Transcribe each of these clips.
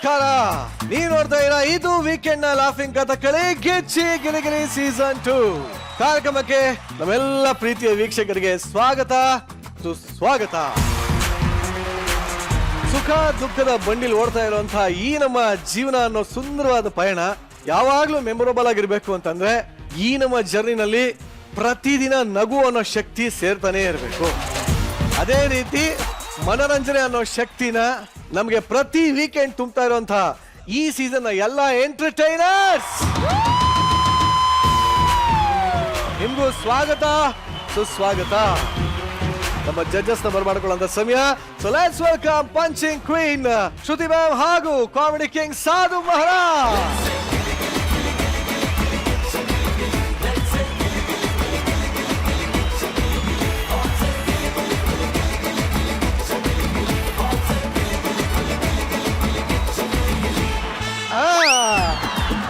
ನಮಸ್ಕಾರ. ನೀವು ನೋಡ್ತಾ ಇರ ಇದು ವೀಕೆಂಡ್ ನ ಲಾಫಿಂಗ್ ಕಥಕಳಿ ಗಿಚ್ಚಿ ಗಿರಿಗಿರಿ ಸೀಸನ್ 2 ಕಾರ್ಯಕ್ರಮಕ್ಕೆ ನಮ್ಮೆಲ್ಲ ಪ್ರೀತಿಯ ವೀಕ್ಷಕರಿಗೆ ಸ್ವಾಗತ ಸುಸ್ವಾಗತ. ಸುಖ ದುಃಖದ ಬಂಡಿಲ್ ಓಡ್ತಾ ಇರುವಂತಹ ಈ ನಮ್ಮ ಜೀವನ ಅನ್ನೋ ಸುಂದರವಾದ ಪಯಣ ಯಾವಾಗ್ಲೂ ಮೆಮೊರಬಲ್ ಆಗಿರ್ಬೇಕು ಅಂತಂದ್ರೆ ಈ ನಮ್ಮ ಜರ್ನಿನಲ್ಲಿ ಪ್ರತಿದಿನ ನಗು ಅನ್ನೋ ಶಕ್ತಿ ಸೇರ್ತಾನೆ ಇರಬೇಕು. ಅದೇ ರೀತಿ ಮನರಂಜನೆ ಅನ್ನೋ ಶಕ್ತಿನ ನಮಗೆ ಪ್ರತಿ ವೀಕೆಂಡ್ ತುಂಬ್ತಾ ಇರುವಂತಹ ಈ ಸೀಸನ್ ನ ಎಲ್ಲ ಎಂಟರ್ಟೈನರ್ಸ್ ನಿಮ್ಗೂ ಸ್ವಾಗತ ಸುಸ್ವಾಗತ. ನಮ್ಮ ಜಡ್ಜಸ್ ನ ಬರಮಾಡಿಕೊಳ್ಳುವಂತ ಸಮಯ. So let's welcome punching queen Shruti ma'am ಹಾಗೂ ಕಾಮಿಡಿ ಕಿಂಗ್ ಸಾಧು ಮಹಾರಾಜ್.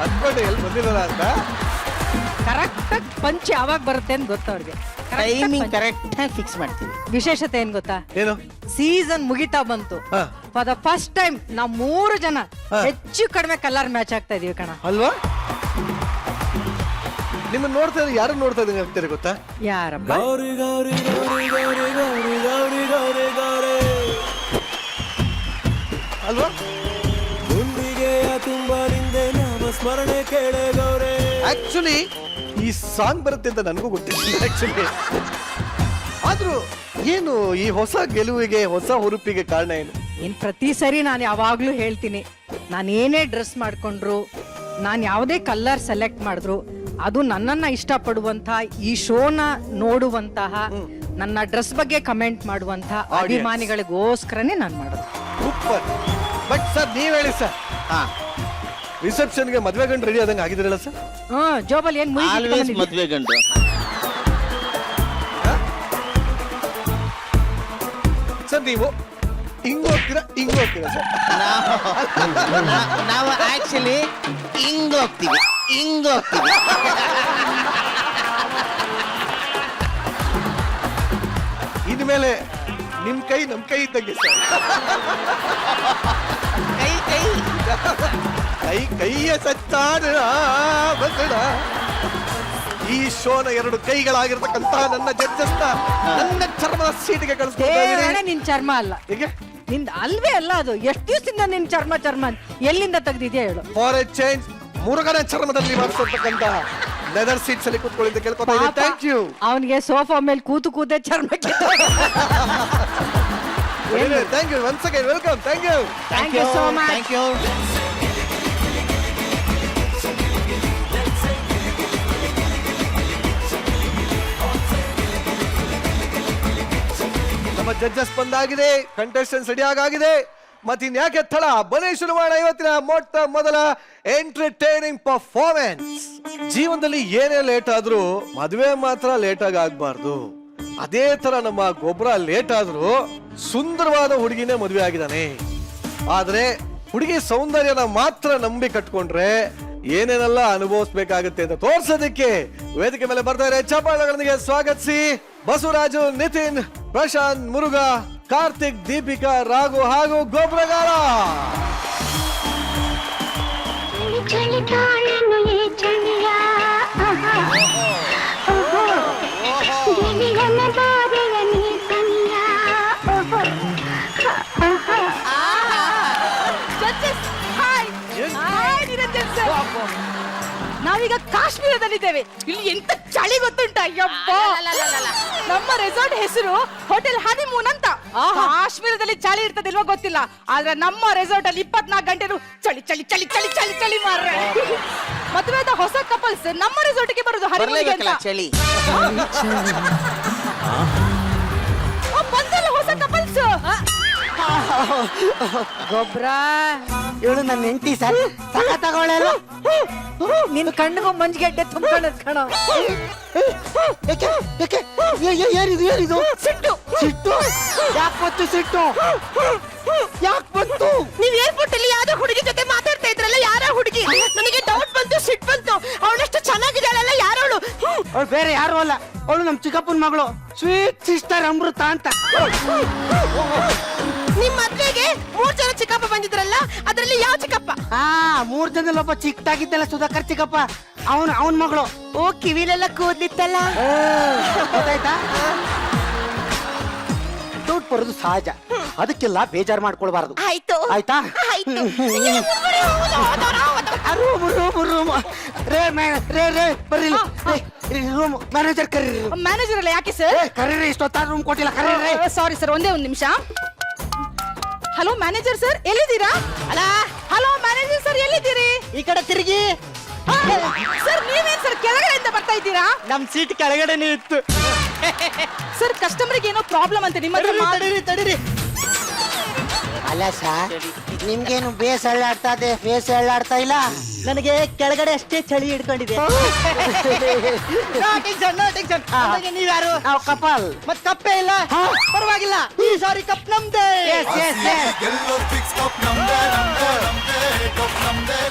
ಅನ್ಕೊಂಡೆ ಎಲ್ಲಿ ಬಂದಿರಲ್ಲ ಅಂತ. ಕರೆಕ್ಟ್ ಪಂಚ್ ಯಾವಾಗ ಬರುತ್ತೆ ಅಂತ ಗೊತ್ತ ಅವ್ರಿಗೆ. ಟೈಮಿಂಗ್ ಕರೆಕ್ಟ್ ಆಗಿ ಫಿಕ್ಸ್ ಮಾಡ್ತೀವಿ. ವಿಶೇಷತೆ ಏನ್ ಗೊತ್ತಾ, ಏನು ಸೀಸನ್ ಮುಗಿತಾ ಬಂತು. ಫಾರ್ ದ ಫಸ್ಟ್ ಟೈಮ್ ನಾವು 3 ಜನ ಹೆಚ್ಚು ಕಡಿಮೆ ಕಲರ್ ಮ್ಯಾಚ್ ಆಗ್ತಾ ಇದೀವಿ ಕಣ. ಅಲ್ವಾ? ನಿಮ್ಮನ್ನ ನೋಡ್ತಾ ಇದ್ರೆ ಯಾರು ನೋಡ್ತಾ ಇದ್ದೀನಿ ಆಗ್ತಾರೆ ಗೊತ್ತಾ? ಯಾರಪ್ಪ? ಗೌರಿ ಗೌರಿ ಗೌರಿ ಗೌರಿ ಗೌರಿ ಗೌರಿ ಗೌರಿ ಗೌರಿ ಅಲ್ವಾ? ಸ್ಮರಣೆ ಕೇಳೆ ಗೌರೇ. ಆಕ್ಚುಲಿ ಈ ಸಾಂಗ್ ಬರುತ್ತೆ ಅಂತ ನನಗೂ ಗೊತ್ತಿಲ್ಲ ಆಕ್ಚುಲಿ. ಆದ್ರೂ ಏನು ಈ ಹೊಸ ಗೆಲುವಿಗೆ ಹೊಸ ಹುರುಪಿಗೆ ಕಾರಣ ಏನು? ಏನ್ ಪ್ರತಿ ಸರಿ ನಾನು ಯಾವಾಗ್ಲೂ ಹೇಳ್ತೀನಿ, ನಾನು ಏನೇ ಡ್ರೆಸ್ ಮಾಡ್ಕೊಂಡ್ರು, ನಾನು ಯಾವುದೇ ಕಲರ್ ಸೆಲೆಕ್ಟ್ ಮಾಡಿದ್ರು, ಅದು ನನ್ನನ್ನ ಇಷ್ಟಪಡುವಂತಹ, ಈ ಶೋನ ನೋಡುವಂತಹ, ನನ್ನ ಡ್ರೆಸ್ ಬಗ್ಗೆ ಕಮೆಂಟ್ ಮಾಡುವಂತಹ ಅಭಿಮಾನಿಗಳಿಗೋಸ್ಕರನೇ ನಾನು ಮಾಡೋದು. ಸೂಪರ್. ಬಟ್ ಸರ್ ನೀವ್ ಹೇಳಿ ಸರ್, ರಿಸೆಪ್ಷನ್ಗೆ ಮದ್ವೆ ಗಂಡು ರೆಡಿ ಆದಂಗೆ ಆಗಿದ್ರಲ್ಲ ಸರ್? ಜೋಬಲ್ ಏನ್ ಮದ್ವೆ ಗಂಡು ಸರ್ ನೀವು ಹಿಂಗ್ ಹೋಗ್ತೀರಾ ಸರ್? ನಾವು ಆಕ್ಚುಲಿ ಹಿಂಗ್ ಹೋಗ್ತೀವಿ. ಇನ್ಮೇಲೆ ನಿಮ್ ಕೈ ನಮ್ ಕೈ ಇದ್ದಂಗೆ ಸರ್. ಕೈಯ ಸಚ್ಚಾಡ ಈ ಶೋನ 2 ಕೈಗಳಾಗಿರ್ತಕ್ಕಂತ ನನ್ನ ಜಡ್ಜಸ್ ನನ್ನ ಚರ್ಮದ ಸೀಟಿಗೆ ಕಳಿಸ್ತಾರೆ. ನಿನ್ ಚರ್ಮ ಅಲ್ಲ, ಹೇಗೆ ನಿಂದ ಅಲ್ವೇ ಅಲ್ಲ ಅದು. ಎಷ್ಟು ದಿವಸದಿಂದ ನಿನ್ ಚರ್ಮ ಎಲ್ಲಿಂದ ತೆಗ್ದಿದ್ಯಾ ಹೇಳು? ಫಾರ್ ಎ ಚೇಂಜ್ ಮುರುಗನ ಚರ್ಮದಲ್ಲಿ ಮಾಡಿಸಿರ್ತಕ್ಕಂತ ಲೆದರ್ ಸೀಟ್ಸ್ ಅಲ್ಲಿ ಕೂತ್ಕೊಳ್ಳಿ ಅಂತ ಕೇಳ್ಕೊತಾ ಇದ್ದೀನಿ. Thank you. ಅವನಿಗೆ ಸೋಫಾ ಮೇಲೆ ಕೂತೆ ಚರ್ಮಕ್ಕೆ. Thank you once again welcome. Thank you so much. Thank you. ನಮ್ಮ ಜಡ್ಜಸ್ ಬಂದಾಗಿದೆ, ಕಂಟೆಸ್ಟೆಂಟ್ಸ್ ರೆಡಿ ಆಗಿದೆ. ಮತ್ತೆ ಇನ್ಯಾಕೆ ತಡ, ಬನ್ನಿ ಶುರು ಮಾಡೋಣ ಇವತ್ತಿನ ಮೊಟ್ಟ ಮೊದಲ ಎಂಟರ್ಟೈನಿಂಗ್ ಪರ್ಫಾರ್ಮೆನ್ಸ್. ಜೀವನದಲ್ಲಿ ಏನೇ ಲೇಟ್ ಆದ್ರೂ ಮದುವೆ ಮಾತ್ರ ಲೇಟ್ ಆಗ್ಬಾರ್ದು. ಅದೇ ತರ ನಮ್ಮ ಗೊಬ್ಬರ ಲೇಟ್ ಆದ್ರೂ ಸುಂದರವಾದ ಹುಡುಗಿನೇ ಮದುವೆ ಆಗಿದ್ದಾನೆ. ಆದ್ರೆ ಹುಡುಗಿ ಸೌಂದರ್ಯನ ಮಾತ್ರ ನಂಬಿ ಕಟ್ಕೊಂಡ್ರೆ ಏನೇನೆಲ್ಲ ಅನುಭವಿಸ್ಬೇಕಾಗುತ್ತೆ ಅಂತ ತೋರ್ಸೋದಕ್ಕೆ ವೇದಿಕೆ ಮೇಲೆ ಬರ್ತಾ ಇದ್ದಾರೆ. ಚಪ್ಪಾಳೆಗಳೊಂದಿಗೆ ಸ್ವಾಗತಿಸಿ ಬಸವರಾಜು, ನಿತಿನ್, ಪ್ರಶಾಂತ್, ಮುರುಘಾ, ಕಾರ್ತಿಕ್, ದೀಪಿಕಾ, ರಾಘು ಹಾಗೂ ಗೊಬ್ಬರಗಾರ. ನಾವೀಗ ಕಾಶ್ಮೀರದಲ್ಲಿದ್ದೇವೆ. ಇಲ್ಲಿ ಎಂತ ಚಳಿ ಗೊತ್ತುಂಟ? ನಮ್ಮ ರೆಸಾರ್ಟ್ ಹೆಸರು ಹೋಟೆಲ್ ಹನಿಮೂನ್ ಅಂತ. ಕಾಶ್ಮೀರದಲ್ಲಿ ಚಳಿ ಇರ್ತದಿಲ್ವಾ ಗೊತ್ತಿಲ್ಲ, ಆದ್ರೆ ನಮ್ಮ ರೆಸಾರ್ಟ್ ಅಲ್ಲಿ 24 ಗಂಟೆನೂ ಚಳಿ ಚಳಿ ಚಳಿ ಚಳಿ ಚಳಿ ಚಳಿ ಮಾರ್ರೆ. ಮದುವೆದ ಹೊಸ ಕಪಲ್ಸ್ ನಮ್ಮ ರೆಸಾರ್ಟ್ಗೆ ಬರುದು ಹನಿಮೂನ್ಗೆ ಅಂತ. ಚಳಿ ಬಂದಲ್ಲ ಹೊಸ ಕಪಲ್ಸ್. ಗೊಬ್ಬರ ಇವಳು ನನ್ನ ಹೆಂಡತಿ ಸರ್. ತಗೊಳ್ಳಲ್ಲ ನಿನ್ ಕಣ್ಣಿಗೂ ಮಂಜ್ಗೆಡ್ಡೆ ತುಂಬ್ಕೊಳ್ಳೋದ್ ಕಣ. ಏನಿದು? ಸಿಟ್ಟು. ಯಾಕೆ ಬಂತು? ನೀವ್ ಏರ್ಪೋರ್ಟ್ ಅಲ್ಲಿ ಯಾವ್ದೋ ಹುಡುಗಿ ಜೊತೆ ಮಾತಾಡ್ತಾ ಇದ್ರಲ್ಲ, ಯಾರ ಹುಡುಗಿ? ನನಗೆ ಡೌಟ್ ಬಂತು, ಸಿಟ್ಟು ಬಂತು. ಅವಳಷ್ಟು ಚೆನ್ನಾಗಿದ್ದಾಳಲ್ಲ, ಯಾರವಳು? ಅವಳು ಬೇರೆ ಯಾರು ಅಲ್ಲ, ಅವಳು ನಮ್ ಚಿಕ್ಕಪ್ಪನ ಮಗಳು, ಸ್ವೀಟ್ ಸಿಸ್ಟರ್ ಅಮೃತ ಅಂತ. ನಿಮ್ ಮದ್ವೆಗೆ ಮದ್ವೆಗೆ 3 ಜನ ಚಿಕ್ಕಪ್ಪ ಬಂದಿದ್ರಲ್ಲ, ಅದ್ರಲ್ಲಿ ಯಾವ ಚಿಕ್ಕಪ್ಪ? 3 ಜನದಲ್ಲಿ ಒಬ್ಬ ಚಿಕ್ಕದಾಗಿದ್ದಲ್ಲ ಸುಧಾಕರ್ ಚಿಕ್ಕಪ್ಪ, ಅವನ್ ಮಗಳು. ಓ, ಕಿವಿಲೆಲ್ಲ ಕೂದ್ಲಿತ್ತಲ್ಲ. ಗೊತ್ತಾಯ್ತಾ? ಡೌಟ್ ಬರೋದು ಸಹಜ, ಅದಕ್ಕೆಲ್ಲ ಬೇಜಾರು ಮಾಡ್ಕೊಳ್ಬಾರ್ದು. ಆಯ್ತು ಆಯ್ತಾ? ಆಯ್ತು. ರೂಮ್ ರೇ ಬರ್ರಿ ರೂಮ್ ಮ್ಯಾನೇಜರ್ ಕರೀರಿ. ಮ್ಯಾನೇಜರ್ ಅಲ್ಲ, ಯಾಕೆ ಸರ್? ಕರೀರಿ, ಇಷ್ಟೊತ್ತಾರ ರೂಮ್ ಕೊಟ್ಟಿಲ್ಲ, ಕರೀರಿ. ಸಾರಿ ಸರ್, ಒಂದೇ ಒಂದು ನಿಮಿಷ. ಹಲೋ ಮ್ಯಾನೇಜರ್ ಸರ್, ಎಲ್ಲಿದ್ದೀರಾ? ಅಲ್ಲ, ಹಲೋ ಮ್ಯಾನೇಜರ್ ಸರ್, ಎಲ್ಲಿದ್ದೀರಿ? ಈ ಕಡೆ ತಿರುಗಿ. ಸರ್ ನೀವೇನ್ ಸರ್ ಕೆಳಗಡೆಯಿಂದ ಬರ್ತಾ ಇದ್ದೀರಾ? ನಮ್ ಸೀಟ್ ಕೆಳಗಡೆನೇ ಇತ್ತು. ಸರ್ ಕಸ್ಟಮರ್ಗೆ ಏನೋ ಪ್ರಾಬ್ಲಮ್ ಅಂತ ನಿಮ್ಮ ಹತ್ರ ತಡೀರಿ. ಅಲ್ಲ ಸರ್, ನಿಮ್ಗೇನು ಬೇಸ್ ಅಳ್ಳಾಡ್ತಾ ಇದೆ, ಫೇಸ್ ಅಳ್ಳಾಡ್ತಾ ಇಲ್ಲ. ನನಗೆ ಕೆಳಗಡೆ ಅಷ್ಟೇ ಚಳಿ ಹಿಡ್ಕೊಂಡಿದೆ. ನೀವ್ಯಾರು? ನಾವು ಕಪಲ್. ಮತ್ ಕಪ್ಪೇ ಇಲ್ಲ, ಪರವಾಗಿಲ್ಲ, ಈ ಸಾರಿ ಕಪ್ ನಮ್ದೇ.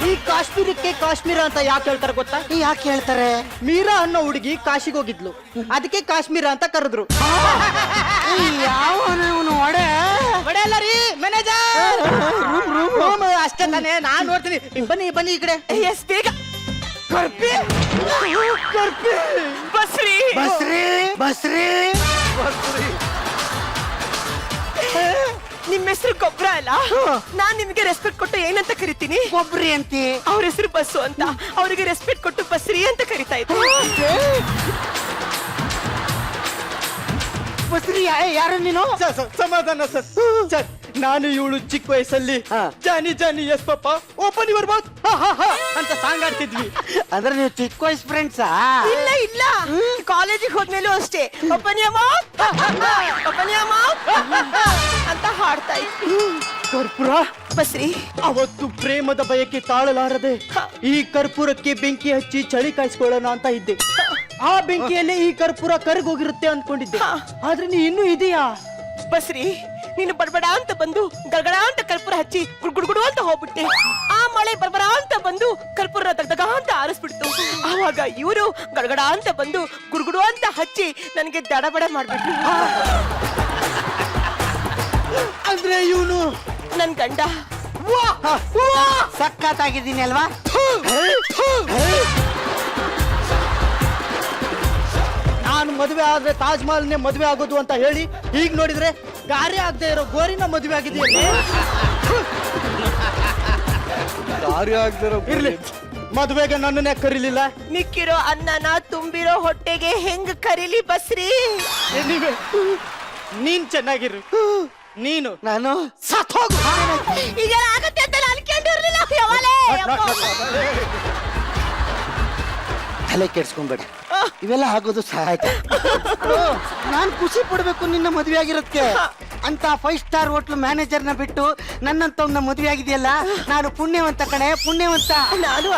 ಈ ಕಾಶ್ಮೀರಕ್ಕೆ ಕಾಶ್ಮೀರ ಅಂತ ಯಾಕೆ ಹೇಳ್ತಾರೆ ಗೊತ್ತಾ? ಯಾಕೆ ಹೇಳ್ತಾರೆ? ಮೀರಾ ಅನ್ನೋ ಹುಡುಗಿ ಕಾಶಿಗೆ ಹೋಗಿದ್ಲು, ಅದಕ್ಕೆ ಕಾಶ್ಮೀರ ಅಂತ ಕರೆದ್ರು. ಯಾವನು ಒಡೆ ಅಲ್ಲ ರೀ ಮ್ಯಾನೇಜರ್. ರೂಮ್ ಅಷ್ಟೇ ತಾನೆ, ನಾನ್ ನೋಡ್ತೀನಿ. ಬನ್ನಿ ಈ ಕಡೆ. ಎಸ್ ಬೇಗ. ಕರ್ಪಿ ಬಸ್ರಿ. ನಿಮ್ ಹೆಸರು ಗೊಬ್ಬರ ಅಲ್ಲ? ನಾನ್ ನಿಮ್ಗೆ ರೆಸ್ಪೆಕ್ಟ್ ಕೊಟ್ಟು ಏನಂತ ಕರಿತೀನಿ? ಕೊಬ್ರಿ ಅಂತಿ. ಅವ್ರ ಹೆಸರು ಬಸ್ಸು ಅಂತ, ಅವರಿಗೆ ರೆಸ್ಪೆಕ್ಟ್ ಕೊಟ್ಟು ಬಸ್ರಿ ಅಂತ ಕರಿತಾ ಇದ್ದೆ. ಬಸ್ರಿ ಯಾರು ನೀನು? ಸಮಾಧಾನ ಸರ್, ನಾನು ಇವಳು ಚಿಕ್ಕ ವಯಸ್ಸಲ್ಲಿ Johny yes papa open your mouth ಅಂತ ಸಾಂಗ್ ಆಡ್ತಿದ್ವಿ. ಅಂದ್ರೆ ನೀವು ಚಿಕ್ಕ ವಯಸ್ಸು ಫ್ರೆಂಡ್ಸಾ? ಇಲ್ಲ ಕಾಲೇಜಿಗೆ ಹೋದ್ಮೇಲೂ ಅಷ್ಟೇ ಒಪ್ಪನಿಯಮ್ಮ ಅಂತ ಹಾಡ್ತಾ ಇದ್ವಿ. ಕರ್ಪೂರ ಬಸ್ರಿ, ಅವತ್ತು ಪ್ರೇಮದ ಬಯಕೆ ತಾಳಲಾರದೆ ಈ ಕರ್ಪೂರಕ್ಕೆ ಬೆಂಕಿ ಹಚ್ಚಿ ಚಳಿ ಕಾಯಿಸ್ಕೊಳ್ಳೋಣ ಅಂತ ಇದ್ದೆ. ಆ ಬೆಂಕಿಯಲ್ಲಿ ಈ ಕರ್ಪೂರ ಕರಗೋಗಿರುತ್ತೆ ಅನ್ಕೊಂಡಿದ್ದೆ, ಆದ್ರೆ ನೀ ಇನ್ನೂ ಇದೆಯಾ? ಬಸ್ರಿ, ನೀನು ಬಡಬಡ ಅಂತ ಬಂದು ಗಡಗಡ ಅಂತ ಕರ್ಪೂರ ಹಚ್ಚಿ ಗುಡ್ಗುಡು ಅಂತ ಹೋಗ್ಬಿಟ್ಟೆ. ಆ ಮಳೆ ಬಡಬಡ ಅಂತ ಬಂದು ಕರ್ಪೂರ ದಗದಗ ಅಂತ ಆರಿಸ್ಬಿಡ್ತು. ಆವಾಗ ಇವರು ಗಡಗಡ ಅಂತ ಬಂದು ಗುಡ್ಗುಡು ಅಂತ ಹಚ್ಚಿ ನನಗೆ ದಡಬಡ ಮಾಡ್ಬಿಟ್ರು. ಅಂದ್ರೆ ಇವನು ನನ್ ಗಂಡ. ಸಕ್ಕತ್ತಾಗಿದ್ದೀನಿ ಅಲ್ವಾ? ನಾನು ಮದುವೆ ಆದ್ರೆ ತಾಜ್ ಮಹಲ್ನೇ ಮದುವೆ ಆಗೋದು ಅಂತ ಹೇಳಿ ಈಗ ನೋಡಿದ್ರೆ ಗಾರೆ ಆಗದೆ ಇರೋ ಗೋರಿನ ಮದುವೆ ಆಗಿದೆಯಲ್ಲ. ಕಾರ್ಯ ಆಗ್ದಿರೋ ಇರ್ಲಿ, ಮದುವೆಗೆ ನನ್ನನ್ನೇ ಕರೀಲಿಲ್ಲ. ಮಿಕ್ಕಿರೋ ಅನ್ನನ ತುಂಬಿರೋ ಹೊಟ್ಟೆಗೆ ಹೆಂಗ್ ಕರೀಲಿ ಬಸ್ರಿ? ನೀವೇ ನೀನ್ ಚೆನ್ನಾಗಿರು, ನೀನು ನಾನು ಸತ್ತೋಗು. ಈಗ ಆಗತ್ತೆ ಅಂತ ಅನ್ಕೊಂಡಿರ್ಲಿಲ್ಲ. ಯಾವಾಲೆ ತಲೆ ಕೆಡ್ಸ್ಕೊಂಬೇಡ, ಇವೆಲ್ಲ ಆಗೋದು ಸಹಜ. ನಾನ್ ಖುಷಿ ಪಡ್ಬೇಕು ನಿನ್ನ ಮದುವೆ ಆಗಿರೋದಕ್ಕೆ ಅಂತ 5 ಸ್ಟಾರ್ ಹೋಟ್ಲು ಮ್ಯಾನೇಜರ್ನ ಬಿಟ್ಟು ನನ್ನಂತವ್ನ ಮದುವೆ ಆಗಿದೆಯಲ್ಲ, ನಾನು ಪುಣ್ಯವಂತ ಕಣೆ, ಪುಣ್ಯವಂತ. ನಾನು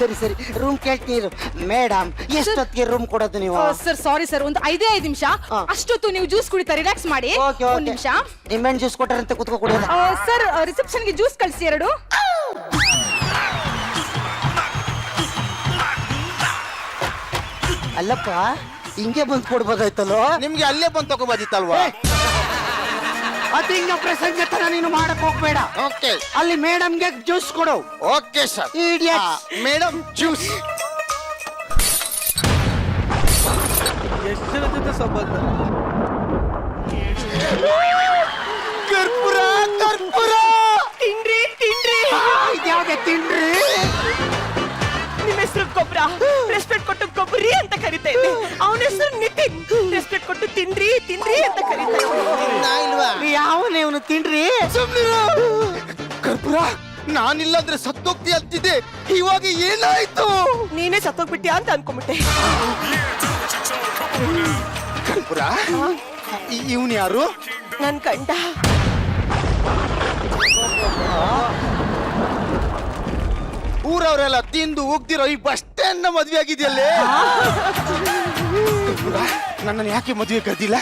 ಸರಿ ರೂಮ್ ಕೇಳ್ತೀರು ಮೇಡಮ್, ಎಷ್ಟೊತ್ತಿಗೆ ರೂಮ್ ಕೊಡೋದು ನೀವು? ಸರ್ ಸಾರಿ ಸರ್, ಒಂದು 5 ನಿಮಿಷ ಅಷ್ಟೊತ್ತು ನೀವು ಜ್ಯೂಸ್ ಕುಡಿತಾ ರಿಲ್ಯಾಕ್ಸ್ ಮಾಡಿ. ಒಂದು ನಿಮಿಷ. ನಿಂಬೆಹಣ್ಣು ಜ್ಯೂಸ್ ಕೊಟ್ಟಾರಂತೆ, ಕುತ್ಕೋ ಕುಡಿಯೋದ. ಸರ್ ರಿಸೆಪ್ಷನ್ಗೆ ಜ್ಯೂಸ್ ಕಳಿಸಿ 2. ಅಲ್ಲಪ್ಪ, ಹಿಂಗೆ ಬಂದು ಕೊಡ್ಬೋದಾಯ್ತಲ್ಲೋ. ನಿಮ್ಗೆ ಅಲ್ಲೇ ಬಂದು ತಗೋಬೋದಿತ್ತಲ್ವಾ? ಅದು ಹಿಂಗ ಪ್ರಸಂಗ ತರ ನೀನು ಮಾಡಕ್ ಹೋಗ್ಬೇಡ. ಓಕೆ ಅಲ್ಲಿ ಮೇಡಮ್ಗೆ ಜ್ಯೂಸ್ ಕೊಡು. Okay sir. Madam juice. ಎಷ್ಟು ಜನ ಜೊತೆ ಸಂಬಂಧ? ಕರ್ಪೂರ ತಿನ್ರಿ ಇದ್ಯಾವ್ದೆ ತಿನ್ರಿ? ನಿಮ್ಮ ಹೆಸರು ಗೊಬ್ಬರ, ರೆಸ್ಪೆಕ್ಟ್ ಕೊಟ್ಟು ಗೊಬ್ಬರಿ ಅಂತ ಕರಿತಾ ಇದ್ದೆ. ಅವನ ಹೆಸರು ನಿತಿನ್, ರೆಸ್ಪೆಕ್ಟ್ ಕೊಟ್ಟು ತಿನ್ರಿ ಅಂತ ಕರಿತಾ ಇದ್ದೆ. ಯಾವನೇ ಇವನು ತಿನ್ರಿ? ಕರ್ಪೂರ, ನಾನಿಲ್ಲ ಅಂದ್ರೆ ಸತ್ತೋಗ್ತಿ ಅಂತಿದ್ದೆ, ಇವಾಗ ಏನಾಯ್ತು? ನೀನೇ ಸತ್ತೋಗ್ಬಿಟ್ಯಾ ಅಂತ ಅನ್ಕೊಂಡ್ಬಿಟ್ಟೆ. ಕರ್ಪೂರ, ಇವನು ಯಾರು? ನನ್ ಗಂಡ. ಊರವರೆಲ್ಲ ತಿಂದು ಉಗ್ದಿರೋ ಈ ಬಸ್ ಸ್ಟ್ಯಾಂಡ್ ನ ಮದ್ವೆ ಆಗಿದೆಯಲ್ಲೇ. ನನ್ನನ್ನು ಯಾಕೆ ಮದುವೆ ಕರೆದಿಲ್ಲ?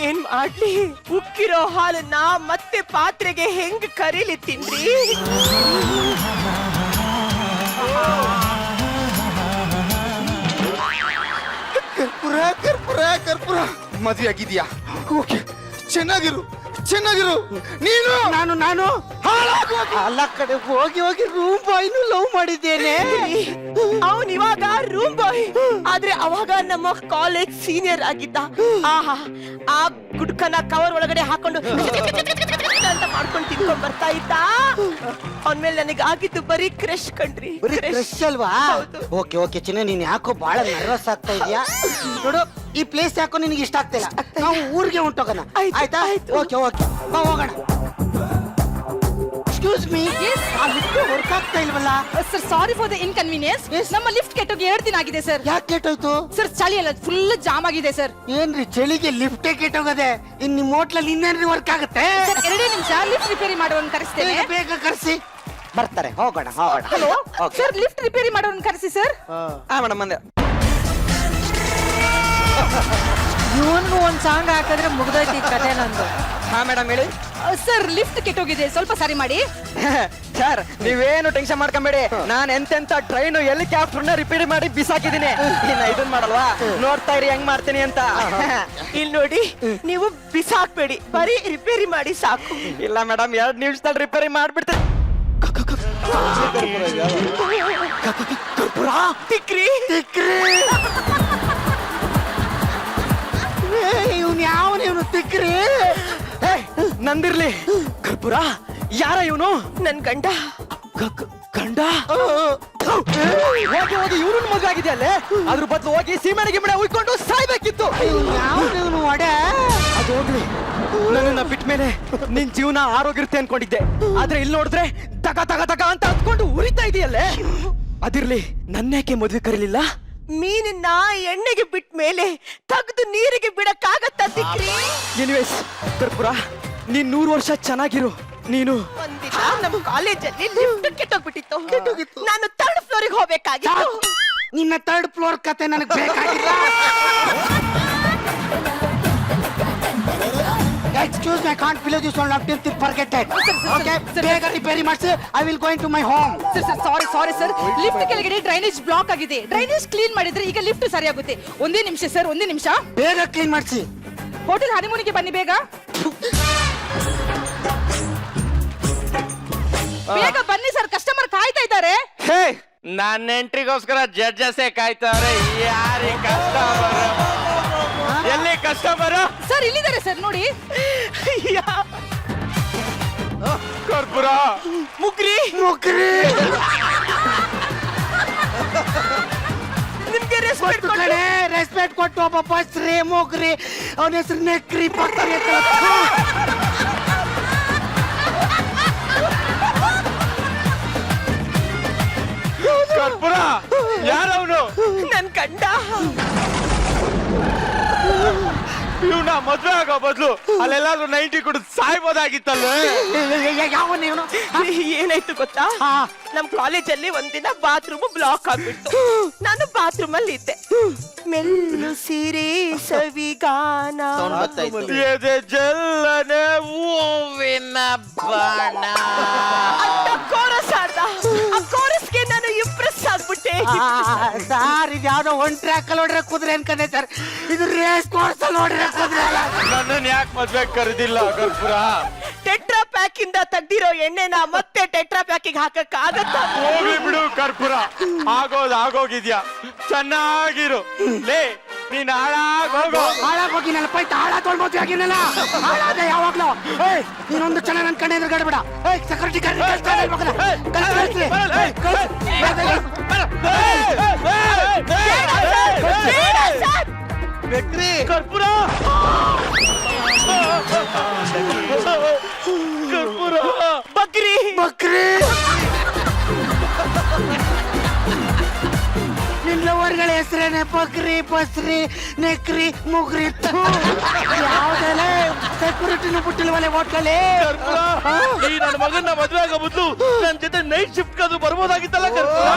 ಏನ್ ಮಾಡ್ಲಿ, ಉಕ್ಕಿರೋ ಹಾಲನ್ನ ಮತ್ತೆ ಪಾತ್ರೆಗೆ ಹೆಂಗ್ ಕರೀಲಿ ತಿನ್ರಿ? ಕರ್ಪೂರ ಮದ್ವೆ ಆಗಿದ್ಯಾ? ಓಕೆ, ಚೆನ್ನಾಗಿರು ಚೆನ್ನಾಗಿರು. ನೀನು ನಾನು ಅಲ್ಲ ಕಡೆ ಹೋಗಿ ಹೋಗಿ ರೂಮ್ ಬಾಯ್ನು ಲವ್ ಮಾಡಿದ್ದೇನೆ. ಅವನ್ ಇವಾಗ ರೂಮ್ ಬಾಯ್, ಆದ್ರೆ ಅವಾಗ ನಮ್ಮ ಕಾಲೇಜ್ ಸೀನಿಯರ್ ಆಗಿದ್ದ. ಆಹಾ, ಆ ಗುಡ್ಕನ ಕವರ್ ಒಳಗಡೆ ಹಾಕೊಂಡು ಅಂತ ಮಾಡ್ಕೊಂಡು ತಿನ್ಕೊಂಡ್ ಬರ್ತಾ ಇದ್ದ. ಅವನ್ ಮೇಲೆ ನನಗೆ ಆಗಿದ್ದು ಬರೀ ಕ್ರಶ್ ಕಣ್ರಿ. ಬರೀ ಕ್ರಶ್ ಅಲ್ವಾ? ಓಕೆ ಓಕೆ ಚಿನ್ನ, ನೀನ್ ಯಾಕೋ ಬಹಳ ನರ್ವಸ್ ಆಗ್ತಾ ಇದೀಯಾ. ನೋಡು, ಈ ಪ್ಲೇಸ್ ಯಾಕೋ ನಿನಗೆ ಇಷ್ಟ ಆಗ್ತಿಲ್ಲ. ನಾವು ಊರಿಗೆ ಹೊಂಟೋಗೋಣ, ಆಯ್ತಾ? ಓಕೆ ಓಕೆ, ಬಾ ಹೋಗೋಣ. ಎಕ್ಸ್ಕ್ಯೂಸ್ ಮೀ, ಆ ಲಿಫ್ಟ್ ವರ್ಕ್ ಆಗ್ತಾ ಇಲ್ವಲ್ಲ? Sir, sorry for the inconvenience. ನಮ್ಮ ಲಿಫ್ಟ್ ಕೆಟ್ಟೋಗಿ 2 ದಿನ ಆಗಿದೆ ಸರ್. ಯಾಕೆ ಕೆಟ್ಟೋಯ್ತು? ಸರ್, ಚಳಿ ಎಲ್ಲ ಫುಲ್ ಜಾಮ್ ಆಗಿದೆ ಸರ್. ಏನ್ರಿ ಚಳಿಗೆ ಲಿಫ್ಟೇ ಕೆಟ್ಟೋಗದೆ? ಇನ್ ನಿಮ್ ಹೋಟ್ಲಲ್ಲಿ ಇನ್ನೇನ್ರಿ ವರ್ಕ್ ಆಗುತ್ತೆ? ಸರ್, 2 ನಿಮಿಷ ಲಿಫ್ಟ್ ರಿಪೇರಿ ಮಾಡೋನ್ ಕರೆಸ್ತೇನೆ. ಬೇಗ ಬೇಗ ಕರ್ಸಿ. ಬರ್ತಾರೆ, ಹೋಗೋಣ ಹೋಗೋಣ. ಹಲೋ ಸರ್, ಲಿಫ್ಟ್ ರಿಪೇರಿ ಮಾಡೋನ್ ಕರೆಸಿ ಸರ್. ಮೇಡಮ್ ಅಂದೆ. ಇವನ್ಗೂ ಒಂದ್ ಸಾಂಗ್ ಹಾಕಿದ್ರೆ ಮುಗ್ದೋಯ್ತು ಈ ಕತೆ ನಂದು. ಹಾ ಮೇಡಮ್ ಹೇಳಿ. ಸರ್, ಲಿಫ್ಟ್ ಕೆಟ್ಟೋಗಿದೆ, ಸ್ವಲ್ಪ ಸರಿ ಮಾಡಿ. ಸರ್, ನೀವೇನು ಟೆನ್ಷನ್ ಮಾಡ್ಕೊಂಬೇಡಿ. ನಾನ್ ಎಂತೆಂತ ಟ್ರೈನ್ ಹೆಲಿಕಾಪ್ಟರ್ನ ರಿಪೇರಿ ಮಾಡಿ ಬಿಸಾಕಿದೀನಿ. ಇನ್ನ ಇದನ್ ಮಾಡಲ್ವಾ, ನೋಡ್ತಾ ಇರಿ ಹೆಂಗ್ ಮಾಡ್ತೀನಿ ಅಂತ. ಇಲ್ಲಿ ನೋಡಿ, ನೀವು ಬಿಸಾಕ್ಬೇಡಿ, ಬರೀ ರಿಪೇರಿ ಮಾಡಿ ಸಾಕು. ಇಲ್ಲ ಮೇಡಮ್, 2 ನಿಮಿಷದಲ್ಲಿ ರಿಪೇರಿ ಮಾಡ್ಬಿಡ್ತೀನಿ. ತಿಕ್ರಿ ಇವ್ನು ಯಾವನು? ಇವನು ತಿಕ್ರಿ. ನಂದಿರ್ಲಿ. ಕರ್ಪೂರ ಯಾರ ಇವನು? ನನ್ ಗಂಡ. ಗಂಡ ಹೋಗಿ ಹೋಗಿ ಇವ್ರನ್ನ ಮಗ ಆಗಿದೆಯಲ್ಲೇ. ಅದ್ರ ಬದಲು ಹೋಗಿ ಸೀಮೆಣೆ ಗಿಮಣೆ ಉಯ್ಕೊಂಡು ಸಾಯ್ಬೇಕಿತ್ತು. ಇವನು ಒಡೆ. ಅದು ಹೋಗ್ಲಿ, ನನ್ನನ್ನ ಬಿಟ್ಟ ಮೇಲೆ ನಿನ್ ಜೀವನ ಆರೋಗಿರುತ್ತೆ ಅನ್ಕೊಂಡಿದ್ದೆ. ಆದ್ರೆ ಇಲ್ಲಿ ನೋಡಿದ್ರೆ ತಗ ತಗ ತಗ ಅಂತ ಹತ್ಕೊಂಡು ಉರಿತಾ ಇದೆಯಲ್ಲೇ. ಅದಿರ್ಲಿ, ನನ್ನೇಕೆ ಮದ್ವೆ ಕರೀಲಿಲ್ಲ? ಮೀನನ್ನ ಎಣ್ಣೆಗೆ ಬಿಟ್ಟ ಮೇಲೆ ತೆಗೆದು ನೀರಿಗೆ ಬಿಡಕ್ಕಾಗತ್ತ ತಿಕ್ರಿ? ಎನಿವೇಸ್ ಕರ್ಪೂರ, ನೀನ್ 100 ವರ್ಷ ಚೆನ್ನಾಗಿರು. ನೀನು ಒಂದಿನ ನಮ್ಮ ಕಾಲೇಜಲ್ಲಿ ಲಿಫ್ಟ್ ಕೆಟ್ಟೋಗ್ಬಿಟ್ಟಿತ್ತು. ನಾನು 3rd ಫ್ಲೋರಿಗೆ ಹೋಗ್ಬೇಕಾಗಿತ್ತು. ನಿನ್ನ 3rd ಫ್ಲೋರ್ ಕತೆ ನನಗೆ ಬೇಕಾಗಿಲ್ಲ. Excuse me, I can't believe this one. I've to forget it. Okay, ಬೇಗ ರಿಪೇರಿ ಮಾಡಿಸಿ. I will go into my home. Sir, sorry sir. Lift ಕೆಳಗಡೆ ಡ್ರೈನೇಜ್ ಬ್ಲಾಕ್ ಆಗಿದೆ. ಡ್ರೈನೇಜ್ ಕ್ಲೀನ್ ಮಾಡಿದ್ರೆ ಈಗ ಲಿಫ್ಟ್ ಸರಿ ಆಗುತ್ತೆ. ಒಂದೇ ನಿಮಿಷ ಸರ್, ಒಂದೇ ನಿಮಿಷ. ಬೇಗ ಕ್ಲೀನ್ ಮಾಡಿಸಿ. ಹೋಟೆಲ್ ಹನಿಮೂನಿಗೆ ಬನ್ನಿ ಬೇಗ. ಬೇಗ ಬನ್ನಿ ಸರ್, ಕಸ್ಟಮರ್ ಕಾಯ್ತಾ ಇದ್ದಾರೆ. ಹೇ, ನನ್ನ ಎಂಟ್ರಿಗೋಸ್ಕರ ಜಡ್ಜಸ್ ಕಾಯ್ತಾವ್ರೆ. ಯಾರಿ ಕಸ್ಟಮರ್? ಎಲ್ಲಿ ಕಸ್ಟಮರ್? ಸರ್, ಇಲ್ಲಿದ್ದಾರೆ ಸರ್, ನೋಡಿ. ಕರ್ಪೂರ ಮುಗ್ರಿ ನಿಮ್ಗೆ ರೆಸ್ಪೆಕ್ಟ್ ಕಡೆ ರೆಸ್ಪೆಕ್ಟ್ ಕೊಟ್ಟು ಒಬ್ಬ ಬಸ್ರಿ ಮುಗ್ರಿ, ಅವನ ಹೆಸರು ನೆಕ್ರಿ ಪಕ್ಕರಿ. ಕರ್ಪೂರ ಯಾರವನು? ನನ್ ಗಂಡ. ಇವ್ನ ಮದ್ವೆ ಆಗೋ ಬದ್ಲು ಅಲ್ಲೆಲ್ಲಾದ್ರೂ 90 ಕುಡಿದು ಸಾಯ್ಬೋದಾಗಿತ್ತಲ್ಲ. ಯಾವನ ಇವನು? ಏನಾಯ್ತು ಗೊತ್ತಾ, ನಮ್ ಕಾಲೇಜಲ್ಲಿ ಒಂದಿನ ಬಾತ್ರೂಮ್ ಬ್ಲಾಕ್ ಆಗ್ಬಿಟ್ಟು ನಾನು ಬಾತ್ರೂಮ್ ಅಲ್ಲಿ ಇದ್ದೆ. ಮೆಲ್ಲು ಸಿರಿ ಸವಿಗಾನ ಎದೆ ಜಲ್ಲನೆ ಹೂವಿನ ಬಾಣ ಅಂತ ಕೋರಸ್ ಆಡ್ದ. ಆ ಕೋರಸ್ಗೆ ನಾನು ಇಂಪ್ರೆಸ್ ಆಗ್ಬಿಟ್ಟೆ. ಸರ್, ಇದು ಯಾವ್ದೋ 1 ಟ್ರ್ಯಾಕ್ ಅಲ್ಲಿ ಹೊಡ್ರೆ ಕುದುರೆ ಅನ್ಕೊಂಡೆ ಸರ್. ಇದು ರೇಸ್ ಕೋರ್ಸ್ ಅಲ್ಲಿ ಹೊಡ್ರೆ ಕುದುರೆ ಅಲ್ಲ. ನನ್ನನ್ನು ಯಾಕೆ ಮದ್ವೆ ಕರೆದಿಲ್ಲ ಕರ್ಪೂರ? ಟೆಟ್ರಾ ಪ್ಯಾಕ್ ಇಂದ ತೆಗ್ದಿರೋ ಎಣ್ಣೆನ ಮತ್ತೆ ಟೆಟ್ರಾ ಪ್ಯಾಕಿಗೆ ಹಾಕಕ್ ಆಗತ್ತ? ಹೋಗಿ ಬಿಡು ಕರ್ಪೂರ, ಆಗೋಗಿದ್ಯಾ. ಚೆನ್ನಾಗಿರು. ಲೇ, ನೀನ್ ಹಾಳಾಗೋಗೋ. ಹಾಳಾಗೋಗಿ ನನ್ನ ಪೈತ ಹಾಳಾಗೋಳ್ಬೋದು ಆಗಿನಲ್ಲ. ಹಾಳಾದ ಯಾವಾಗ್ಲೂ. ನೀನೊಂದು ಚೆನ್ನಾಗಿ ನನ್ನ ಕಣ್ಣೆ ಎದುರುಗಡೆ ಬಿಡ. ಸೆಕ್ಯೂರಿಟಿ ಕರ್ಪೂರ ಕರ್ಪೂರ ಬಕ್ರಿ ಬಕ್ರಿ ನಿನ್ನವರ್ಗಳ ಹೆಸರೇನೆ ಬಕ್ರಿ, ಬಸ್ರಿ, ನೆಕ್ರಿ, ಮುಗ್ರಿ. ಯಾವ್ದಲ್ಲ ಸೆಕ್ಯೂರಿಟಿನೂ ಬಿಟ್ಟಿಲ್ವಲ್ಲ ಹೋಟ್ಲಲ್ಲಿ. ಈ ನನ್ನ ಮಗನ್ನ ಮದ್ವೆ ಆಗೋ ಬದಲು ನನ್ನ ಜೊತೆ ನೈಟ್ ಶಿಫ್ಟ್ ಅದು ಬರ್ಬೋದಾಗಿತ್ತಲ್ಲ ಕರ್ಪೂರ.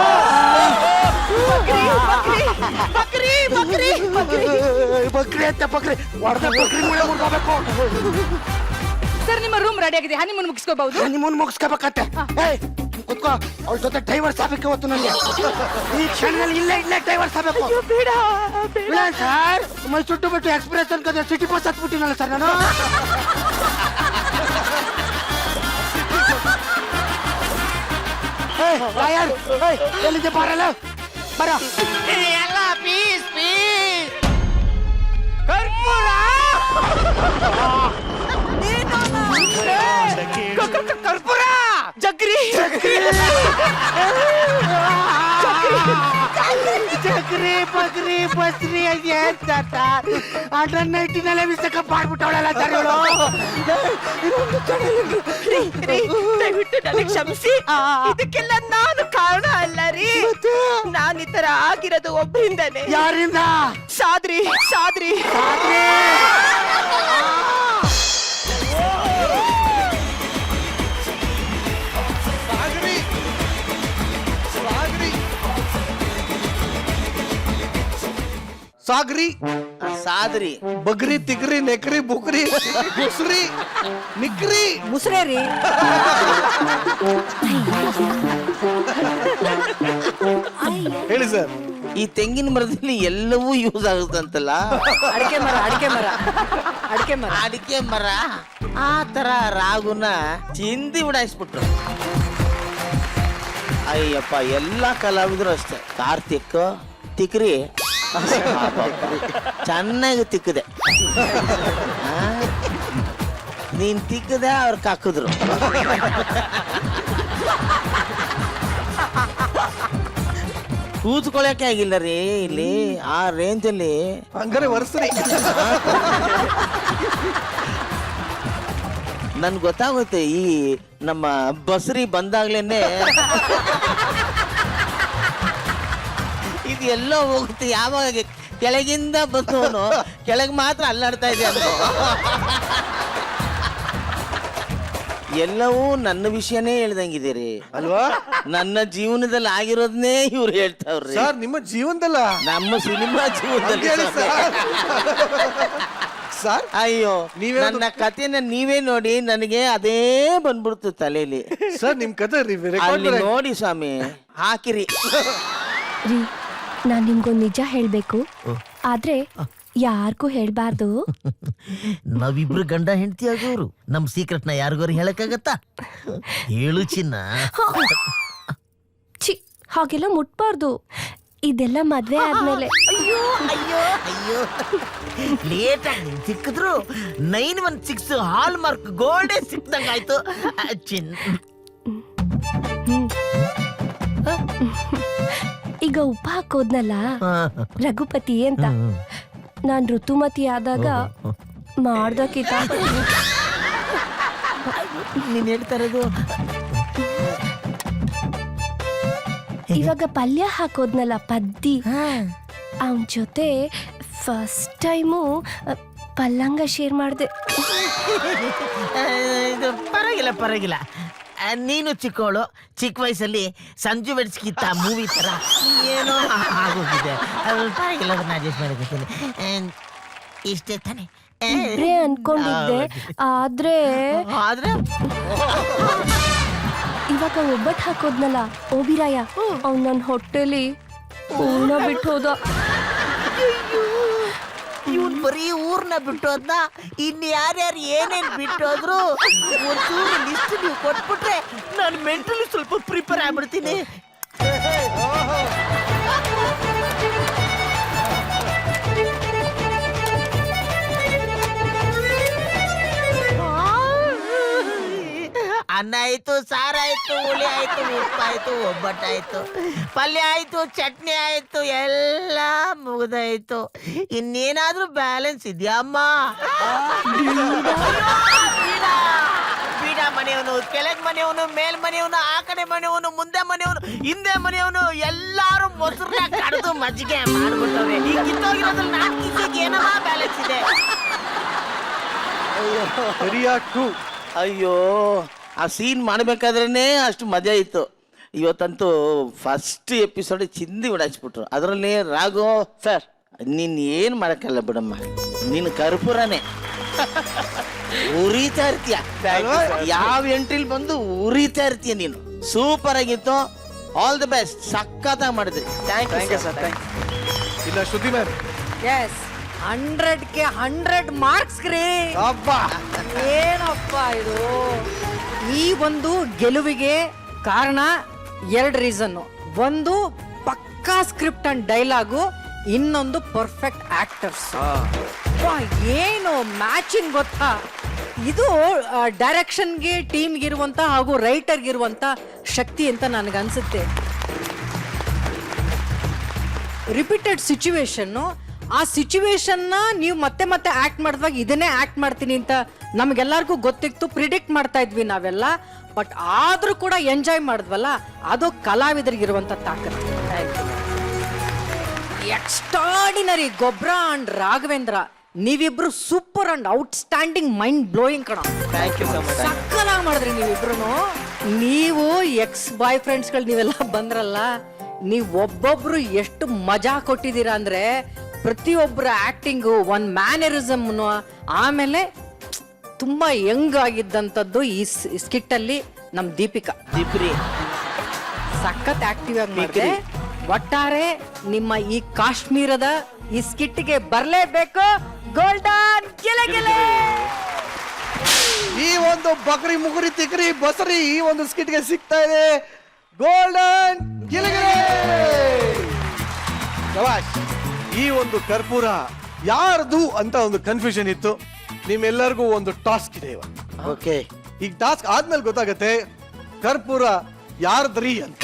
ಬಕ್ರಿ ಬಕ್ರಿ ಬಕ್ರಿ ಬಕ್ರಿ ಅಂತ ಬಕ್ರಿ ಹೊಡೆದ ಬಕ್ರಿ ಮುಳೆ ಮುಡ್ಕೋಬೇಕು. ಸರ್, ನಿಮ್ಮ ರೂಮ್ ರೆಡಿ ಆಗಿದೆ, ಹನಿಮೂನ್ ಮುಗಿಸ್ಕೋಬಹುದು. ಹನಿಮೂನ್ ಮುಗಿಸ್ಕೋಬೇಕಂತೆ. ಕುತ್ಕೋ, ಅವಳ ಜೊತೆ ಡೈವರ್ಸ್ ಆಗ್ಬೇಕು ಇವತ್ತು ನನಗೆ. ಈ ಕ್ಷಣದಲ್ಲಿ ಇಲ್ಲೇ ಡೈವರ್ಸ್ ಆಗ್ಬೇಕು. ಬೇಡ ಇಲ್ಲ ಸರ್, ಮೈ ಸುಟ್ಟು ಬಿಟ್ಟು ಎಕ್ಸ್ಪ್ರೆಸ್ ಅನ್ಕೋದ್ರೆ ಸಿಟಿ ಬಸ್ ಹತ್ಬಿಟ್ಟಿನಲ್ಲ ಸರ್ ನಾನು. ರಾಯರ್ ಎಲ್ಲಿದೆ ಬರಲ್ಲ ಬರ ಎಲ್ಲ ಪೀಸ್ ಪೀಸ್ ಕರ್ಪೂರ ಜಗ್ರಿ ಚಕ್ರಿ ಬಗ್ರಿ ಬಸ್ರಿ ಅಂಡರ್ 19 ವಿಶ್ವಕಪ್ ಮಾಡ್ಬಿಟ್ಟವಳಲ್ಲ ಸರ್ ದಯವಿಟ್ಟು ನನಗೆ ಕ್ಷಮಿಸಿ ಇದಕ್ಕೆಲ್ಲ ನಾನು ಕಾರಣ ಅಲ್ಲ ರೀ ನಾನು ಈ ತರ ಆಗಿರೋದು ಒಬ್ಬರಿಂದಾನೆ ಯಾರಿಂದ ಸಾದ್ರಿ ಸಾದ್ರಿ ಸಾಗ್ರಿ ಸಾಗ್ರಿ ಸಾಗ್ರಿ ಸಾದ್ರಿ ಬಗ್ರಿ ತಿಗ್ರಿ ನೆಕ್ರಿ ಬುಕ್ರಿ ಬುಸ್ರಿ ನಿಕ್ರಿ ಮುಸ್ರೆ ರೀ ಹೇಳಿ ಸರ್. ಈ ತೆಂಗಿನ ಮರದಲ್ಲಿ ಎಲ್ಲವೂ ಯೂಸ್ ಆಗುತ್ತಂತಲ್ಲ ಅಡಿಕೆ ಮರ ಅಡಿಕೆ ಮರ ಅಡಿಕೆ ಮರ ಅಡಿಕೆ ಮರ ಆ ತರ ರಾಗುನ ಚಿಂದಿ ಉಡಾಯಿಸ್ಬಿಟ್ರು. ಅಯ್ಯಪ್ಪ ಎಲ್ಲಾ ಕಲಾವಿದರು ಅಷ್ಟೇ. ಕಾರ್ತಿಕ್ ತಿಕ್ರಿ ಚೆನ್ನಾಗಿ ತಿಕ್ಕದೆ, ನೀನ್ ತಿಕ್ಕದೆ ಅವ್ರು ಕಾಕಿದ್ರು. ಕೂತ್ಕೊಳ್ಳಕ್ಕೆ ಆಗಿಲ್ಲ ರೀ ಇಲ್ಲಿ ಆ ರೇಂಜ್ ಅಲ್ಲಿ. ಹಂಗಾರೆ ವರ್ಸ್ರಿ. ನನ್ಗೆ ಗೊತ್ತಾಗುತ್ತೆ ಈ ನಮ್ಮ ಬಸ್ರಿ ಬಂದಾಗ್ಲೇನೆ ಇದು ಎಲ್ಲೋ ಹೋಗುತ್ತೆ. ಯಾವಾಗ ಕೆಳಗಿಂದ ಬಂದವನು ಕೆಳಗೆ ಮಾತ್ರ ಅಲ್ಲಾಡ್ತಾ ಇದೆ ಅಂತ. ಎಲ್ಲವೂ ನನ್ನ ವಿಷಯನೇ ಹೇಳ್ದಂಗಿದ್ದೀರಿ ಅಲ್ವಾ ನನ್ನ ಜೀವನದಲ್ಲಿ ಆಗಿರೋದನ್ನೇ ಇವ್ರು ಹೇಳ್ತಾವ್ರಿ. ಸರ್ ನಿಮ್ಮ ಜೀವನದಲ್ಲ ನಮ್ಮ ಸಿನಿಮಾ ಜೀವನದಲ್ಲಿ ಹೇಳಿ ಸರ್. ಸರ್ ಅಯ್ಯೋ ನೀವೇ ನನ್ನ ಕಥೆನ ನೀವೇ ನೋಡಿ ನನಗೆ ಅದೇ ಬಂದ್ಬಿಡ್ತು ತಲೆಯಲ್ಲಿ. ಸರ್ ನಿಮ್ ಕತೆ ಅಲ್ಲಿ ನೋಡಿ ಸ್ವಾಮಿ ಹಾಕಿರಿ. ರೀ ನಾನ್ ನಿಮ್ಗೊಂದ್ ನಿಜ ಹೇಳ್ಬೇಕು, ಆದ್ರೆ ಯಾರಿಗೂ ಹೇಳ್ಬಾರ್ದು. ನಾವಿಬ್ರು ಗಂಡ ಹೆಂಡತಿ ಆಗೋರು ನಮ್ ಸೀಕ್ರೆಟ್ ನ ಯಾರಿಗೋರು ಹೇಳಕ್ಕಾಗತ್ತಾ? ಹೇಳು ಚಿನ್ನ. ಛಿ, ಹಾಗೆಲ್ಲ ಮುಟ್ಬಾರ್ದು. ಇದೆಲ್ಲ ಮದ್ವೆ ಆದ್ಮೇಲೆ. ಅಯ್ಯೋ ಲೇಟ್ ಆಗಿ ಸಿಕ್ಕಿದ್ರು 916 ಹಾಲ್ ಮಾರ್ಕ್ ಗೋಲ್ಡೇ ಸಿಕ್ದಂಗಾಯ್ತು ಚಿನ್. ಈಗ ಉಪ್ಪ ಹಾಕೋದ್ನಲ್ಲ ರಘುಪತಿ ಅಂತ, ನಾನ್ ಋತುಮತಿ ಆದಾಗ ಮಾಡ್ದ ಕಿತಾಪತಿ. ನೀನ್ ಹೇಳ್ತಾ ಇರೋದು ಇವಾಗ ಪಲ್ಯ ಹಾಕೋದ್ನಲ್ಲ ಪದ್ದಿ, ಅವನ್ ಜೊತೆ ಫಸ್ಟ್ ಟೈಮು ಪಲ್ಲಂಗ ಶೇರ್ ಮಾಡ್ದೆ. ಇದು ಪರವಾಗಿಲ್ಲ ಪರವಾಗಿಲ್ಲ. ನೀನು ಚಿಕ್ಕವಳು, ಚಿಕ್ಕ ವಯಸ್ಸಲ್ಲಿ ಸಂಜು ಬೆಡ್ಸ್ಕಿತ್ತ ಮೂವಿ ತರ ಏನೋ ಆಗೋಗಿದೆ. ಪರವಾಗಿಲ್ಲ, ಅದನ್ನ ಅಡ್ಜಸ್ಟ್ ಮಾಡಿಕೊತೀನಿ. ಇಷ್ಟೇ ತಾನೆ ಇಬ್ರೇ ಅನ್ಕೊಂಡಿದ್ದೆ, ಆದ್ರೆ ಇವಾಗ ಒಬ್ಬಟ್ಟು ಹಾಕೋದ್ನಲ್ಲ ಓಬಿರಾಯ, ಅವ್ನ್ ನನ್ ಹೊಟ್ಟೆಲಿ ಪೂರ್ಣ ಬಿಟ್ಟು ಹೋದ. ಇವನ್ ಬರೀ ಊರ್ನ ಬಿಟ್ಟು ಹೋದ್ನ, ಇನ್ ಯಾರ್ಯಾರು ಏನೇನ್ ಬಿಟ್ಟು ಹೋದ್ರು ಒಂಚೂರು ಲಿಸ್ಟ್ ನೀವು ಕೊಟ್ಬಿಟ್ರೆ ನಾನು ಮೆಂಟಲಿ ಸ್ವಲ್ಪ ಪ್ರಿಪೇರ್ ಆಗ್ಬಿಡ್ತೀನಿ. ಅನ್ನ ಆಯ್ತು, ಸಾರಾಯ್ತು, ಹುಳಿ ಆಯ್ತು, ಉಪ್ಪಾಯ್ತು, ಒಬ್ಬಟ್ಟಾಯ್ತು, ಪಲ್ಯ ಆಯ್ತು, ಚಟ್ನಿ ಆಯ್ತು, ಎಲ್ಲ ಮುಗ್ದಾಯ್ತು. ಇನ್ನೇನಾದ್ರೂ ಬ್ಯಾಲೆನ್ಸ್ ಇದೆಯಾ ಅಮ್ಮ? ಬೀಡ ಮನೆಯವನು, ಕೆಳಗ್ ಮನೆಯವನು, ಮೇಲ್ ಮನೆಯವನು, ಆ ಕಡೆ ಮನೆಯವನು, ಮುಂದೆ ಮನೆಯವನು, ಹಿಂದೆ ಮನೆಯವನು, ಎಲ್ಲಾರು ಮೊಸರನ್ನ ಕಡ್ದು ಮಜ್ಜಿಗೆ ಮಾಡ್ಬಿಟ್ಟವ್ರೆ. ಈ ಕಿತ್ತೋಗಿರೋದ್ರಲ್ಲಿ ನಾನ್ ಕಿಸಿಗೆ ಏನಮ್ಮ ಬ್ಯಾಲೆನ್ಸ್ ಇದೆ? ಅಯ್ಯೋ ಆ ಸೀನ್ ಮಾಡ್ಬೇಕಾದ್ರೇನೆ ಅಷ್ಟು ಮಜಾ ಇತ್ತು. ಇವತ್ತಂತೂ ಫಸ್ಟ್ ಎಪಿಸೋಡ್ ಚಿಂದಿ ಉಡಾಯಿಸ್ಬಿಟ್ರು. ಅದರಲ್ಲಿ ರಾಘು ಸರ್ ನೀನ್ ಏನ್ ಮಾಡಕ್ಕಲ್ಲ ಬಿಡಮ್ಮ, ನೀನು ಕರ್ಪೂರನೇ ಉರಿತಾ ಇರ್ತೀಯ. ಯಾವ ಎಂಟ್ರಿಲ್ ಬಂದು ಉರಿತಾ ಇರ್ತೀಯ ನೀನು. ಸೂಪರ್ ಆಗಿತ್ತು. All the best. ಸಕ್ಕತ್ತಾಗಿ ಮಾಡಿದ್ರಿ. Thank you sir. ಇಲ್ಲ ಶ್ರುತಿ ಮ್ಯಾಮ್. ಎಸ್ 100ಕ್ಕೆ 100 ಮಾರ್ಕ್ಸ್ ರೀ. ಅಬ್ಬಾ ಏನಪ್ಪ ಇದು? ಈ ಒಂದು ಗೆಲುವಿಗೆ ಕಾರಣ ಎರಡು ರೀಸನ್ನು. ಒಂದು ಪಕ್ಕಾ ಸ್ಕ್ರಿಪ್ಟ್ ಅಂಡ್ ಡೈಲಾಗು, ಇನ್ನೊಂದು ಪರ್ಫೆಕ್ಟ್ ಆಕ್ಟರ್ಸ್. ಏನು ಮ್ಯಾಚಿಂಗ್ ಗೊತ್ತಾ? ಇದು ಡೈರೆಕ್ಷನ್ಗೆ, ಟೀಮ್ಗೆ ಇರುವಂತ ಹಾಗೂ ರೈಟರ್ಗೆ ಇರುವಂತ ಶಕ್ತಿ ಅಂತ ನನಗನ್ಸುತ್ತೆ. ರಿಪೀಟೆಡ್ ಸಿಚುವೇಶನ್ನು, ಆ ಸಿಚುವೇಶನ್ನ ನೀವು ಮತ್ತೆ ಮತ್ತೆ ಆಕ್ಟ್ ಮಾಡಿದಾಗ ಇದನ್ನೇ ಆಕ್ಟ್ ಮಾಡ್ತೀನಿ ಅಂತ ನಮ್ಗೆಲ್ಲರಿಗೂ ಗೊತ್ತಿತ್ತು, ಪ್ರಿಡಿಕ್ಟ್ ಮಾಡ್ತಾ ಇದ್ವಿ ನಾವೆಲ್ಲ. ಬಟ್ ಆದ್ರೂ ಕೂಡ ಎಂಜಾಯ್ ಮಾಡಿದ್ವಲ್ಲ, ಅದು ಕಲಾವಿದರಿಗಿರುವಂತ ತಾಕತ್ತು. ಎಕ್ಸ್ಟ್ರಾಡಿನರಿ. ಗೊಬ್ರ ಅಂಡ್ ರಾಘವೇಂದ್ರ, ನೀವಿಬ್ರು super and outstanding, mind blowing ಕಣ. ಸಕ್ಕಲಾಗಿ ಮಾಡಿದ್ರಿ ನೀವಿಬ್ರು. ನೀವು ಎಕ್ಸ್ ಬಾಯ್ ಫ್ರೆಂಡ್ಸ್ಗಳು ನೀವೆಲ್ಲ ಬಂದ್ರಲ್ಲ, ನೀವು ಒಬ್ಬೊಬ್ರು ಎಷ್ಟು ಮಜಾ ಕೊಟ್ಟಿದ್ದೀರಾ ಅಂದ್ರೆ, ಪ್ರತಿಯೊಬ್ಬರ ಆಕ್ಟಿಂಗು, ಒಂದು ಮ್ಯಾನರಿಸಮ್, ಆಮೇಲೆ ತುಂಬಾ ಯಂಗ್ ಆಗಿದ್ದಂಥದ್ದು ಈ ಸ್ಕಿಟ್ ಅಲ್ಲಿ ನಮ್ ದೀಪಿಕಾ ಸಖತ್ ಆಕ್ಟಿವ್ ಆಗಿ ಮಾಡಿದೆ. ಒಟ್ಟಾರೆ ನಿಮ್ಮ ಈ ಕಾಶ್ಮೀರದ ಈ ಸ್ಕಿಟ್ಗೆ ಬರ್ಲೇಬೇಕು ಗೋಲ್ಡನ್ ಗೆಲೆ. ಈ ಒಂದು ಬಕರಿ ಮುಗುರಿ ತಿಕ್ರಿ ಬಸರಿ ಈ ಒಂದು ಸ್ಕಿಟ್ಗೆ ಸಿಗ್ತಾ ಇದೆ ಗೋಲ್ಡನ್ ಗಿಲಿಗಿರಿ. ಶಭಾಷ್. ಈ ಒಂದು ಕರ್ಪೂರ ಯಾರ್ದು ಅಂತ ಒಂದು ಕನ್ಫ್ಯೂಷನ್ ಇತ್ತು. ನಿಮ್ಮೆಲ್ಲರಿಗೂ ಒಂದು ಟಾಸ್ಕ್ ಇದೆ ಇವತ್ತು. ಓಕೆ, ಈಗ ಟಾಸ್ಕ್ ಆದ್ಮೇಲೆ ಗೊತ್ತಾಗತ್ತೆ ಕರ್ಪೂರ ಯಾರ್ದ್ರಿ ಅಂತ.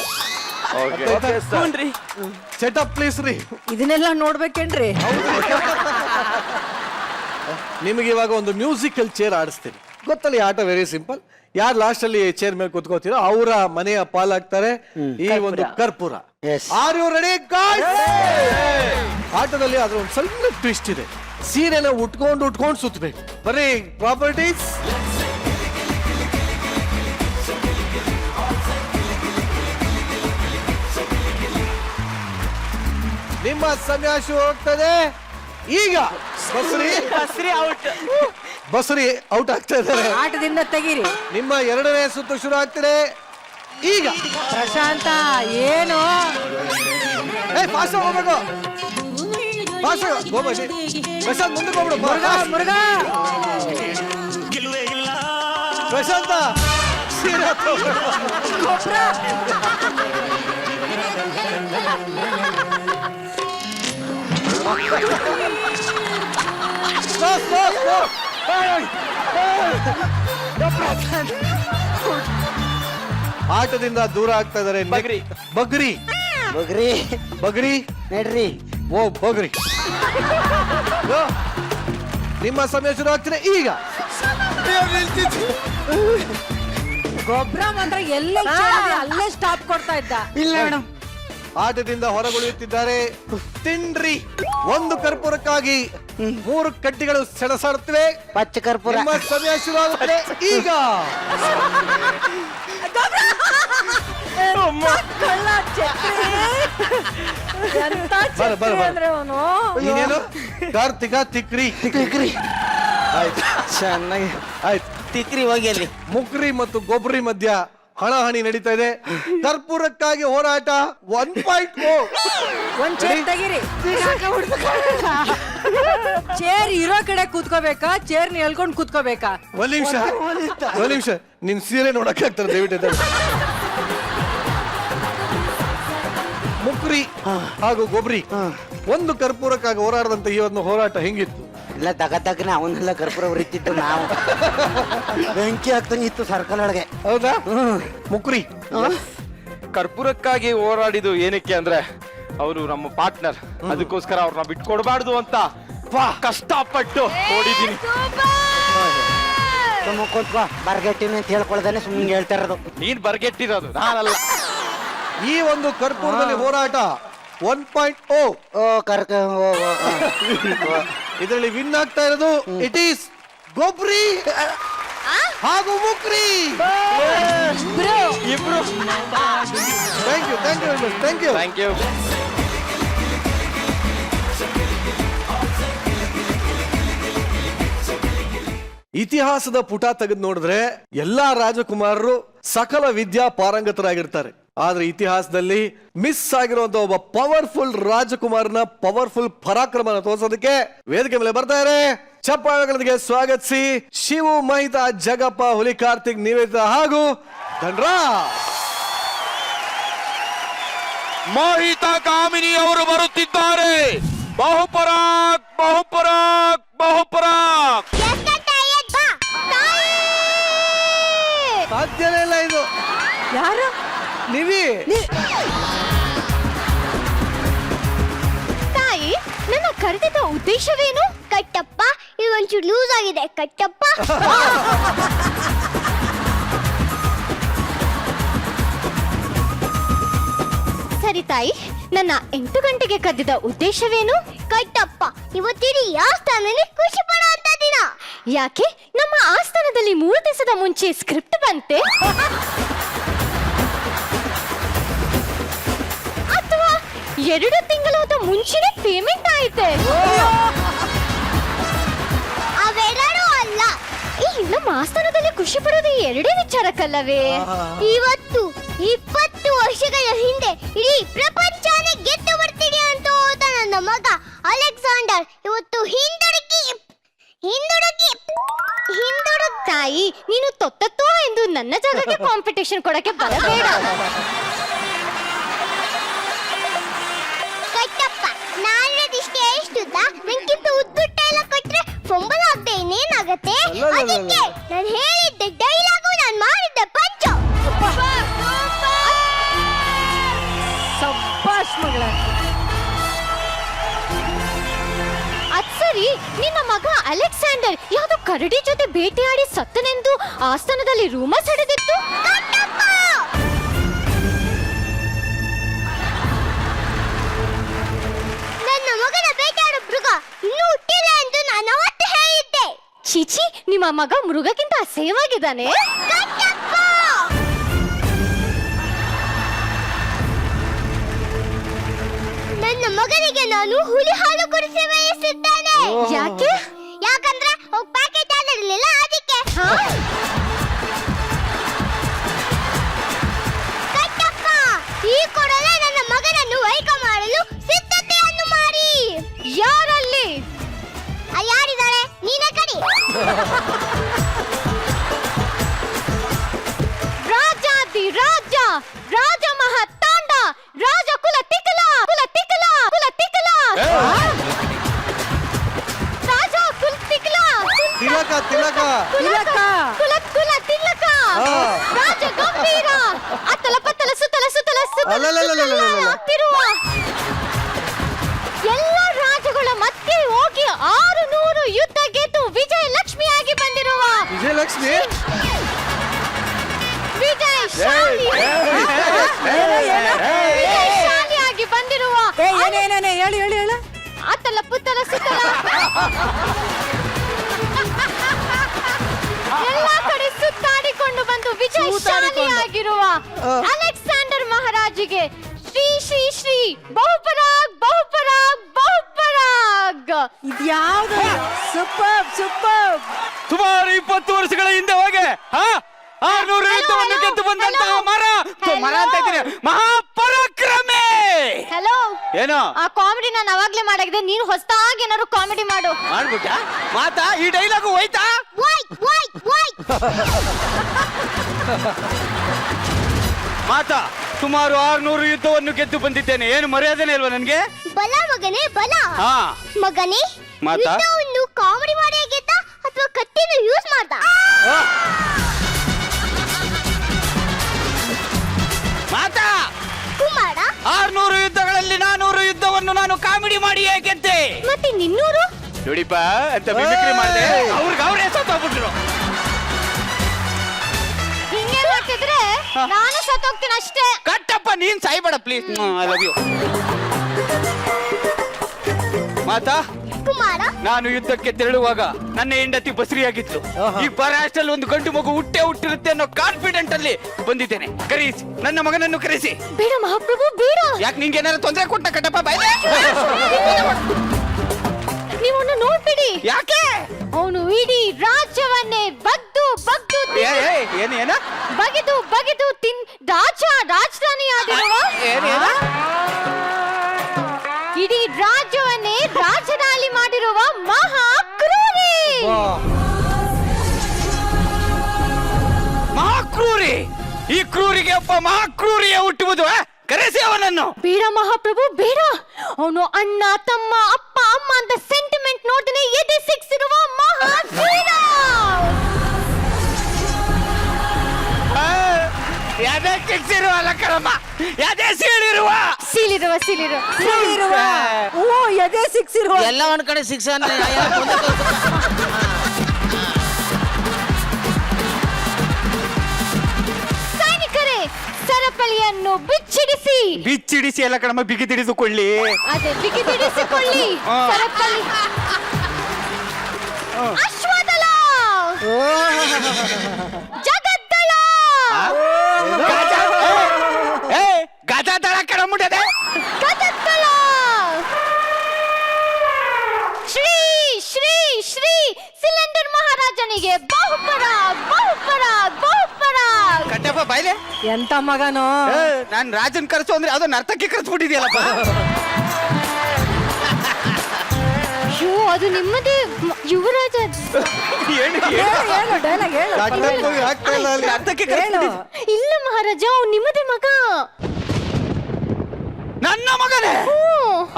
ಸೆಟಪ್ ಪ್ಲೀಸ್ ರೀ. ಇದನ್ನೆಲ್ಲ ನೋಡ್ಬೇಕೇನ್ರಿ? ನಿಮಗೆ ಇವಾಗ ಒಂದು ಮ್ಯೂಸಿಕಲ್ ಚೇರ್ ಆಡಿಸ್ತೀನಿ. ಗೊತ್ತಲ್ಲ ಈ ಆಟ ವೆರಿ ಸಿಂಪಲ್. ಯಾರು ಲಾಸ್ಟ್ ಅಲ್ಲಿ ಚೇರ್ ಮೇಲೆ ಕೂತ್ಕೋತೀರೋ ಅವರ ಮನೆಯ ಪಾಲಾಗ್ತಾರೆ ಈ ಒಂದು ಕರ್ಪೂರ. Are you ready? ಆಟದಲ್ಲಿ ಅದ್ರ ಒಂದು ಸ್ವಲ್ಪ ಟ್ವಿಸ್ಟ್ ಇದೆ. ಸೀರೆನ ಉಟ್ಕೊಂಡು ಸುತ್ತಬೇಕು. ಬರೀ ಪ್ರಾಪರ್ಟೀಸ್. ನಿಮ್ಮ ಸಮಯ ಶುರು ಹೋಗ್ತದೆ ಈಗ. ಬಸರಿ ಔಟ್ ಆಗ್ತಾ ಇದ್ದಾರೆ. ಆಟದಿಂದ ತೆಗೀರಿ. ನಿಮ್ಮ ಎರಡನೇ ಸುತ್ತು ಶುರು ಆಗ್ತಿದೆ ಈಗ. ಪ್ರಶಾಂತ ಏನು ಫಾಸ್ಟ್ ಹೋಗ್ಬೇಕು. ಪ್ರಶಾಂತ್ ಮುಂದಕ್ಕೆ ಹೋಗ್ಬಿಡು. ಮುರುಘ ಪ್ರಶಾಂತ ಸೀರೆ ಆಟದಿಂದ ದೂರ ಆಗ್ತಾ ಇದಾರೆ. ಬಗ್ರಿ ಬಗ್ರಿ ಬಗ್ರಿ ನಡ್ರಿ. ಓ ಬಗ್ರಿ. ನಿಮ್ಮ ಸಮಯ ಶುರು ಆಗ್ತಿದೆ ಈಗ. ಗೊಬ್ಬರ ಮಾತ್ರ ಎಲ್ಲೇ ಅಲ್ಲೇ ಸ್ಟಾಪ್ ಕೊಡ್ತಾ ಇದ್ದ. ಇಲ್ಲ ಮೇಡಮ್, ಆಟದಿಂದ ಹೊರಗುಳಿಯುತ್ತಿದ್ದಾರೆ. ತಿನ್ರಿ. ಒಂದು ಕರ್ಪೂರಕ್ಕಾಗಿ 3 ಕಡ್ಡಿಗಳು ಸೆಣಸಾಡುತ್ತಿವೆ. ಪಚ್ಚ ಕರ್ಪೂರ. ನಿಮ್ಮ ಸಮಯ ಶುರು ಆಗುತ್ತದೆ ಈಗ. ನೀನೇನು ಕಾರ್ತಿಕ ತಿಕ್ರಿ. ಆಯ್ತು, ಚೆನ್ನಾಗಿ ಆಯ್ತು. ತಿಕ್ರಿ ಹೋಗಿ ಅಲ್ಲಿ. ಮುಕ್ರಿ ಮತ್ತು ಗೊಬ್ರಿ ಮಧ್ಯ ಹಣಾಹಣಿ ನಡೀತಾ ಇದೆ. ಕರ್ಪೂರಕ್ಕಾಗಿ ಹೋರಾಟ 1.0. ಒಂದ್ ಚೇರ್ ತೆಗೀರಿ. ಚೇರ್ ಇರೋ ಕಡೆ ಕೂತ್ಕೋಬೇಕಾ, ಚೇರ್ ಎಳ್ಕೊಂಡ್ ಕೂತ್ಕೋಬೇಕಾ? ಒಂದ್ ನಿಮಿಷ ನಿನ್ ಸೀರೆ ನೋಡಕ್ ಆಗ್ತಾರೆ ದಯವಿಟ್ಟು. ಮುಕ್ರಿ ಹಾಗೂ ಗೊಬ್ರಿ ಒಂದು ಕರ್ಪೂರಕ್ಕಾಗಿ ಹೋರಾಡದಂತ ಈ ಒಂದು ಹೋರಾಟ ಹೆಂಗಿತ್ತು? ಎಲ್ಲ ತಗತಕ್ಕನೆ ಅವನ್ನೆಲ್ಲ ಕರ್ಪೂರ ಉರಿತಿತ್ತು. ನಾವು ಬೆಂಕಿ ಆಗ್ತಂಗಿತ್ತು ಸರ್ಕಲ್ ಒಳಗೆ. ಹೌದಾ? ಮುಕ್ರಿ ಕರ್ಪೂರಕ್ಕಾಗಿ ಹೋರಾಡಿದು ಏನಕ್ಕೆ ಅಂದ್ರೆ ಅವರು ನಮ್ಮ ಪಾರ್ಟ್ನರ್, ಅದಕ್ಕೋಸ್ಕರ ಅವ್ರನ್ನ ಬಿಟ್ಕೊಡ್ಬಾರ್ದು ಅಂತ ಕಷ್ಟಪಟ್ಟು ಓಡಿದೀನಿ. ಕೂತ್ಕೋ, ಬರ್ಗೆಟ್ಟಿನಿ ಅಂತ ಹೇಳ್ಕೊಳ್ದೇನೆ ಸುಮ್ಮನೆ ಹೇಳ್ತಾ ಇರೋದು. ನೀನ್ ಬರ್ಗೆಟ್ಟಿರೋದು, ನಾನಲ್ಲ. ಈ ಒಂದು ಕರ್ಪೂರದಲ್ಲಿ ಹೋರಾಟ 1.0. ಇದರಲ್ಲಿ ವಿನ್ ಆಗ್ತಾ ಇರೋದು ಇಟ್ ಈಸ್ ಗೊಬ್ರಿ ಹಾಗೂ ಮುಕ್ರಿ. ಇಬ್ರು. Thank you. Thank you. ಇತಿಹಾಸದ ಪುಟ ತೆಗೆದು ನೋಡಿದ್ರೆ ಎಲ್ಲಾ ರಾಜಕುಮಾರರು ಸಕಲ ವಿದ್ಯಾ ಪಾರಂಗತರಾಗಿರ್ತಾರೆ. ಆದ್ರೆ ಇತಿಹಾಸದಲ್ಲಿ ಮಿಸ್ ಆಗಿರುವಂತ ಒಬ್ಬ ಪವರ್ಫುಲ್ ರಾಜಕುಮಾರನ ಪವರ್ಫುಲ್ ಪರಾಕ್ರಮನ ತೋರಿಸೋದಕ್ಕೆ ವೇದಿಕೆ ಮೇಲೆ ಬರ್ತಾರೆ. ಚಪ್ಪಾಳೆಗಳೊಂದಿಗೆ ಸ್ವಾಗತಿಸಿ ಶಿವು, ಮಹಿತಾ, ಜಗಪ್ಪ, ಹುಲಿ, ಕಾರ್ತಿಕ್, ನಿವೇದಿತಾ ಹಾಗೂ ಧನ್ರಾಜ್. ಮೋಹಿತ ಕಾಮಿನಿ ಅವರು ಬರುತ್ತಿದ್ದಾರೆ. ಬಹುಪರಾಕ್ ಬಹುಪರಾಕ್ ಬಹುಪರಾಕ್. ಸಾಧ್ಯನೇ ಇಲ್ಲ ಇದು. ಯಾರು ನೀವಿ ತಾಯಿ ನನ್ನ ಕರೆದಿದ್ದ ಉದ್ದೇಶವೇನು? ಕಟ್ಟಪ್ಪ ಇದು ಒಂಚೂರು ಲೂಸ್ ಆಗಿದೆ ಕಟ್ಟಪ್ಪ. ಸರಿ ತಾಯಿ, ನನ್ನ 8 ಗಂಟೆಗೆ ಕದ್ದಿದ್ದ ಉದ್ದೇಶವೇನು? ಕಟ್ಟಪ್ಪ ಇವತ್ತಿಡೀ ಆಸ್ಥಾನದಲ್ಲಿ ಖುಷಿ ಪಡುವಂತ ದಿನ. ಯಾಕೆ ನಮ್ಮ ಆಸ್ಥಾನದಲ್ಲಿ 3 ದಿವಸದ ಮುಂಚೆ ಸ್ಕ್ರಿಪ್ಟ್ ಬಂತೆ ಅಥವಾ 2 ತಿಂಗಳಾದ ಮುಂಚೆನೆ ಪೇಮೆಂಟ್ ಆಯ್ತೆ? ಅವೆರಡೂ ಅಲ್ಲ. ಈ ನಮ್ಮ ಆಸ್ಥಾನದಲ್ಲಿ ಖುಷಿ ಪಡೋದು 2 ವಿಚಾರಕ್ಕಲ್ಲವೇ? ಇವತ್ತು 20 ವರ್ಷಗಳ ಹಿಂದೆ ಇಡೀ ಪ್ರಪಂಚನೇ ಗೆದ್ದು ಬರ್ತೀನಿ ಅಂತ ಹೋದ ನನ್ನ ಮಗ ಅಲೆಕ್ಸಾಂಡರ್ ಇವತ್ತು ಹಿಂದುಡುಕಿ ತಾಯಿ, ನೀನು ತೊತ್ತತ್ತೋ ಎಂದು ನನ್ನ ಜಾಗಕ್ಕೆ ಕಾಂಪಿಟೇಷನ್ ಕೊಡಕ್ಕೆ ಬರಬೇಡ. ಕಟ್ಟಪ್ಪ ನಾನಿರೋದಿಷ್ಟೇ ಎಷ್ಟುದ್ದ, ನಂಗಿಂತ ಉದ್ದುಟ್ಟ ಎಲ್ಲ ಕೊಟ್ರೆ ಫೊಂಬಲ ಆಗದೆ ಇನ್ನೇನಾಗತ್ತೆ? ಅದಕ್ಕೆ ನಾನು ಹೇಳಿದ್ದೆ ಡೈಲಾಗು, ನಾನು ಮಾಡಿದ್ದೆ ಪಂಚ. ಸಬ್ಬಾಷ್ ಮಗಳ. ಅದ್ ಸರಿ, ನಿನ್ನ ಮಗ ಅಲೆಕ್ಸಾಂಡರ್ ಯಾವ್ದೋ ಕರಡಿ ಜೊತೆ ಬೇಟೆಯಾಡಿ ಸತ್ತನೆಂದು ಆಸ್ಥಾನದಲ್ಲಿ ರೂಮರ್ಸ್ ಹರಿದಿತ್ತು. ನನ್ನ ಮಗನ ಬೇಟೆಯಾಡೋ ಮೃಗ ಇನ್ನೂ ಹುಟ್ಟಿಲ್ಲ ಎಂದು ನಾನು ಅವತ್ತು ಹೇಳಿದ್ದೆ. ಚೀಚಿ, ನಿಮ್ಮ ಮಗ ಮೃಗಕ್ಕಿಂತ ಅಸಹ್ಯವಾಗಿದ್ದಾನೆ. ನನ್ನ ಮಗನಿಗೆ ನಾನು ಹುಲಿ ಹಾಲು ಕುಡಿಸಿ ಬಯಸಿದ್ದೇನೆ. ಯಾಕೆ? ಯಾಕಂದ್ರೆ ಪ್ಯಾಕೆಟ್ ಆಗಿರಲಿಲ್ಲ ಅದಕ್ಕೆ. ಕಟ್ಟಪ್ಪ ಈ ಕೂಡಲೇ ನನ್ನ ಮಗನನ್ನು ವೈಕ ಮಾಡಲು ಸಿದ್ಧತೆಯನ್ನು ಮಾಡಿ. ಯಾರಲ್ಲಿ? ಯಾರಿದ್ದಾರೆ? ನೀನೇ ಕಡಿ. ರಾಜಾದಿ ರಾಜ, ರಾಜ ಮಹತ್ತಾಂಡ, ರಾಜ ಕುಲ ತಿಕಲ, ಕುಲ ತಿಕಲ, ಕುಲ ತಿಕಲ, ರಾಜ ಕುಲ ತಿಕಲ, ತಿಲಕ ತಿಲಕ ತಿಲಕ, ಕುಲ ಕುಲ ತಿಲಕ, ರಾಜ ಗಂಭೀರ, ಅತ್ತಲ ಪತ್ತಲ ಸುತ್ತಲ ಸುತ್ತಲ ಅಲ್ಲಲ್ಲಲ್ಲಲ್ಲಲ್ಲ. ಸುತ್ತಲ ಎಲ್ಲ ರಾಜಗಳ ಮಧ್ಯೆ ಹೋಗಿ 600 ಯುದ್ಧ ಗೆದ್ದು ವಿಜಯಲಕ್ಷ್ಮಿಯಾಗಿ ಬಂದಿರುವ ವಿಜಯಲಕ್ಷ್ಮಿ ವಿಜಯಶಾಲಿಯಾಗಿ ಬಂದಿರುವ ಏನೇನೇನೇ ಹೇಳು ಹೇಳು ಹೇಳು. ಅತ್ತಲ ಪುತ್ತಲ ಸುತ್ತಲ ಎಲ್ಲ ಕಡೆ ಸುತ್ತಾಡಿಕೊಂಡು ಬಂದು ವಿಜಯಶಾಲಿಯಾಗಿರುವ ಅಲೆಕ್ಸಾಂಡರ್ ಮಹಾರಾಜಿಗೆ ಶ್ರೀ ಶ್ರೀ ಶ್ರೀ ಬಹುಪರಾಗ್ ಬಹುಪರಾಗ್ ಬಹುಪರಾಗ್. ಇದ್ಯಾವ್ದು? Super super. ಸುಮಾರು 20 ವರ್ಷಗಳ ಹಿಂದೆ ಹೋಗಿ 600 ಯುದ್ಧವನ್ನು ಗೆದ್ದು ಬಂದಂತಹ ಮರ ಅಂತ ಇದ್ದೀನಿ, ಮಹಾಪರಾಕ್ರಮೆ. ಹಲೋ, ಏನೋ ಆ ಕಾಮಿಡಿ ನಾನು ಅವಾಗ್ಲೇ ಮಾಡಾಗಿದೆ, ನೀನು ಹೊಸದಾಗಿ ಏನಾದ್ರು ಕಾಮಿಡಿ ಮಾಡು. ಮಾಡ್ಬಿಟ್ಟ ಮಾತಾ? ಈ ಡೈಲಾಗು ಹೋಯ್ತಾ? ಮಾತಾ, ಸುಮಾರು 600 ಯುದ್ಧವನ್ನು ಗೆದ್ದು ಬಂದಿದ್ದೇನೆ. ಏನು ಮರ್ಯಾದೆನೇ ಇಲ್ವಾ ನನ್ಗೆ? ಬಲ ಮಗನೇ ಬಲ. ಹಾ ಮಗನೇ, ಮಾತಾ? ಯುದ್ಧವನ್ನು ಕಾಮಿಡಿ ಮಾಡಿ ಗೆದ್ದ ಅಥವಾ ಕತ್ತಿನ ಯೂಸ್ ಮಾಡ್ದ? ಮಾತಾ, ಕುಮಾರ 600 ಯುದ್ಧಗಳಲ್ಲಿ 400 ಯುದ್ಧವನ್ನು ನಾನು ಕಾಮಿಡಿ ಮಾಡಿ ಗೆದ್ದೆ. ಮತ್ತೆ 200 ನೋಡಿಪ್ಪ ಅಂತ ಮಿಮಿಕ್ರಿ ಮಾಡಿದೆ, ಅವ್ರಿಗೆ ಅವರೇ ಸತ್ತೋಗ್ಬಿಟ್ರು. ಹಿಂಗೆ ಮಾಡ್ತಿದ್ರೆ ನಾನು ಸತ್ತೋಗ್ತೀನಿ ಅಷ್ಟೇ. ಕಟ್ಟಪ್ಪ ನೀನ್ ಸಾಯ್ಬೇಡ ಪ್ಲೀಸ್. I love you. ಮಾತಾ, ಕುಮಾರ ನಾನು ಯುದ್ಧಕ್ಕೆ ತೆರಳುವಾಗ ನನ್ನ ಹೆಂಡತಿ ಬಸರಿಯಾಗಿತ್ತು. ಈ ಬರಾಷ್ಟಲ್ಲಿ ಒಂದು ಗಂಡು ಮಗು ಹುಟ್ಟಿರುತ್ತೆ ಅನ್ನೋ ಕಾನ್ಫಿಡೆಂಟ್ ಅಲ್ಲಿ ಬಂದಿದ್ದೇನೆ. ಕರೆಸಿ, ನನ್ನ ಮಗನನ್ನು ಕರೆಸಿ. ಬೇಡ ಮಹಾಪ್ರಭು ಬೇಡ. ಯಾಕೆ ನಿಂಗೆ ಏನಾರು ತೊಂದರೆ ಕೊಟ್ಟ ಕಟ್ಟಪ್ಪ? ಬಾಯ್ಲೆ ನೀವನ್ನ ನೋಡ್ಬಿಡಿ. ಯಾಕೆ? ಅವನು ಇಡೀ ರಾಜ್ಯವನ್ನೇ ಬಗ್ದು ಬಗ್ದು ಏನ ಬಗೆದು ಬಗೆದು ರಾಜಧಾನಿ ಆದಿರುವ ಇಡೀ ರಾಜ್ಯವನ್ನೇ ರಾಜಧಾನಿ ಮಾಡಿರುವ ಮಹಾಕ್ರೂರಿ. ಮಹಾಕ್ರೂರಿ? ಈ ಕ್ರೂರಿಗೆ ಒಬ್ಬ ಮಹಾಕ್ರೂರಿಯೇ ಹುಟ್ಟುವುದು? ಕರೆಸಿ ಅವನನ್ನು. ಬೇಡ ಮಹಾಪ್ರಭು ಬೇಡ. ಅವನು ಅಣ್ಣ ತಮ್ಮ ಅಪ್ಪ ಅಮ್ಮ ಅಂತ ಸೆಂಟಿಮೆಂಟ್ ನೋಡ್ದೇನೆ ಎದೆ ಸಿಕ್ಸಿರುವ ಮಹಾವೀರ. ಯಾವ್ದೇ ಕಿಕ್ಸಿರುವ ಅಲ್ಲ ಕಣಮ್ಮ, ಯಾವ್ದೇ ಸೀಳಿರುವ ಸೀಲಿರುವ ಓ ಎದೆ ಸಿಕ್ಸಿರುವ ಎಲ್ಲ ಒಂದ್ ಕಡೆ ಶಿಕ್ಷಣ ಸೈನಿಕರೇ, ಸರಪಳಿಯನ್ನು ಬಿಚ್ಚಿಡಿಸಿ ಎಲ್ಲ ಕಣಮ್ಮ, ಬಿಗಿದಿಡಿದುಕೊಳ್ಳಿ. ಅದೇ ಬಿಗಿದಿಡಿಸಿಕೊಳ್ಳಿ. ಸರಪಳಿ ಅಶ್ವದಳ, ಜಗದ್ದಳ, ಗಜ ದಳ ಕಣಮುಂಡದೆ. ಗಜದ್ದಳ, ಶ್ರೀ ಶ್ರೀ ಶ್ರೀ ಸಿಲಿಂಡರ್ ಮಹಾರಾಜನಿಗೆ ಬಹುಪರಾಗ್ ಬಹುಪರಾಗ್ ಬಹುಪರಾಗ್. ಕಟ್ಟಪ್ಪ ಬಾಯ್ಲೆ, ಎಂತ ಮಗನು. ನಾನ್ ರಾಜನ್ ಕರ್ಸು ಅಂದ್ರೆ ಅದು ನರ್ತಕ್ಕೆ ಕರ್ಸ್ಬಿಟ್ಟಿದ್ಯಲ್ಲಪ್ಪ. ಅಯ್ಯೋ, ಅದು ನಿಮ್ಮದೇ ಯುವರಾಜ. ಏನು ಹೇಳು ಡೈಲಾಗ್ ಹೇಳು. ಕಟ್ಟಪ್ಪಗೆ ಆಗ್ತಾ ಇಲ್ಲ ಅಲ್ಲಿ. ನರ್ತಕ್ಕೆ ಹೇಳು. ಇಲ್ಲ ಮಹಾರಾಜ, ಅವ್ನು ನಿಮ್ಮದೇ ಮಗ. ನನ್ನ ಮಗನೇ.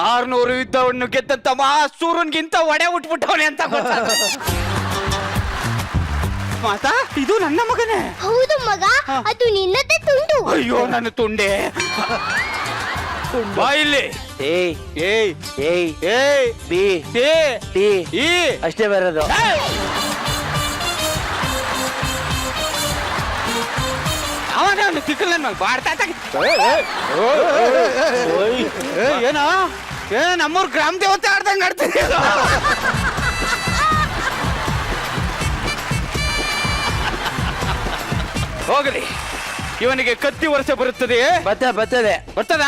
600 ಯುದ್ಧವನ್ನು ಗೆದ್ದಂತ ಮಹಾಸೂರನ್ಗಿಂತ ಒಡೆ ಉಟ್ಬಿಟ್ಟವನೆ ಅಂತ ಗೊತ್ತಾಗ ಮಾತಾ, ಇದು ನನ್ನ ಮಗನೇ. ಹೌದು ಮಗ, ಅದು ನಿನ್ನದೇ ತುಂಡು. ಅಯ್ಯೋ ನನ್ನ ತುಂಡೆ. ಬಾ ಇಲ್ಲಿ. ಏಯ್ ಏಯ್ ಏಯ್ ಏಯ್ ಬಿ ಏ ಟಿ ಈ ಅಷ್ಟೇ ಬರೋದು. ಅವನು ತಿಕ್ಕಲ್ ನನ್ನ ಬಾಡ್ತಾ ಏನೋ ನಮ್ಮೂರ್ ಗ್ರಾಮ ದೇವತೆ ಆಡ್ದಂಗ ಆಡ್ತೀನಿ. ಹೋಗಲಿ, ಇವನಿಗೆ ಕತ್ತಿ ವರ್ಷ ಬರುತ್ತದೆ. ಬರ್ತದೆ ಬರ್ತದ?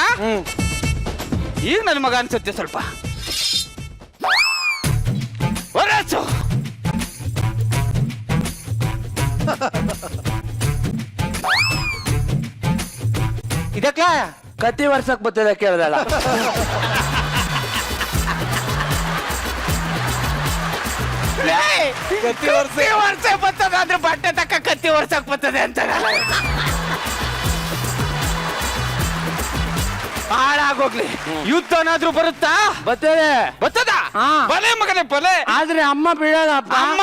ಈಗ ನನ್ನ ಮಗ ಅನ್ಸುತ್ತೆ ಸ್ವಲ್ಪ. ಹೊರಸು. ಇದಕ್ಕ ಕತ್ತಿ ವರ್ಷಕ್ ಬರ್ತದೆ ಕೇಳ್ದಲ್ಲ. ಕತ್ತಿ ವರ್ಷ ಬರ್ತದ ಅಂದ್ರೆ ಬಟ್ಟೆ ತಕ್ಕ ಕತ್ತಿ ವರ್ಷಕ್ ಬರ್ತದೆ ಅಂತ ಹಾಳಾಗೋಗ್ಲಿ. ಯುದ್ಧ ಏನಾದ್ರೂ ಬರುತ್ತಾ? ಬರ್ತದ. ಬಲೆ ಮಗನೇ ಬಲೆ. ಆದ್ರೆ ಅಮ್ಮ ಬಿಡಲ್ಲಪ್ಪ. ಅಮ್ಮ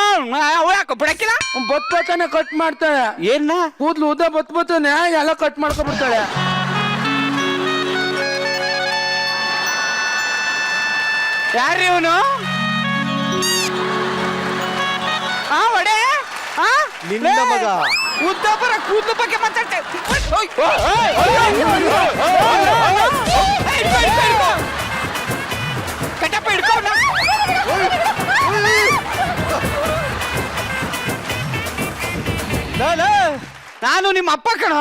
ಯಾಕೆ ಬಿಡಕ್ಕಿಲ್ಲ? ಬತ್ಬತ್ತಾನೆ ಕಟ್ ಮಾಡ್ತಾಳೆ. ಏನ ಕೂದ್ಲು ಉದ್ದ ಬತ್ಬತ್ತಾನೆ ಎಲ್ಲ ಕಟ್ ಮಾಡ್ಕೊಂಡ್ಬಿಡ್ತಾಳೆ. ಯಾರ್ರಿ ಇವನು? ಒಡೆ ನಿನ್ನ ಮಗ. ಉದ್ದ ಬರ ಕೂದ್ಲು ಬಗ್ಗೆ ಮಾತಾಡ್ತೇವೆ. ಕಟ್ಟಪ್ಪ ಹಿಡ್ಕೊಂಡು ನಾನು ನಿಮ್ಮ ಅಪ್ಪ ಕಣ.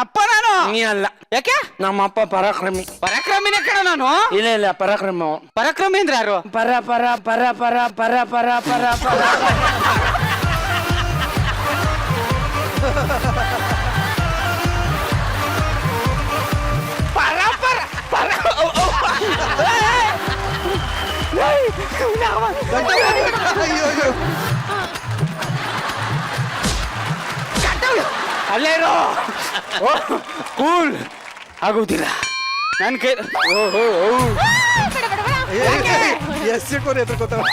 ಅಪ್ಪ ನಾನು. ನೀ ಅಲ್ಲ. ಯಾಕೆ? ನಮ್ಮ ಅಪ್ಪ ಪರಾಕ್ರಮಿ. ಪರಾಕ್ರಮಿನೇ ಕಣ ನಾನು. ಇಲ್ಲ ಪರಾಕ್ರಮ. ಪರಾಕ್ರಮಿ ಅಂದ್ರೆ ಯಾರು? ಪರ ಪರ ಪರ ಪರ ಪರ ಪರ ಪರ ಪರ ಅಯ್ಯೋ ಅಲ್ಲೇ ಇರೋ. ಕೂಲ್ ಆಗುವುದಿಲ್ಲ ನನ್ ಕೈ. ಎಸ್ಸಿಟ್ಕೋರಿ ಎತ್ಕೋತಾವ.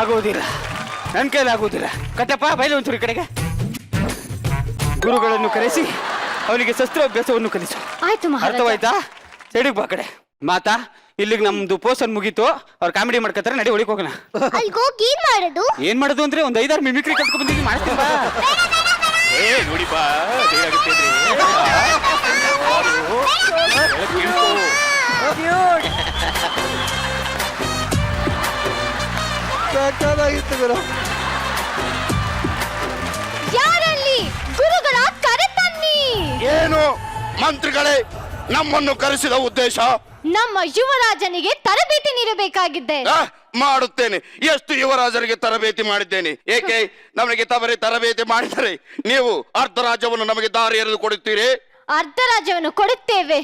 ಆಗುವುದಿಲ್ಲ, ನನ್ನ ಕೈಲಿ ಆಗುವುದಿಲ್ಲ. ಕಟ್ಟಪ್ಪ ಬೈಲಿ ಒಂಚೂರು ಈ ಕಡೆಗೆ. ಗುರುಗಳನ್ನು ಕರೆಸಿ ಅವನಿಗೆ ಶಸ್ತ್ರಾಭ್ಯಾಸವನ್ನು ಕಲಿಸು. ಆಯ್ತು ಮಹಾರಾಜ. ಅರ್ಥವಾಯ್ತಾ? ಸೈಡಿಗೆ ಬಾ ಕಡೆ. ಮಾತಾ, ಇಲ್ಲಿಗೆ ನಮ್ದು ಪೋಷನ್ ಮುಗೀತು. ಅವ್ರು ಕಾಮಿಡಿ ಮಾಡ್ಕೊತಾರೆ, ನಡಿ ಒಳಗೆ ಹೋಗೋಣ. ಅಲ್ಗ್ ಹೋಗಿ ಏನ್ ಮಾಡೋದು? ಏನ್ ಮಾಡೋದು ಅಂದ್ರೆ ಒಂದು 5-6 ಮಿಮಿಕ್ರಿ ಕಲ್ತ್ಕೊಂಡ್ ಬಂದಿದ್ದೀನಿ, ಮಾಡ್ತೀನಿ ಬಾ. ನೋಡಿ ಬಾ, ಸಾಕಾಗಿತ್ತು ಗುರು. ಯಾರಲ್ಲಿ ಗುರುಗಳ ಕರೆ ತನ್ನಿ. ಏನು ಮಂತ್ರಿಗಳೇ, ನಮ್ಮನ್ನು ಕರೆಸಿದ ಉದ್ದೇಶ? ನಮ್ಮ ಯುವರಾಜನಿಗೆ ತರಬೇತಿ ನೀಡಬೇಕಾಗಿದ್ದೆ. ಮಾಡುತ್ತೇನೆ. ಎಷ್ಟು ಯುವರಾಜರಿಗೆ ತರಬೇತಿ ಮಾಡಿದ್ದೇನೆ. ಏಕೆ ನಮಗೆ ತರಬೇತಿ ಮಾಡಿದರೆ ನೀವು ಅರ್ಧ ರಾಜ್ಯವನ್ನು ನಮಗೆ ದಾರಿ ಎರೆದು ಕೊಡುತ್ತೀರಿ? ಅರ್ಧ ರಾಜ್ಯವನ್ನು ಕೊಡುತ್ತೇವೆ.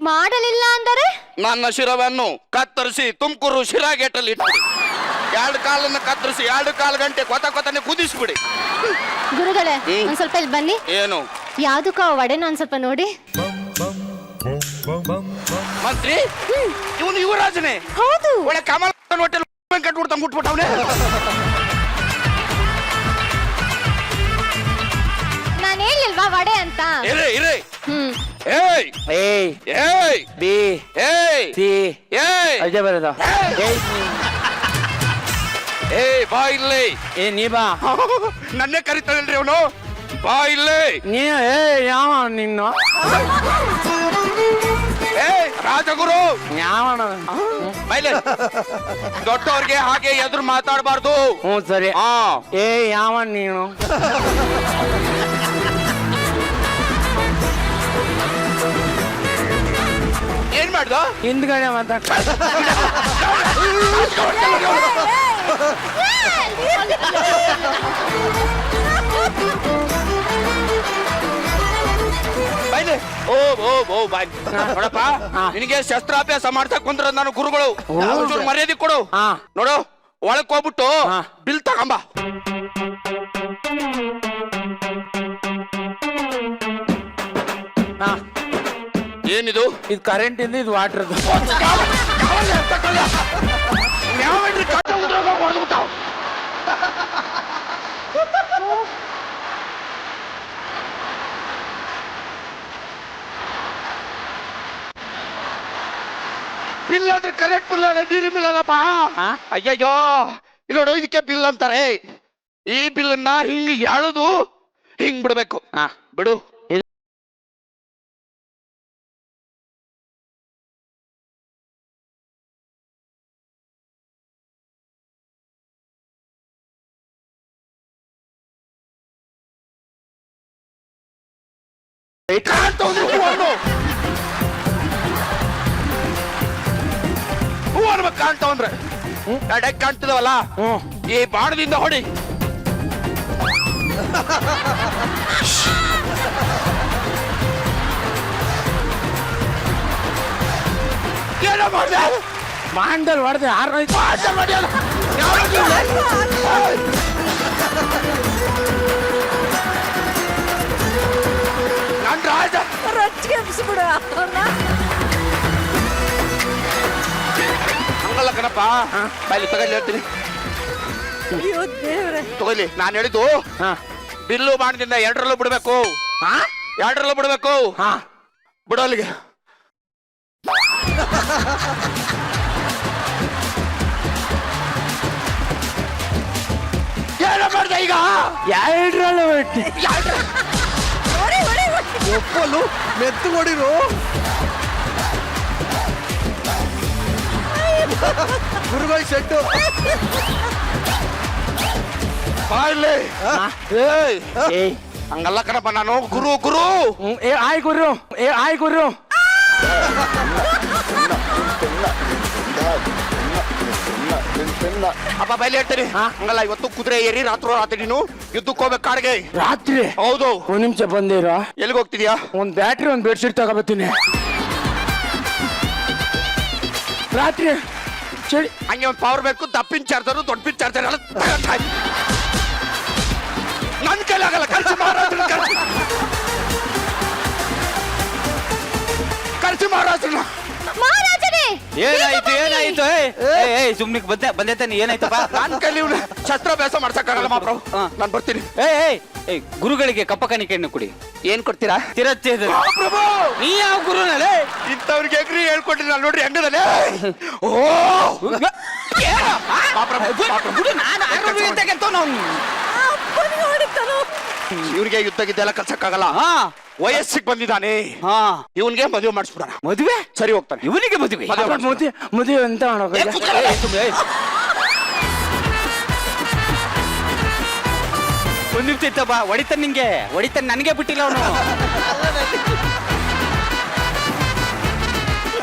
ಮಾಡಲಿಲ್ಲ ಅಂದರೆ ನನ್ನ ಶಿರವನ್ನು ಕತ್ತರಿಸಿ ತುಮಕೂರು ಶಿರಾಗೇಟಲ್ಲಿ ಇಟ್ಬಿಡಿ. 2 ಕಾಲನ್ನು ಕತ್ತರಿಸಿ 2 ಕಾಲು ಗಂಟೆ ಕೊತನೆ ಕುದಿಸ್ಬಿಡಿ. ಗುರುಗಳೇ, ಒಂದ್ ಸ್ವಲ್ಪ ಇಲ್ಲಿ ಬನ್ನಿ. ಏನು? ಯಾವ್ದಕ್ಕ ವಡೆನ ಒಂದ್ ಸ್ವಲ್ಪ ನೋಡಿ. ಮಂತ್ರಿ ಇವನು ಯುವರಾಜನೇ ಹೌದು. ಒಳ್ಳೆ ಕಮಲ ಹೋಟೆಲ್ ಕಟ್ಬಿಡ್ತಾ ಮುಟ್ಬಿಟ್ಟವನೇ. ನಾನು ಹೇಳಿಲ್ವಾ ವಡೆ ಅಂತ. ಇರೇ ಇರೇ ಹ್ಮ್. ಏಯ್ ಏಯ್ ಏಯ್ ಬಿ ಏಯ್ ಸಿ ಏಯ್ ಅದೇ ಬರೋದು. ಏಯ್ ಏಯ್ ಬಾ ಇಲ್ಲಿ. ಏ ನೀ ಬಾ. ನನ್ನೇ ಕರಿತಾನಲ್ರಿ ಅವನು. ಬಾ ಇಲ್ಲಿ. ನೀ ಏ ಯಾವ ನಿನ್ನ ಏಯ್ ರಾಜಗುರು ಯಾವಣ? ಬೈಲೆ. ದೊಡ್ಡವ್ರಿಗೆ ಹಾಗೆ ಎದುರು ಮಾತಾಡಬಾರ್ದು. ಹ್ಞೂ ಸರಿ. ಹಾ ಏ ಯಾವ ನೀನು? ಏನ್ ಮಾಡ್ದ? ಹಿಂದ್ಗಡೆ ಮಾತಾಡ. ಬೈಲೆ. ಓ ಓ ಓ ಬಾಯ್ ನೋಡಪ್ಪ, ನಿನಗೆ ಶಸ್ತ್ರಾಭ್ಯಾಸ ಮಾಡ್ತಾ ಕುಂದ್ರ ನಾನು ಗುರುಗಳು. ಒಂಚೂರು ಮರ್ಯಾದೆ ಕೊಡು. ಹಾ. ನೋಡು ಒಳಕ್ ಹೋಗ್ಬಿಟ್ಟು ಹಾ. ಬಿಲ್ ತಗೊಂಬ. ಹಾ. ಏನಿದು? ಇದು ಕರೆಂಟ್ ಇಂದ ಇದು ವಾಟರ್. ಬಿಲ್ ಅಂದ್ರೆ ಕರೆಕ್ಟ್ ಬಿಲ್ ಅಲ್ಲ, ನೀರು ಬಿಲ್ ಅಲ್ಲಪ್ಪ. ಅಯ್ಯಯ್ಯೋ ಇಲ್ಲಿ ನೋಡು, ಇದಕ್ಕೆ ಬಿಲ್ ಅಂತಾರೆ. ಈ ಬಿಲ್ಲನ್ನ ಹಿಂಗ್ ಎಳೆದು ಹಿಂಗ್ ಬಿಡ್ಬೇಕು. ಬಿಡು. ಹೂ ಅನ್ಬೇಕು ಕಾಣ್ತಾವಂದ್ರೆ ಕಡೆ ಕಾಣ್ತದವಲ್ಲ, ಈ ಬಾಣದಿಂದ ಹೊಡಿ. ಏನೋ ಮಾಡ್ದೆ? ಬಾಂಡಲ್ ಹೊಡೆದೆ ಆರೋಯ್ತು. ನನ್ ರಾಜ ಹಂಗಲ್ಲ ಕಣಪ್ಪ. ಬಾಯ್ಲಿ ತಗೊಳ್ಳಿ ಹೇಳ್ತೀನಿ. ತಗೊಳ್ಳಿ ನಾನು ಹೇಳಿದ್ದು ಬಿಲ್ಲು ಬಾಣದಿಂದ ಎರಡರಲ್ಲೂ ಬಿಡ್ಬೇಕು. ಎರಡರಲ್ಲೂ ಬಿಡ್ಬೇಕು. ಬಿಡು ಅಲ್ಲಿಗೆ. ಏನೋ ಮಾಡ್ದೆ ಈಗ? ಎರಡರಲ್ಲೂ ಬಿಟ್ಟು ಒಪ್ಪಲು ಮೆತ್ತು ಕೊಡಿರು. ಗುರುಗಳ ಶೆಟ್ಟು. ಬಾಯ್ಲಿ. ಏಯ್ ಏಯ್ ಹಂಗಲ್ಲ ಕಣಪ್ಪ, ನಾನು ಗುರು ಗುರು. ಏ ಆಯ್ ಗುರು. ಏ ಆಯ್ ಗುರು. ಅಪ್ಪ ಬಯಲು ಹೇಳ್ತೀನಿ. ಹಂಗಲ್ಲ, ಇವತ್ತು ಕುದುರೆ ಏರಿ ರಾತ್ರಿ ನೀನು ಯುದ್ಧಕ್ಕೆ ಹೋಗ್ಬೇಕು ಕಾಡಿಗೆ. ರಾತ್ರಿ? ಹೌದು. ಒಂದ್ ನಿಮಿಷ ಬಂದಿರೋ. ಎಲ್ಲಿಗೆ ಹೋಗ್ತಿದ್ಯಾ? ಒಂದ್ ಬ್ಯಾಟ್ರಿ ಒಂದ್ ಬೆಡ್ಶೀಟ್ ತಗೋಬತ್ತೀನಿ. ರಾತ್ರಿ ಚಳಿ. ಹಂಗೆ ಒಂದು ಪವರ್ ಬೇಕು. ದಪ್ಪಿನ ಚಾರ್ಜರು ದೊಡ್ಡ ಪಿನ್ ಚಾರ್ಜರ್ ಎಲ್ಲ ನನ್ ಕೈಲಾಗಲ್ಲ. ಕರ್ಸಿ ಮಹಾರಾಜನ ಕರ್ಸಿ ಮಹಾರಾಜನ. ಮಹಾರಾಜರೇ, ಏನಾಯ್ತು ಏನಾಯ್ತು? ಸುಮ್ನೆ ಬಂದೆ ತಾನೆ, ಏನಾಯ್ತಪ್ಪ? ನನ್ ಕೈಲಿ ಶಸ್ತ್ರಾಭ್ಯಾಸ ಮಾಡ್ಸಕ್ಕಾಗಲ್ಲ ಮಾಪ್ರ. ನಾನು ಬರ್ತೀನಿ. ಗುರುಗಳಿಗೆ ಕಪ್ಪ ಕಾಣಿಕೆಯನ್ನು ಕೊಡಿ. ಏನ್ ಕೊಡ್ತೀರಾ? ತಿರಚ್ಚೇದ. ಪ್ರಭು ನೀ ಯಾವ ಗುರುನಲ್ಲೇ? ಇಂಥವ್ರಿಗೆ ಎಗ್ರಿ ಹೇಳ್ಕೊಟ್ಟಿಲ್ಲ ನೋಡ್ರಿ ಹೆಂಗದಲ್ಲೇ. ಓ ಇವ್ರಿಗೆ ಯುದ್ಧ ಗಿದ್ದೆಲ್ಲ ಕಲ್ಸಕ್ಕಾಗಲ್ಲ. ವಯಸ್ಸಿಗೆ ಬಂದಿದ್ದಾನೆ. ಇವನ್ಗೆ ಮದುವೆ ಮಾಡಿಸ್ಬಿಡೋಣ. ಮದುವೆ? ಸರಿ ಹೋಗ್ತಾನೆ. ಇವನಿಗೆ ಮದುವೆ? ಮದುವೆ ಅಂತ ಒಂದ್ ನಿಮಿಷ ಇತ್ತಪ್ಪ. ಹೊಡಿತಾನೆ ನಿಂಗೆ, ಹೊಡಿತಾನೆ. ನನಗೆ ಬಿಟ್ಟಿಲ್ಲ ಅವನು.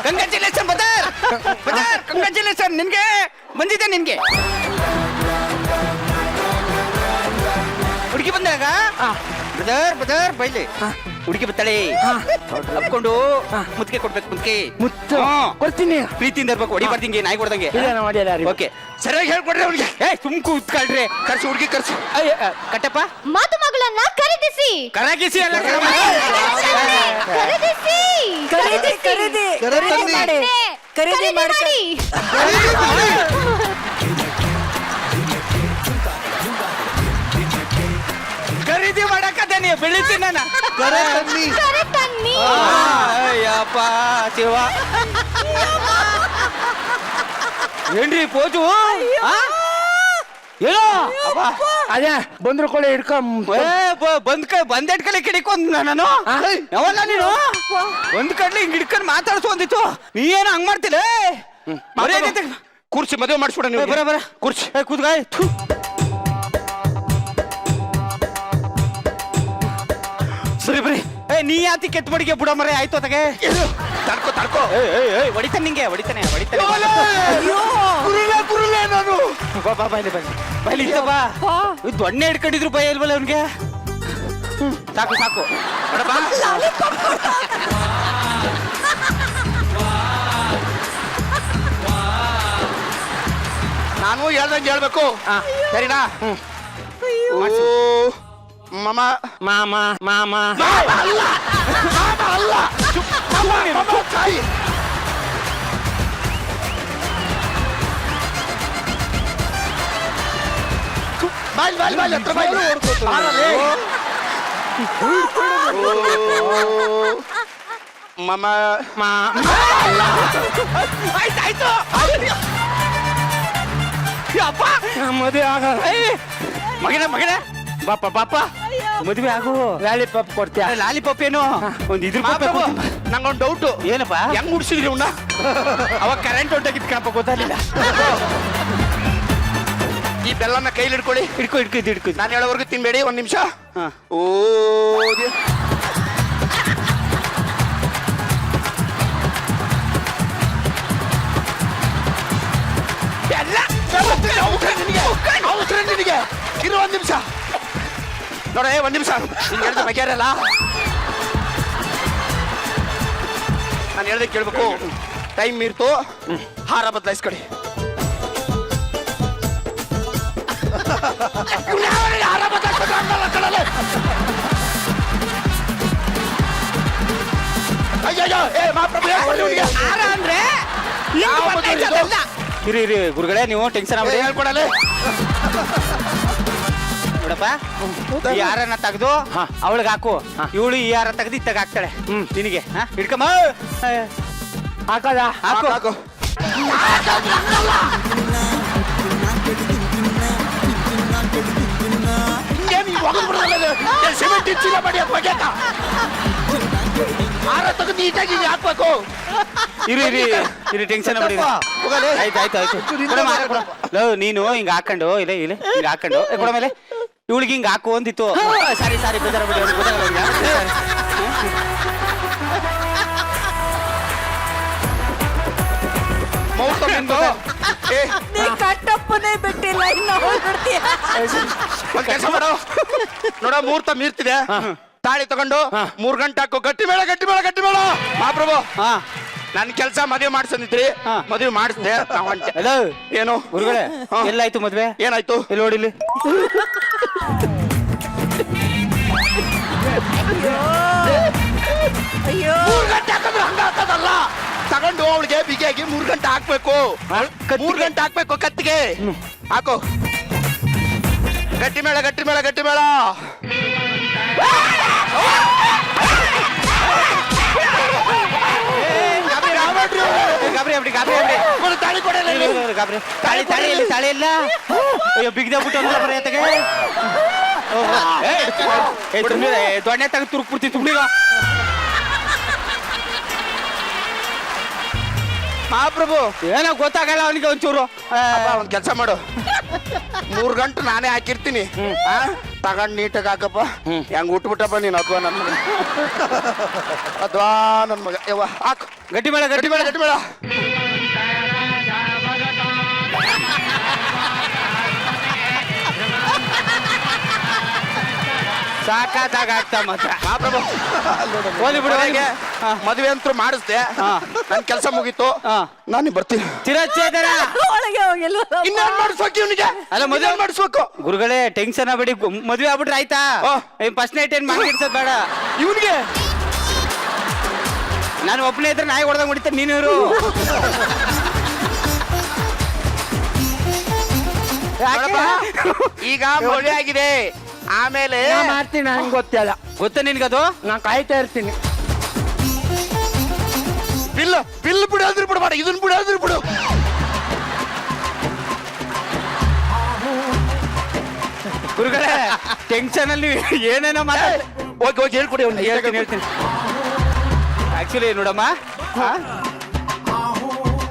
Congratulation brother, brother congratulation. ನಿನ್ಗೆ ಬಂದಿದೆ. ನಿನ್ಗೆ ಹುಡುಗಿ ಬಂದಾಗ ಬದರ್ ಬದರ್ ಬೈಲಿ ಹುಡುಗಿ ಬರ್ತಾಳೆ ಅಪ್ಕೊಂಡು ಮುತ್ತಿಗೆ ಕೊಡ್ಬೇಕು ಮುತ್ತಿಗೆ ಮುತ್ತು ಹ್ಮ್. ಕೊಡ್ತೀನಿ. ಪ್ರೀತಿಯಿಂದ ಇರ್ಬೇಕು ಹೊಡಿ ಬರ್ದಿಂಗೆ ನಾಯಿ ಕೊಡ್ದಂಗೆ ಓಕೆ ಸರಿಯಾಗಿ ಹೇಳ್ಕೊಡ್ರಿ ಅವ್ನಿಗೆ ಸುಮ್ಕು ಉತ್ಕೊಳ್ರಿ ಕರ್ಸಿ ಹುಡುಗಿ ಕರ್ಸಿ ಕಟ್ಟಪ್ಪ ಮಾತು ಮಗಳನ್ನ ಖರೀದಿಸಿ ಕರಾಗಿಸಿ ಅಲ್ಲ ಖರೀದಿಸಿ ಖರೀದಿ ಖರೀದಿ ಖರೀದಿ ಮಾಡಿ ಖರೀದಿ ಮಾಡಿ ಖರೀದಿ ಮಾಡಕ್ಕದೇನಿ ಬೆಳಿತೀನಿ ನಾನು ಕರೆ ತನ್ನಿ. ಕರೆ ತನ್ನಿ ಅಯ್ಯಪ್ಪ ಶಿವ ಏನ್ರಿ ಪೋಜು ಏನೋ ಅದೇ ಬಂದ್ರು ಕೂಡ ಬಂದೆಡ್ ಕಡೆ ಕಿಡಿಕೊಂಡ್ ನಾನು ಯಾವಲ್ಲ ನೀನು ಒಂದ್ ಕಡ್ಲಿ ಹಿಂಗ್ ಹಿಡ್ಕೊಂಡ್ ಮಾತಾಡ್ಸೋಂದಿತ್ತು ನೀ ಏನು ಹಂಗ್ ಮಾಡ್ತಿಲ್ಲ ಕೂರ್ಸಿ ಮದುವೆ ಮಾಡಿಸ್ಬಿಡ ನೀವು ಬರ ಬರ ಕೂರ್ಸಿ ಕೂತ್ಗಾಯ್ ಸರಿ ಬರೀ ನೀ ಯಾತಿ ಕೆಟ್ಟ ಬಡಿಗೆ ಬುಡ ಮರೆ ಆಯ್ತು ಅತಗೆ ತಡ್ಕೋ ತಡ್ಕೋ ಹೊಡಿತಾನೆ ನಿಂಗೆ ಹೊಡಿತಾನೆ ಗುರುಲೇ ನಾನು ಬಾ ಬಾಯ್ಲಿ ಬಾಯ್ಲಿ ಇದ್ದ ಬಾ ದೊಣ್ಣೆ ಹಿಡ್ಕೊಂಡಿದ್ರು ಭಯ ಇಲ್ವಲ್ಲ ಅವ್ನಿಗೆ ಸಾಕು ಸಾಕು ನೋಡಪ್ಪ ನಾನು ಹೇಳ್ದಂಗೆ ಹೇಳ್ಬೇಕು ಸರಿನಾ ಓ ಮಾಮ ಮಾಮ ಮಾಮ ಅಲ್ಲ ಮಾಮ ಅಲ್ಲ ತಾಯಿ ಬಾಯ್ ಹತ್ರ ಬಾಯ್ ಮಾಮ ಆಯ್ತಾಯ್ತು ಅಪ್ಪ ಮದುವೆ ಆಗ ಮಗನ ಬಾಪ ಬಾಪ ಮದುವೆ ಆಗು ಲಾಲಿಪಾಪ್ ಕೊಡ್ತೀಯ ಲಾಲಿಪಾಪ್ ಏನು ಒಂದ್ ಇದ್ರ ನಂಗೊಂದು ಡೌಟು ಏನಪ್ಪ ಹೆಂಗ್ ಮುಡ್ಸಿದ್ರಿ ಅವನ್ನ ಅವಾಗ ಕರೆಂಟ್ ಹೊಂಟಾಗಿದ್ ಕಣಪ್ಪ ಗೊತ್ತಾಗ್ಲಿಲ್ಲ ಈ ಬೆಲ್ಲನ ಕೈಲಿ ಹಿಡ್ಕೊಳ್ಳಿ ಹಿಡ್ಕೊ ನಾನು ಹೇಳೋವರೆಗೂ ತಿನ್ಬೇಡಿ ಒಂದ್ ನಿಮಿಷ ಓ ನಿನಗೆ ಇರು ಒಂದ್ ನಿಮಿಷ ನೋಡ ಒಂದ್ ನಿಮಿಷ ನೀನ್ ಹೇಳ್ದೆ ಬಗೆಯರಲ್ಲ ನಾನು ಹೇಳ್ದೆ ಕೇಳ್ಬೇಕು ಟೈಮ್ ಮೀರ್ತು ಹಾರ ಬದಲಾಯಿಸ್ಕೊಡಿ ಹಾರ ಬದಲಾಯಿಸ್ಕೊಡ್ಲೆ ಅಯ್ಯಯ್ಯೋ ಏ ಮಾಪ್ರಭು ಹಾರ ಅಂದ್ರೆ ಇರಿ ಗುರುಗಳೇ ನೀವು ಟೆನ್ಷನ್ ಆಗ್ಬಿಡಿ ಹೇಳ್ಕೊಡಲೆ ನೋಡಪ್ಪ ಈ ಹಾರನ ತೆಗ್ದು ಅವಳಿಗೆ ಹಾಕು ಇವಳು ಈ ಹಾರ ತೆಗ್ದು ಇತ್ತಾಗ ಹಾಕ್ತಾಳೆ ನಿನಗೆ ಹಿಡ್ಕಮ್ಮ ಹಾಕದ ಹಾಕು ಹಾಕು ಸಿಮೆಂಟ್ ಚೀಲ ಮಾಡಿ ಬಗೆತ ಹಾರ ತೆಗೆದು ನೀಟಾಗಿ ಹಾಕ್ಬೇಕು ಇರಿ ಟೆನ್ಷನ್ ಆಗ್ಬಿಡಿ ಆಯ್ತು ನೀನು ಹಿಂಗ ಹಾಕೊಂಡು ಇಲ್ಲ ಹಿಂಗ ಹಾಕೊಂಡು ಕೊಡ ಮೇಲೆ ಇವಳಿಗೆ ಹಿಂಗ ಹಾಕು ಅಂದಿತ್ತು ಸಾರಿ ಬೇಜಾರ ಕಟ್ಟಪ್ಪನೇ ಬಿಟ್ಟಿಲ್ಲ ಒಂದ್ ಕೆಲಸ ಮಾಡು ನೋಡ ಮುಹೂರ್ತ ಮೀರ್ತಿದೆ ತಾಳಿ ತಗೊಂಡು 3 ಗಂಟೆ ಹಾಕು ಗಟ್ಟಿ ಮೇಳ ಮಹಾಪ್ರಭು ನನ್ ಕೆಲ್ಸ ಮದುವೆ ಮಾಡ್ಸಂದಿದ್ರಿ ಮದುವೆ ಮಾಡಿಸ್ದೆ ಏನು ಗುರುಗಳೇ ಎಲ್ಲಾಯ್ತು ಮದ್ವೆ ಏನಾಯ್ತು ಇಲ್ಲಿ ನೋಡಿಲಿ ಅಯ್ಯೋ 3 ಗಂಟೆ ಹಾಕಿದ್ರೆ ಹಂಗ ಹಾಕೋದಲ್ಲ ತಗೊಂಡು ಅವಳಿಗೆ ಬಿಗಿಯಾಗಿ 3 ಗಂಟೆ ಹಾಕ್ಬೇಕು 3 ಗಂಟೆ ಹಾಕ್ಬೇಕು ಕತ್ತಿಗೆ ಹಾಕು ಗಟ್ಟಿ ಮೇಳ ತಾಳಿ ಕೊಡಲ್ಲ ತಾಳಿ ಇಲ್ಲ ಅಯ್ಯೋ ಬಿಗ್ದೆ ಬಿಟ್ಟು ಬರೆಯತ್ತಗೆ ದೊಣ್ಣೆ ತೆಗೆದು ತುರುಕ್ಬಿಡ್ತೀನಿ ತುಂಬಿಗ ಮಹಾಪ್ರಭು ಏನೋ ಗೊತ್ತಾಗಲ್ಲ ಅವನಿಗೆ ಒಂಚೂರು ಒಂದ್ ಕೆಲಸ ಮಾಡು 3 ಗಂಟೆ ನಾನೇ ಹಾಕಿರ್ತೀನಿ ತಗೊಂಡ್ ನೀಟಾಗಿ ಹಾಕಪ್ಪ ಹೆಂಗ್ ಉಟ್ಬಿಟ್ಟಪ್ಪ ನೀನ್ ಅದ್ವಾ ನನ್ ಮಗ ಯವ್ವ ಹಾಕು ಗಟ್ಟಿ ಮೇಳ ಸಾಕಾಗ್ತಾ ಮಾತ್ರ ಮಹಾಪ್ರಭು ಹೋಲಿ ಬಿಡು ಮನೆಗೆ ಹಾ. ಮದುವೆ ಅಂತೂ ಮಾಡಿಸ್ದೆ ನನ್ ಕೆಲಸ ಮುಗೀತು ಹಾ. ನಾನು ಬರ್ತೀನಿ ಚಿರಚೇತನ ಒಳಗೆ ಹೋಗಿಲ್ಲ ಇನ್ನೇನ್ ಮಾಡಿಸ್ಬೇಕು ಇವನಿಗೆ ಅಲ್ಲ, ಮದುವೆ ಮಾಡಿಸ್ಬೇಕು ಗುರುಗಳೇ ಟೆನ್ಷನ್ ಆಗ್ಬೇಡಿ ಮದ್ವೆ ಆಗ್ಬಿಟ್ರೆ ಆಯ್ತಾ ಆ. ಫಸ್ಟ್ ನೈಟ್ ಏನ್ ಮಾಡ್ಕಿಡ್ಸೋದ್ ಬೇಡ ಇವನಿಗೆ ನಾನು ಒಬ್ಬನೇ ಇದ್ರೆ ನಾಯಿ ಹೊಡೆದಂಗ್ ಹೊಡಿತಾರೆ ನೀನಿರು ಈಗ ಮದುವೆ ಆಗಿದೆ ಆಮೇಲೆ ಮಾಡ್ತೀನಿ ನಂಗೆ ಗೊತ್ತಿಲ್ಲ ಗೊತ್ತಾ ನಿನ್ಗದು ನಾನು ಕಾಯ್ತಾ ಇರ್ತೀನಿ ಬಿಲ್ ಬಿಡಾದ್ರೂ ಬಿಡಬೇಡ ಇದನ್ನ ಬಿಡಾದ್ರೂ ಬಿಡು ಗುರುಗಳೇ ಟೆನ್ಷನ್ ಅಲ್ಲಿ ಏನೇನೋ ಮಾತಾಡ ಹೋಗಿ ಹೋಗಿ ಹೇಳ್ಕೊಡಿ ಅವ್ನಿಗೆ. ಹೇಳ್ತೀನಿ ಆಕ್ಚುಲಿ ನೋಡಮ್ಮ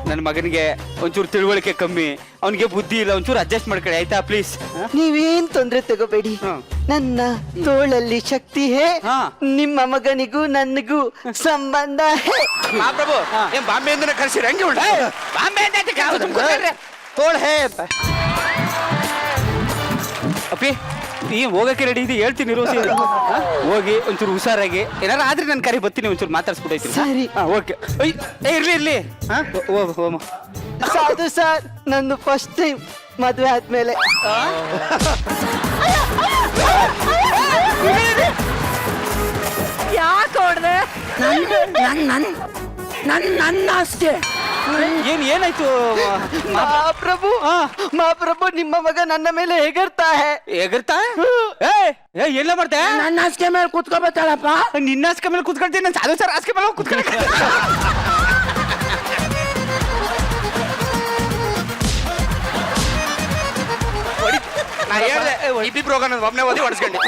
ನನ್ನ ಮಗನಿಗೆ ಒಂಚೂರು ತಿಳುವಳಿಕೆ ಕಮ್ಮಿ ಅವನಿಗೆ ಬುದ್ಧಿ ಇಲ್ಲ ಒಂಚೂರು ಅಡ್ಜಸ್ಟ್ ಮಾಡ್ಕೊಳ್ಳಿ ಆಯ್ತಾ ಪ್ಲೀಸ್ ನೀವೇನ್ ತೊಂದ್ರೆ ತಗೋಬೇಡಿ ನನ್ನ ತೋಳಲ್ಲಿ ಶಕ್ತಿ ಹೇ ಹಾ. ನಿಮ್ಮ ಮಗನಿಗೂ ನನಗೂ ಸಂಬಂಧ ಹೇ ಮಹಾಪ್ರಭು ಏನ್ ಬಾಂಬೆಯಿಂದನೇ ಕರ್ಸಿರಿ ಹಂಗೆ ಉಂಟು ತೋಳ್ ಹೇ ಅಪ್ಪಿ ನೀ ಹೋಗಕ್ಕೆ ರೆಡಿ ಇದೆ ಹೇಳ್ತೀನಿ ರೋಸಿ ಹೋಗಿ ಒಂಚೂರು ಹುಷಾರಾಗಿ ಏನಾರ ಆದ್ರೆ ನಾನು ಕರಿ ಬರ್ತೀನಿ ಒಂಚೂರು ಮಾತಾಡ್ಸ್ಬಿಟ್ಟೈತೀನಿ ಸರಿ. ಓಕೆ ಇರ್ಲಿ ಹಾ ಓಮ ಸಾಧು ಸರ್ ನಂದು ಫಸ್ಟ್ ಟೈಮ್ ಮದ್ವೆ ಆದ್ಮೇಲೆ ಯಾಕೆ ಹೊಡ್ದೆ ನನ್ನ ಅಷ್ಟೇ ಏನಾಯ್ತು ಮಹಾಪ್ರಭು ನಿಮ್ಮ ಮಗ ನನ್ನ ಮೇಲೆ ಹೆಗರ್ತಾ ಹೇ ಎಗರ್ತಾ ಎಲ್ಲ ಮಾಡ್ತೆ ನನ್ನ ಹಾಸಿಗೆ ಮೇಲೆ ಕೂತ್ಕೋಬೇಕಲ್ಲಪ್ಪ ನಿನ್ನ ಹಾಸಿಗೆ ಮೇಲೆ ಕೂತ್ಕೊಳ್ತೀನಿ ನಾನು ಸಾಧು ಸರ್ ಹಾಸಿಗೆ ಮೇಲೆ ಕೂತ್ಕೊಳ್ತೀನಿ ನಾ ಹೇಳ್ದೆ ಇಬ್ಬಿಬ್ರು ಹೋಗೋಣ ಒಬ್ಬನೇ ಓದಿ ಹೊಡ್ಸ್ಕೊಂಡು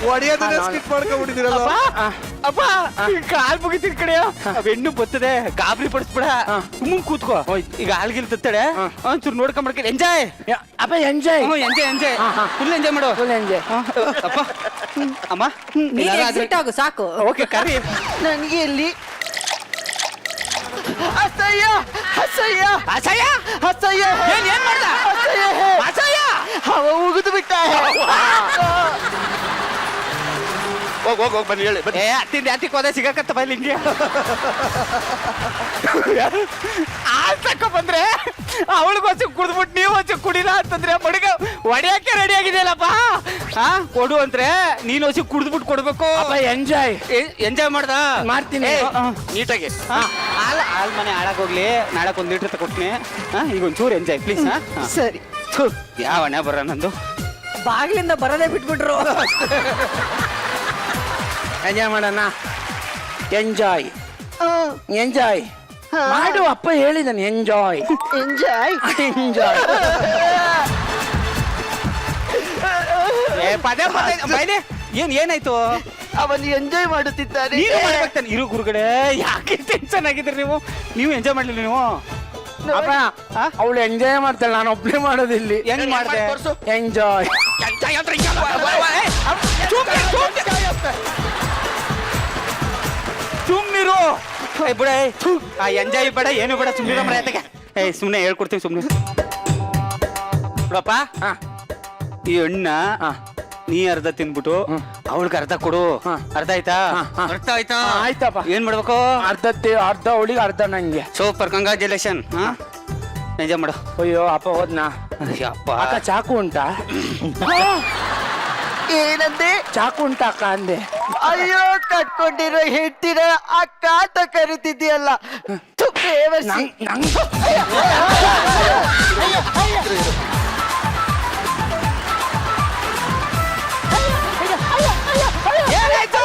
ಒಡೆಯೋದನ್ನ ಸ್ಕಿಪ್ ಮಾಡ್ಕೊಂಡ್ಬಿಟ್ಟಿದ್ದೀರಲ್ಲ ಅಪ್ಪ ಕಾಲ್ ಮುಗಿತಿದ್ ಕಡೆಯ ಹೆಣ್ಣು ಬರ್ತದೆ ಗಾಬರಿ ಪಡಿಸ್ಬಿಡ ಸುಮ್ಮನೆ ಕೂತ್ಕೋ ಈಗ ಹಾಲ್ಗಿಲ್ ತತ್ತಡೆ ಒಂಚೂರು ನೋಡ್ಕೊಂಡ್ ಎಂಜಾಯ್ ಅಪ್ಪ ಎಂಜಾಯ್ ಎಂಜಾಯ್ ಫುಲ್ ಎಂಜಾಯ್ ಮಾಡು ಫುಲ್ ಎಂಜಾಯ್ ಅಪ್ಪ ಅಮ್ಮ ನೀನ್ exit ಆಗು ಸಾಕು ಓಕೆ ಕರಿ ನನಗೆ ಇಲ್ಲಿ ಅಸಹ್ಯ ಅಸಹ್ಯ ಅಸಹ್ಯ ಅಸಹ್ಯ ಹೇ. ಏನ್ ಮಾಡ್ದ ಅಸಹ್ಯ ಹೇ. ಅಸಹ್ಯ ಅವ ಉಗಿದು ಬಿಟ್ಟ ಹೇ. ಹೋಗಿ ಹೋಗಿ ಹೋಗಿ ಬನ್ನಿ ಹೇಳಿ ಬನ್ನಿ ಅತ್ತಿಂದ ಯಾತಿಕ್ ಹೋದ ಸಿಗಕತ್ತ ಬೈಲಿ ಹಿಂಗೆ ತಕ್ಕ ಬಂದ್ರೆ ಅವಳಿಗೋಸಿ ಕುಡಿದ್ಬಿಟ್ಟು ನೀವು ಹೊಸ ಕುಡಿಲ್ಲ ಅಂತಂದ್ರೆ ಮಡಿಗ ಹೊಡಿಯಕ್ಕೆ ರೆಡಿ ಆಗಿದೆಯಲ್ಲಪ್ಪ ಕೊಡು ಅಂದ್ರೆ ನೀನು ಹೊಸಿ ಕುಡಿದ್ಬಿಟ್ಟು ಕೊಡ್ಬೇಕು ಎಂಜಾಯ್ ಎಂಜಾಯ್ ಮಾಡ್ದ ಮಾಡ್ತೀನಿ ನೀಟಾಗಿ ಹಾಲ್ ಮನೆ ಹಾಳಾಗೋಗ್ಲಿ ನಾಳಕ್ ಒಂದ್ ಲೀಟರ್ ತಗೊಟ್ನಿ ಈಗ ಒಂಚೂರು ಎಂಜಾಯ್ ಪ್ಲೀಸ್ ಸರಿ ಯಾವ ಹಣೆ ಬರ ನಂದು ಬಾಗಿಲಿಂದ ಬರದೇ ಬಿಟ್ಬಿಟ್ರು ಎಂಜಾಯ್ ಮಾಡೋಣ ಎಂಜಾಯ್ ಎಂಜಾಯ್ ಮಾಡು ಅಪ್ಪ ಹೇಳಿದಾನೆ ಎಂಜಾಯ್ ಎಂಜಾಯ್ ಎಂಜಾಯ್ ಪದೇ ಪದೇ ಬೈಲಿ ಏನಾಯ್ತು ಅವನು ಎಂಜಾಯ್ ಮಾಡುತ್ತಿದ್ದಾನೆ ನೀನು ಮಾಡ್ಬೇಕಾನೆ ಇರು ಗುರುಗಡೆ ಯಾಕೆ ಟೆನ್ಷನ್ ಆಗಿದ್ರಿ ನೀವು ಎಂಜಾಯ್ ಮಾಡ್ಲಿಲ್ಲ ನೀವು ಅಪ್ಪ ಅವಳು ಎಂಜಾಯ್ ಮಾಡ್ತಾಳೆ ನಾನು ಒಬ್ಬನೇ ಮಾಡೋದಿಲ್ಲಿ ಹೆಂಗ್ ಮಾಡ್ದೆ ಎಂಜಾಯ್ ಸುಮ್ನಿರು ಬಿಡ ಎಂಜಾಯ್ ಬೇಡ ಏನು ಬೇಡ ಸುಮ್ನಿರೋ ಮರ್ಯಾದೆಗೆ ಸುಮ್ನೆ ಹೇಳ್ಕೊಡ್ತೀವಿ ಸುಮ್ನೆ ಬಿಡಪ್ಪ ಈ ಹಣ್ಣ ನೀ ಅರ್ಧ ತಿನ್ಬಿಟ್ಟು ಅವಳಿಗೆ ಅರ್ಧ ಕೊಡು ಅರ್ಧ ಆಯ್ತಾ ಅರ್ಥ ಆಯ್ತಾ ಆಯ್ತಪ್ಪ ಏನ್ ಮಾಡ್ಬೇಕು ಅರ್ಧ ಅವಳಿಗೆ ಅರ್ಧ ನಂಗೆ ಸೂಪರ್ ಕಂಗ್ರಾಚುಲೇಷನ್ ಎಂಜಾಯ್ ಮಾಡು ಅಯ್ಯೋ ಅಪ್ಪ ಹೋದ್ನಾ ಅಪ್ಪ ಅಕ್ಕ ಚಾಕು ಉಂಟಾ ಏನಂದೆ ಚಾಕು ಉಂಟಾ ಅಕ್ಕ ಅಂದೆ ಅಯ್ಯೋ ಕಟ್ಕೊಂಡಿರೋ ಹೆಟ್ಟಿನ ಅಕ್ಕ ಅಂತ ಕರಿತಿದ್ಯಲ್ಲ ಏನಾಯ್ತು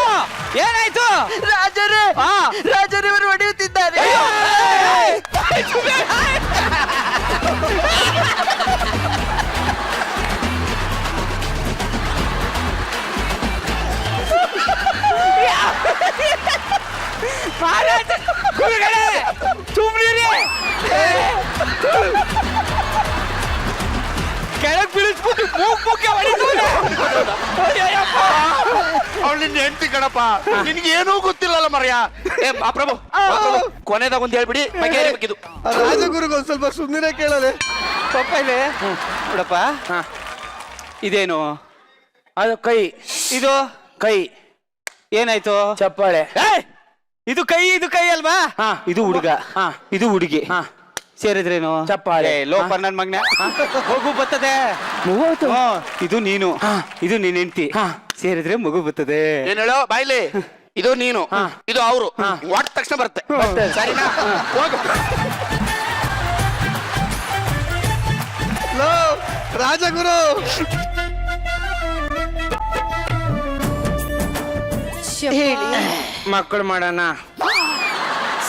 ಏನಾಯ್ತು ರಾಜರೇ ರಾಜರವರು ಹೊಡೆಯುತ್ತಿದ್ದಾರೆ ಕೆಳಗ್ ಬೀಳಿಸ್ಬಿಟ್ಟು ಮೂಗ್ ಅವಳು ನಿನ್ನ ಹೆಂಡತಿ ಕಣಪ್ಪ ನಿನ್ಗೆ ಏನೂ ಗೊತ್ತಿಲ್ಲಲ್ಲ ಮರ್ಯ ಪ್ರಭು ಕೊನೆದಾಗ ಒಂದು ಹೇಳ್ಬಿಡಿ ಬಗೆಹರಿಬೇಕಿದು ರಾಜಗುರುಗೆ ಒಂದ್ ಸ್ವಲ್ಪ ಸುಮ್ಮನೆ ಕೇಳದೆ ಪಪ್ಪ ಇಲ್ಲಿ ನೋಡಪ್ಪ ಇದೇನು ಅದು ಕೈ, ಇದು ಕೈ ಏನಾಯ್ತು ಚಪ್ಪಾಳೆ. ಏಯ್! ಇದು ಕೈ ಅಲ್ವಾ ಹಾ. ಇದು ಹುಡುಗ ಹಾ. ಇದು ಹುಡುಗಿ ಹಾ. ಸೇರಿದ್ರೇನು ಚಪ್ಪಾಳೆ. ಲೋಪರ್ ನನ್ ಮಗನ ಮಗು ಬರ್ತದೆ ಮೂವತ್ತು. ಹ್ಮ್. ಇದು ನೀನು ಹಾ. ಇದು ನೀನ್ ಹೆಂಡ್ತಿ ಹಾ. ಸೇರಿದ್ರೆ ಮಗು ಬರ್ತದೆ ಏನ್ ಹೇಳೋ ಬಾಯ್ಲಿ, ಇದು ನೀನು, ಇದು ಅವರು, ವಾಟ್ ತಕ್ಷಣ ಬರುತ್ತೆ. ಸರಿನಾ? ಹೋಗು. ಲೋ ರಾಜಗುರು, ಮಕ್ಕಳು ಮಾಡೋಣ.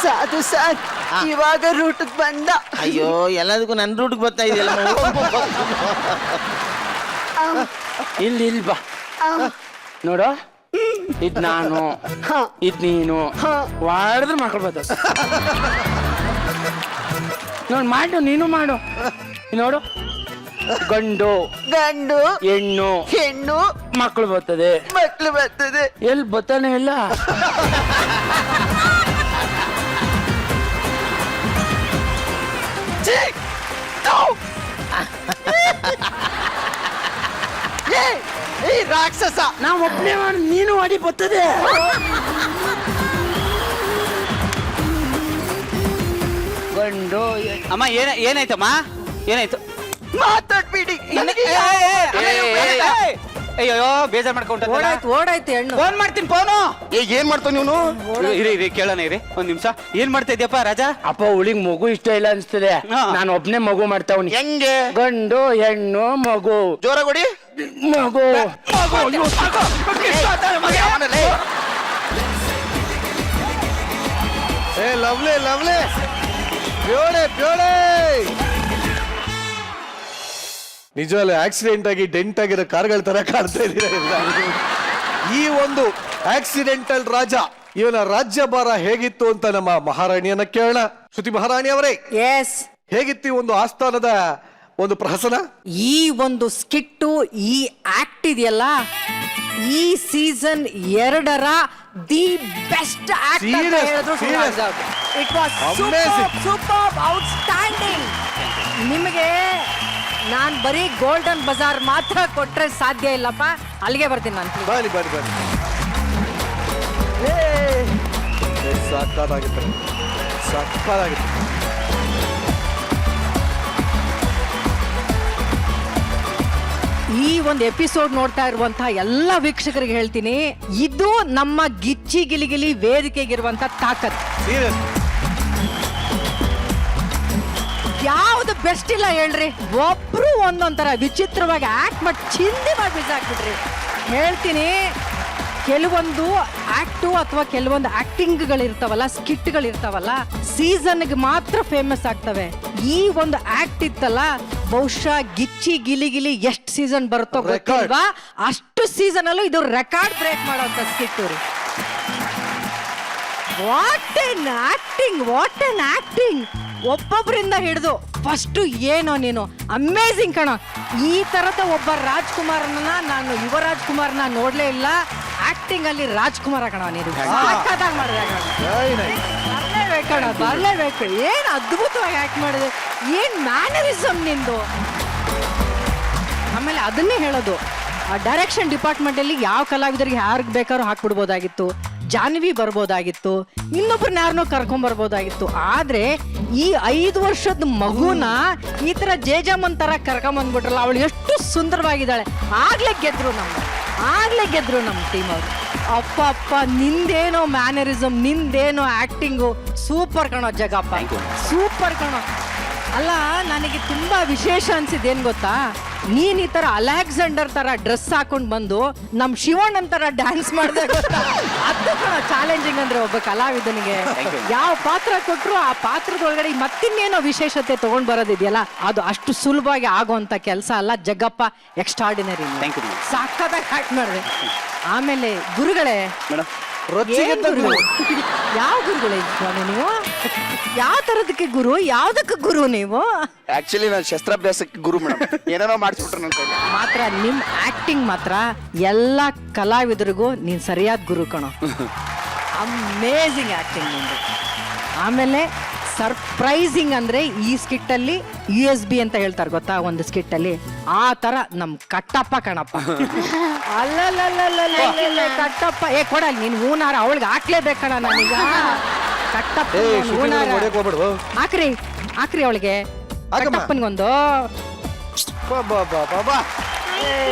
ಸಾಧು ಸಾಧ್ ಇವಾಗ ರೂಟಕ್ ಬಂದ. ಅಯ್ಯೋ ಎಲ್ಲದಕ್ಕೂ ನನ್ನ ರೂಟ್ಗೆ ಬರ್ತಾ ಇದೆಯಲ್ಲ ಇಲ್ಲಿ ಬಾ ನೋಡು, ಇದ್ ನಾನು, ಇದ್ ನೀನು, ಮಾಡಿದ್ರೆ ಮಕ್ಕಳು ಬರ್ತದೆ. ನೋಡು, ಮಾಡು, ನೀನು ಮಾಡು. ನೋಡು, ಗಂಡು ಗಂಡು ಹೆಣ್ಣು ಹೆಣ್ಣು ಮಕ್ಕಳು ಬರ್ತದೆ. ಮಕ್ಳು ಬರ್ತದೆ. ಎಲ್ಲಿ ಬರ್ತಾನೆ ಇಲ್ಲ. ಈ ರಾಕ್ಷಸ ನಾವು ಒಬ್ಬನೇ ಮಾಡಿ ನೀನು ಮಾಡಿ ಬರ್ತದೆ. ಗಂಡು ಅಮ್ಮ ಏನಾಯ್ತಮ್ಮ ಏನಾಯ್ತು ಮಾತಾಡ್ಬಿಡಿ. ಅಯ್ಯೋ ಬೇಜಾರ್ ಮಾಡ್ಕೊಂಡ ಓಡಾಯ್ತು ಹೆಣ್ಣು. ಫೋನ್ ಮಾಡ್ತೀನಿ ಫೋನು ಏನ್ ಮಾಡ್ತಾವ ನೀನು? ಇರಿ ಕೇಳೋಣ ಇರಿ ಒಂದ್ ನಿಮಿಷ. ಏನ್ ಮಾಡ್ತಾ ಇದ್ಯಪ್ಪ ರಾಜಾ? ಅಪ್ಪ ಹುಳಿಗ್ ಮಗು ಇಷ್ಟ ಇಲ್ಲ ಅನ್ಸ್ತದೆ. ಹಾ. ನಾನು ಒಬ್ನೇ ಮಗು ಮಾಡ್ತಾವ್ನಿ. ಹೆಂಗೆ? ಗಂಡು ಹೆಣ್ಣು ಮಗು ಜೋರಾಗೊಡಿ. ಮಗು. ಏ ಲವ್ಲಿ ಲವ್ಲಿ, ಬ್ಯೋಡೆ ನಿಜವಲ್ಲ ಆಕ್ಸಿಡೆಂಟ್ ಆಗಿ ಡೆಂಟ್ ಆಗಿರೋ ಕಾರ್ಗಳ ತರ ಕಾಣ್ತಾ ಇದ್ದೀರಾ. ಈ ಒಂದು ಆಕ್ಸಿಡೆಂಟಲ್ ರಾಜ, ಇವನ ರಾಜ್ಯಭಾರ ಹೇಗಿತ್ತು ಅಂತ ನಮ್ಮ ಮಹಾರಾಣಿಯನ್ನ ಕೇಳೋಣ. ಶ್ರುತಿ ಮಹಾರಾಣಿ ಅವರೇ, ಎಸ್, ಹೇಗಿತ್ತು ಈ ಒಂದು ಆಸ್ಥಾನದ ಒಂದು ಪ್ರಹಸನ? ಈ ಒಂದು ಸ್ಕಿಟ್ಟು, ಈ ಆಕ್ಟ್ ಇದೆಯಲ್ಲ, ಈ ಸೀಸನ್ 2ರ ದಿ ಬೆಸ್ಟ್ ಆಕ್ಟ್ ಅಂತ Serious, ಹೇಳಿದ್ರು. serious. It was Amazing. Super outstanding. ನಿಮಗೆ ನಾನ್ ಬರೀ ಗೋಲ್ಡನ್ ಬಜಾರ್ ಮಾತ್ರ ಕೊಟ್ರೆ ಸಾಧ್ಯ ಇಲ್ಲಪ್ಪ. ಅಲ್ಲಿಗೆ ಬರ್ತೀನಿ ನಾನು. ಬನ್ನಿ ಬನ್ನಿ ಬನ್ನಿ. ಸಾಕಾಗಿತ್ತು, ಸಾಕಾಗಿತ್ತು. ಈ ಒಂದು ಎಪಿಸೋಡ್ ನೋಡ್ತಾ ಇರುವಂತಹ ಎಲ್ಲ ವೀಕ್ಷಕರಿಗೆ ಹೇಳ್ತೀನಿ, ಇದು ನಮ್ಮ ಗಿಚ್ಚಿ ಗಿಲಿಗಿಲಿ ವೇದಿಕೆಗಿರುವಂತ ತಾಕತ್. ಸೀರಿಯಸ್. ಯಾವ್ದು ಬೆಸ್ಟ್ ಇಲ್ಲ ಹೇಳ್ರಿ. ಒಬ್ರು ಒಂದೊಂಥರ ವಿಚಿತ್ರವಾಗಿ ಆಕ್ಟ್ ಮಾಡಿ ಚಿಂದಿ ಮಾಡಿ ಬಿಸಾಕ್ಬಿಟ್ರಿ. ಹೇಳ್ತೀನಿ, ಕೆಲವೊಂದು ಆಕ್ಟು ಅಥವಾ ಕೆಲವೊಂದು ಆಕ್ಟಿಂಗ್ಗಳಿರ್ತಾವಲ್ಲ, ಸ್ಕಿಟ್ಗಳಿರ್ತಾವಲ್ಲ, ಸೀಸನ್ಗೆ ಮಾತ್ರ ಫೇಮಸ್ ಆಗ್ತವೆ. ಈ ಒಂದು ಆಕ್ಟ್ ಇತ್ತಲ್ಲ, ಬಹುಶಃ ಗಿಚ್ಚಿ ಗಿಲಿಗಿಲಿ ಎಷ್ಟು ಸೀಸನ್ ಬರುತ್ತೋ ಗೊತ್ತಿಲ್ವಾ, ಅಷ್ಟು ಸೀಸನ್ ಅಲ್ಲೂ ಇದು ರೆಕಾರ್ಡ್ ಬ್ರೇಕ್ ಮಾಡೋಂಥ ಸ್ಕಿಟ್ ರೀ. What an acting, what an acting. ಒಬ್ಬೊಬ್ಬರಿಂದ ಹಿಡಿದು ಫಸ್ಟ್ ಏನೋ ನೀನು ಅಮೇಝಿಂಗ್ ಕಣ. ಈ ತರದ ಒಬ್ಬ ರಾಜ್ಕುಮಾರನ ನಾನು ಯುವರಾಜ್ ಕುಮಾರ್ನ ನೋಡ್ಲೇ ಇಲ್ಲ. ಆಕ್ಟಿಂಗ್ ಅಲ್ಲಿ ರಾಜ್ಕುಮಾರ ಕಣ ನೀನು. ಸಖತ್ತಾಗಿ ಮಾಡಿದೆ ಕಣ. ಬರ್ಲೇಬೇಕು ಕಣ, ಬರ್ಲೇಬೇಕು. ಏನ್ ಅದ್ಭುತವಾಗಿ ಆಕ್ಟ್ ಮಾಡಿದೆ, ಏನ್ ಮ್ಯಾನರಿಸಮ್ ನಿಂದು. ಆಮೇಲೆ ಅದನ್ನೇ ಹೇಳೋದು, ಆ ಡೈರೆಕ್ಷನ್ ಡಿಪಾರ್ಟ್ಮೆಂಟ್ ಅಲ್ಲಿ ಯಾವ ಕಲಾವಿದರಿಗೆ ಯಾರಿಗೆ ಬೇಕಾದ್ರೂ ಹಾಕ್ಬಿಡ್ಬೋದಾಗಿತ್ತು. ಜಾನ್ವಿ ಬರ್ಬೋದಾಗಿತ್ತು, ಇನ್ನೊಬ್ರನ್ನ ಯಾರನ್ನೋ ಕರ್ಕೊಂಡ್ ಬರ್ಬೋದಾಗಿತ್ತು. ಆದ್ರೆ ಈ 5 ವರ್ಷದ ಮಗುನ ಈ ತರ ಜೇಜಮ್ಮನ್ ತರ ಕರ್ಕೊಂಬಂದ್ಬಿಟ್ರಲ್ಲ, ಅವಳು ಎಷ್ಟು ಸುಂದರವಾಗಿದ್ದಾಳೆ. ಆಗ್ಲೇ ಗೆದ್ರು ನಮ್ಮ ಟೀಮ್ ಅವರು. ಅಪ್ಪ ಅಪ್ಪ, ನಿಂದೇನೋ ಮ್ಯಾನರಿಸಮ್, ನಿಂದೇನೋ ಆಕ್ಟಿಂಗು, ಸೂಪರ್ ಕಣೋ ಜಗಪ್ಪ, ಸೂಪರ್ ಕಣೋ. ಅಲ್ಲ, ನನಗೆ ತುಂಬಾ ವಿಶೇಷ ಅನ್ಸಿದ್ದೇನ್ ಗೊತ್ತಾ, ನೀನ್ ಈ ತರ ಅಲೆಕ್ಸಾಂಡರ್ ತರ ಡ್ರೆಸ್ ಹಾಕೊಂಡ್ ಬಂದು ನಮ್ ಶಿವಣ್ಣನ್ ತರ ಡ್ಯಾನ್ಸ್ ಮಾಡ್ದೆ ಗೊತ್ತಾ. ಅದು ಕಣ ಚಾಲೆಂಜಿಂಗ್ ಅಂದ್ರೆ ಒಬ್ಬ ಕಲಾವಿದನಿಗೆ. ಯಾವ ಪಾತ್ರ ಕೊಟ್ರು ಆ ಪಾತ್ರದೊಳಗಡೆ ಮತ್ತಿನ್ನೇನೋ ವಿಶೇಷತೆ ತಗೊಂಡ್ ಬರೋದಿದೆಯಲ್ಲ, ಅದು ಅಷ್ಟು ಸುಲಭವಾಗಿ ಆಗುವಂತ ಕೆಲಸ ಅಲ್ಲ. ಜಗ್ಗಪ್ಪ ಎಕ್ಸ್ಟ್ರಾರ್ಡಿನರಿ, ಸಾಕಾದಾಗ ಆಕ್ಟ್ ಮಾಡಿದೆ. ಆಮೇಲೆ ಗುರುಗಳೇ, ಏನ್ ಗುರು? ಯಾವ ಗುರುಗಳೇ ಸ್ವಾಮಿ ನೀವು? ಯಾವ ತರದಕ್ಕೆ ಗುರು, ಯಾವ್ದಕ್ಕೆ ಗುರು ನೀವು? ಆಕ್ಚುಲಿ ನಾನು ಶಸ್ತ್ರಾಭ್ಯಾಸಕ್ಕೆ ಗುರು ಮೇಡಮ್, ಏನೇನೋ ಮಾಡಿಸ್ಬಿಟ್ರೆ ನನ್ನ ಕೈಲಿ. ಮಾತ್ರ ನಿಮ್ ಆಕ್ಟಿಂಗ್ ಮಾತ್ರ ಎಲ್ಲ ಕಲಾವಿದರಿಗೂ ನೀನ್ ಸರಿಯಾದ ಗುರು ಕಣೋ. ಅಮೇಝಿಂಗ್ ಆಕ್ಟಿಂಗ್ ನಿಂದು. ಆಮೇಲೆ ಸರ್ಪ್ರೈಸಿಂಗ್ ಅಂದ್ರೆ ಈ ಸ್ಕಿಟ್ ಅಲ್ಲಿ USB ಅಂತ ಹೇಳ್ತಾರೆ ಗೊತ್ತಾ, ಒಂದು ಸ್ಕಿಟ್ ಅಲ್ಲಿ ಆ ತರ ನಮ್ ಕಟ್ಟಪ್ಪ ಕಣಪ್ಪ. ಅಲ್ಲಲ್ಲ ಕಟ್ಟಪ್ಪ ಕೊಡಲ್ಲ ನೀನ್ ಹೂನಾರ ಅವಳಿಗೆ ಹಾಕ್ಲೇಬೇಕು ಕಣ ನಾನೀಗ. ಕಟ್ಟಪ್ಪ ಹೂನಾರ ಹೊಡೆಯಕ್ ಹೋಗ್ಬಿಡು. ಹಾಕ್ರಿ ಅವಳಿಗೆ, ಕಟ್ಟಪ್ಪನ್ಗೊಂದು.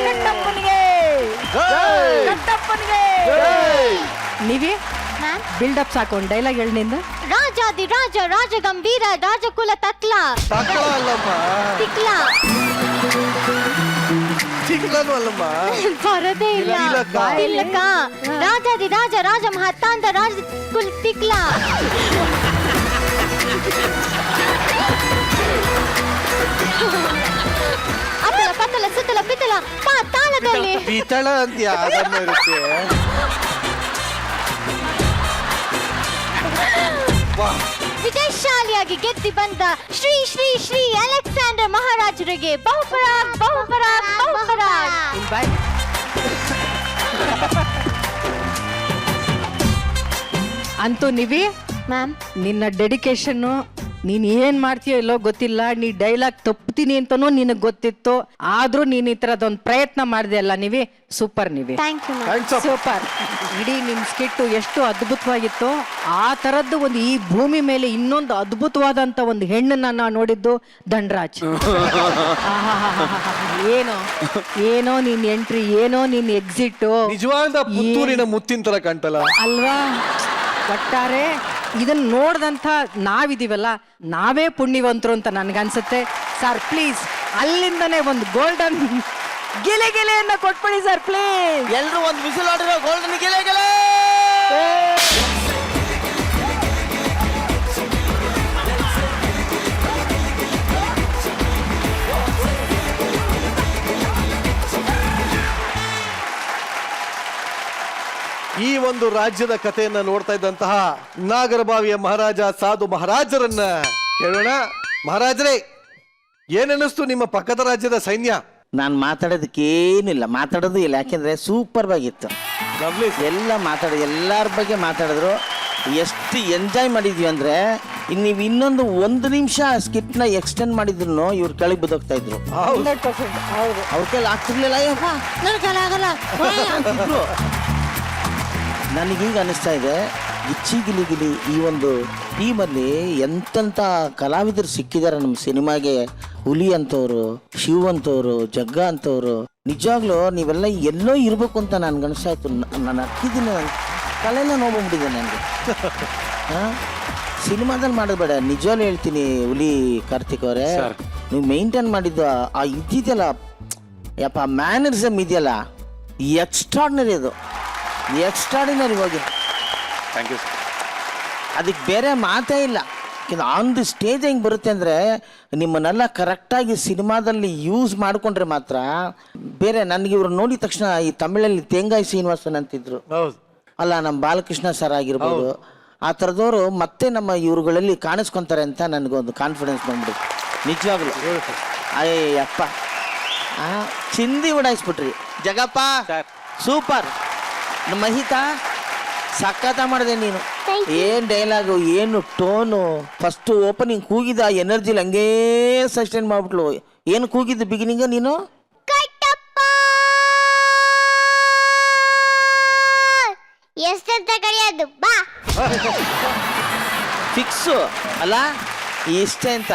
ಕಟ್ಟಪ್ಪನಿಗೆ ನೀವೇ ಬಿಲ್ಡಪ್ ಸಾಕು, ಒಂದು ಡೈಲಾಗ್ ಹೇಳಿಂದ. ರಾಜಾದಿ ರಾಜ ರಾಜ ಗಂಭೀರ ರಾಜಕುಲ ತಕ್ಲ ತಕ್ಲ ಅಲ್ಲಮ್ಮ, ತಿಕ್ಲ ತಿಕ್ಲನು ಅಲ್ಲಮ್ಮ, ಬರದೇ ಇಲ್ಲ ತಿಲಕ. ತಿಲಕ ರಾಜಾದಿ ರಾಜ ರಾಜ ಮಹತ್ತಾಂತ ರಾಜಕುಲ ತಿಕ್ಲ. ಅತಲ ಪತಲ ಸುತ್ತಲ ಪಿತಲ ತಾಳದಲ್ಲಿ ಪಿತಳ ಅಂತೀಯ, ಅದನ್ನ ಇರುತ್ತೆ. ವಿಜಯಶಾಲಿಯಾಗಿ ಗೆದ್ದಿ ಬಂದ ಶ್ರೀ ಶ್ರೀ ಶ್ರೀ ಅಲೆಕ್ಸಾಂಡರ್ ಮಹಾರಾಜರಿಗೆ ಬಹುಪರಾಗ್ ಬಹುಪರಾಗ್ ಬಹುಪರಾಗ್. ಅಂತೂ ನೀವಿ ಮ್ಯಾಮ್ ನಿನ್ನ ಡೆಡಿಕೇಶನ್, ನೀನ್ ಏನ್ ಮಾಡ್ತೀಯೋ ಇಲ್ಲೋ ಗೊತ್ತಿಲ್ಲ, ನೀ ಡೈಲಾಗ್ ತಪ್ಪುತ್ತೀನಿ ಅಂತನೂ ನಿನಗ್ ಗೊತ್ತಿತ್ತು, ಆದ್ರೂ ನೀನ್ ಈ ತರದೊಂದ್ ಪ್ರಯತ್ನ ಮಾಡಿದೆ ಅಲ್ಲ ನೀವಿ. ಸೂಪರ್ ನೀವಿ, thank you ma'am. Hands up. Super. ಇಡೀ ನಿಮ್ ಸ್ಕಿಟ್ಟು ಎಷ್ಟು ಅದ್ಭುತವಾಗಿತ್ತು. ಆ ತರದ್ದು ಒಂದು ಈ ಭೂಮಿ ಮೇಲೆ ಇನ್ನೊಂದು ಅದ್ಭುತವಾದಂತ ಒಂದು ಹೆಣ್ಣನ್ನ ನಾ ನೋಡಿದ್ದು ಧನ್ರಾಜ್. ಏನೋ ಏನೋ ನಿನ್ ಎಂಟ್ರಿ, ಏನೋ ನಿನ್ ಎಕ್ಸಿಟ್ ನಿಜವಾದ ಪುತ್ತೂರಿನ ಮುತ್ತಿನ ತರ ಕಾಣ್ತಲ್ಲ ಅಲ್ವಾ. ಒಟ್ಟಾರೆ ಇದನ್ನ ನೋಡ್ದಂತ ನಾವಿದೀವಲ್ಲ, ನಾವೇ ಪುಣ್ಯವಂತರು ಅಂತ ನನ್ಗನ್ಸುತ್ತೆ. ಸರ್ ಪ್ಲೀಸ್ ಅಲ್ಲಿಂದನೇ ಒಂದು ಗೋಲ್ಡನ್ ಗಿಲೆಯನ್ನು ಕೊಟ್ಬಿಡಿ ಸರ್ ಪ್ಲೀಸ್. ಎಲ್ರು ಒಂದು ಬಿಸಿಲು ಹೊಡೆರೋ ಗೋಲ್ಡನ್ ಗೆಲೆ. ಈ ಒಂದು ರಾಜ್ಯದ ಕಥೆಯನ್ನ ನೋಡ್ತಾ ಇದ್ದಂತಹ ನಾಗರಬಾವಿಯ ಮಹಾರಾಜ ಸಾಧು ಮಹಾರಾಜರನ್ನ ಕೇಳೋಣ. ಮಹಾರಾಜರೇ, ಏನನ್ನಿಸ್ತು ನಿಮ್ಮ ಪಕ್ಕದ ರಾಜ್ಯದ ಸೈನ್ಯ? ನಾನು ಮಾತಾಡೋದಕ್ಕೇನಿಲ್ಲ, ಮಾತಾಡೋದು ಇಲ್ಲ, ಯಾಕೆಂದ್ರೆ ಸೂಪರ್ ಆಗಿತ್ತು. ಎಲ್ಲ ಎಲ್ಲರ ಬಗ್ಗೆ ಮಾತಾಡಿದ್ರು. ಎಷ್ಟು ಎಂಜಾಯ್ ಮಾಡಿದ್ವಿ ಅಂದ್ರೆ ನೀವು ಇನ್ನೊಂದು 1 ನಿಮಿಷ ಸ್ಕಿಟ್ನ ಎಕ್ಸ್ಟೆಂಡ್ ಮಾಡಿದ್ರು ಇವ್ರು ಕೆಳಗೆ ಬಿದ್ದೋಗ್ತಾ ಇದ್ರು. ಅವ್ರ ಕೈಲಿ ಆಗ್ತಿರ್ಲಿಲ್ಲ, ಅಯ್ಯಪ್ಪ ನನ್ನ ಕೈಲಿ ಆಗಲ್ಲ ಅಂತಿದ್ರು. ನನಗೀಗ ಅನಿಸ್ತಾ ಇದೆ, ಗಿಚ್ಚಿ ಗಿಲಿ ಗಿಲಿ ಈ ಒಂದು ಟೀಮಲ್ಲಿ ಎಂತೆಂಥ ಕಲಾವಿದರು ಸಿಕ್ಕಿದ್ದಾರೆ ನಮ್ಮ ಸಿನಿಮಾಗೆ. ಹುಲಿ ಅಂತವ್ರು, ಶಿವ್ ಅಂತವ್ರು, ಜಗ್ಗ ಅಂತವ್ರು. ನಿಜವಾಗ್ಲೂ ನೀವೆಲ್ಲ ಎಲ್ಲೋ ಇರಬೇಕು ಅಂತ ನನ್ಗೆ ಅನಿಸ್ತಾಯಿತ್ತು. ನಾನು ಹತ್ತಿದ್ದೀನಿ, ಕಲೆನ ನೋಡ್ಬಿಟ್ಟಿದೆ ನನಗೆ. ಸಿನಿಮಾದಲ್ಲಿ ಮಾಡೋದು ನಿಜವಾಗ್ಲೂ ಹೇಳ್ತೀನಿ ಹುಲಿ ಕಾರ್ತಿಕ್ ಅವರೇ, ನೀವು ಮೇಂಟೈನ್ ಮಾಡಿದ್ದು ಆ ಇದ್ದಿದೆಯಲ್ಲ ಯಪ್ಪ, ಮ್ಯಾನರಿಸಮ್ ಇದೆಯಲ್ಲ, ಎಕ್ಸ್ಟ್ರಾರ್ಡಿನರಿ. ಅದು ಎಕ್ಸ್ಟ್ರಾರ್ಡಿನರಿ ಹೋಗಿ. Thank you. ಅದಕ್ಕೆ ಬೇರೆ ಮಾತೇ ಇಲ್ಲ. ಆನ್ ದಿ ಸ್ಟೇಜ್ ಹೆಂಗೆ ಬರುತ್ತೆ ಅಂದರೆ ನಿಮ್ಮನ್ನೆಲ್ಲ ಕರೆಕ್ಟಾಗಿ ಸಿನಿಮಾದಲ್ಲಿ ಯೂಸ್ ಮಾಡಿಕೊಂಡ್ರೆ ಮಾತ್ರ ಬೇರೆ. ನನಗೆ ಇವ್ರು ನೋಡಿದ ತಕ್ಷಣ ಈ ತಮಿಳಲ್ಲಿ ತೇಂಗಾಯಿ ಶ್ರೀನಿವಾಸನ್ ಅಂತಿದ್ರು ಅಲ್ಲ, ನಮ್ಮ ಬಾಲಕೃಷ್ಣ ಸರ್ ಆಗಿರ್ಬೋದು, ಆ ಥರದವರು ಮತ್ತೆ ನಮ್ಮ ಇವ್ರುಗಳಲ್ಲಿ ಕಾಣಿಸ್ಕೊತಾರೆ ಅಂತ ನನಗೊಂದು ಕಾನ್ಫಿಡೆನ್ಸ್ ಬಂದ್ಬಿಡುತ್ತೆ ನಿಜವಾಗ್ಲು. ಅಯ್ಯಪ್ಪ ಚಿಂದಿ ಉಡಾಯಿಸ್ಬಿಟ್ರಿ ಜಗಪ್ಪ, ಸೂಪರ್. ಮಹಿತಾ ಸಖತ್ತ ಮಾಡಿದೆ ನೀನು. ಏನು ಡೈಲಾಗು, ಏನು ಟೋನು. ಫಸ್ಟು ಓಪನಿಂಗ್ ಕೂಗಿದ ಎನರ್ಜಿಲಿ ಹಂಗೇ ಸಸ್ಟೈನ್ ಮಾಡ್ಬಿಟ್ಲು. ಏನು ಕೂಗಿದ್ದು ಬಿಗಿನಿಂಗ ನೀನು? ಎಷ್ಟಂತ ಕರೆಯೋದು ಬಾ. ಫಿಕ್ಸು ಅಲ್ಲ, ಇಷ್ಟೇ ಅಂತ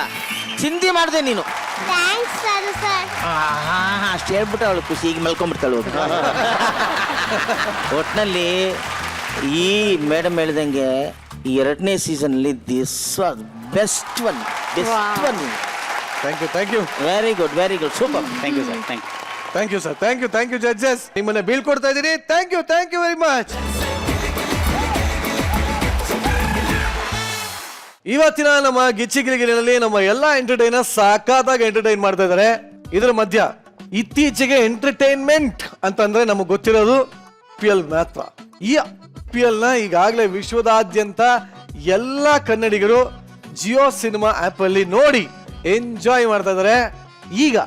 ಚಿಂದಿ ಮಾಡಿದೆ ನೀನು. Thanks sir. ಅಷ್ಟು ಹೇಳ್ಬಿಟ್ಟು ಅವಳು ಖುಷಿ, ಈಗ ಮಲ್ಕೊಂಡ್ಬಿಡ್ತಾಳು. ಒಟ್ಟಿನಲ್ಲಿ ಈ ಮೇಡಮ್ ಹೇಳ್ದಂಗೆ ಈ 2ನೇ ಸೀಸನ್ಲಿ this was best one. Thank you. Very good super. Thank you sir. Thank you judges. ನಿಮ್ಮನ್ನ ಬೀಳ್ಕೊಡ್ತಾ ಇದ್ದೀನಿ. Thank you very much. ಇವತ್ತಿನ ನಮ್ಮ ಗಿಚ್ಚಿಗಿಲಿಗಿಲಿನಲ್ಲಿ ನಮ್ಮ ಎಲ್ಲಾ ಎಂಟರ್ಟೈನರ್ ಸಾಕಾದಾಗ ಎಂಟರ್ಟೈನ್ ಮಾಡ್ತಾ ಇದ್ದಾರೆ. ಇದರ ಮಧ್ಯ ಇತ್ತೀಚೆಗೆ ಎಂಟರ್ಟೈನ್ಮೆಂಟ್ ಅಂತಂದ್ರೆ ನಮಗೆ ಗೊತ್ತಿರೋದು PL ಮಾತ್ರ. ಈ PL ನ ಈಗಾಗಲೇ ವಿಶ್ವದಾದ್ಯಂತ ಎಲ್ಲ ಕನ್ನಡಿಗರು ಜಿಯೋ ಸಿನಿಮಾ ಆಪ್ ಅಲ್ಲಿ ನೋಡಿ ಎಂಜಾಯ್ ಮಾಡ್ತಾ ಇದ್ದಾರೆ. ಈಗ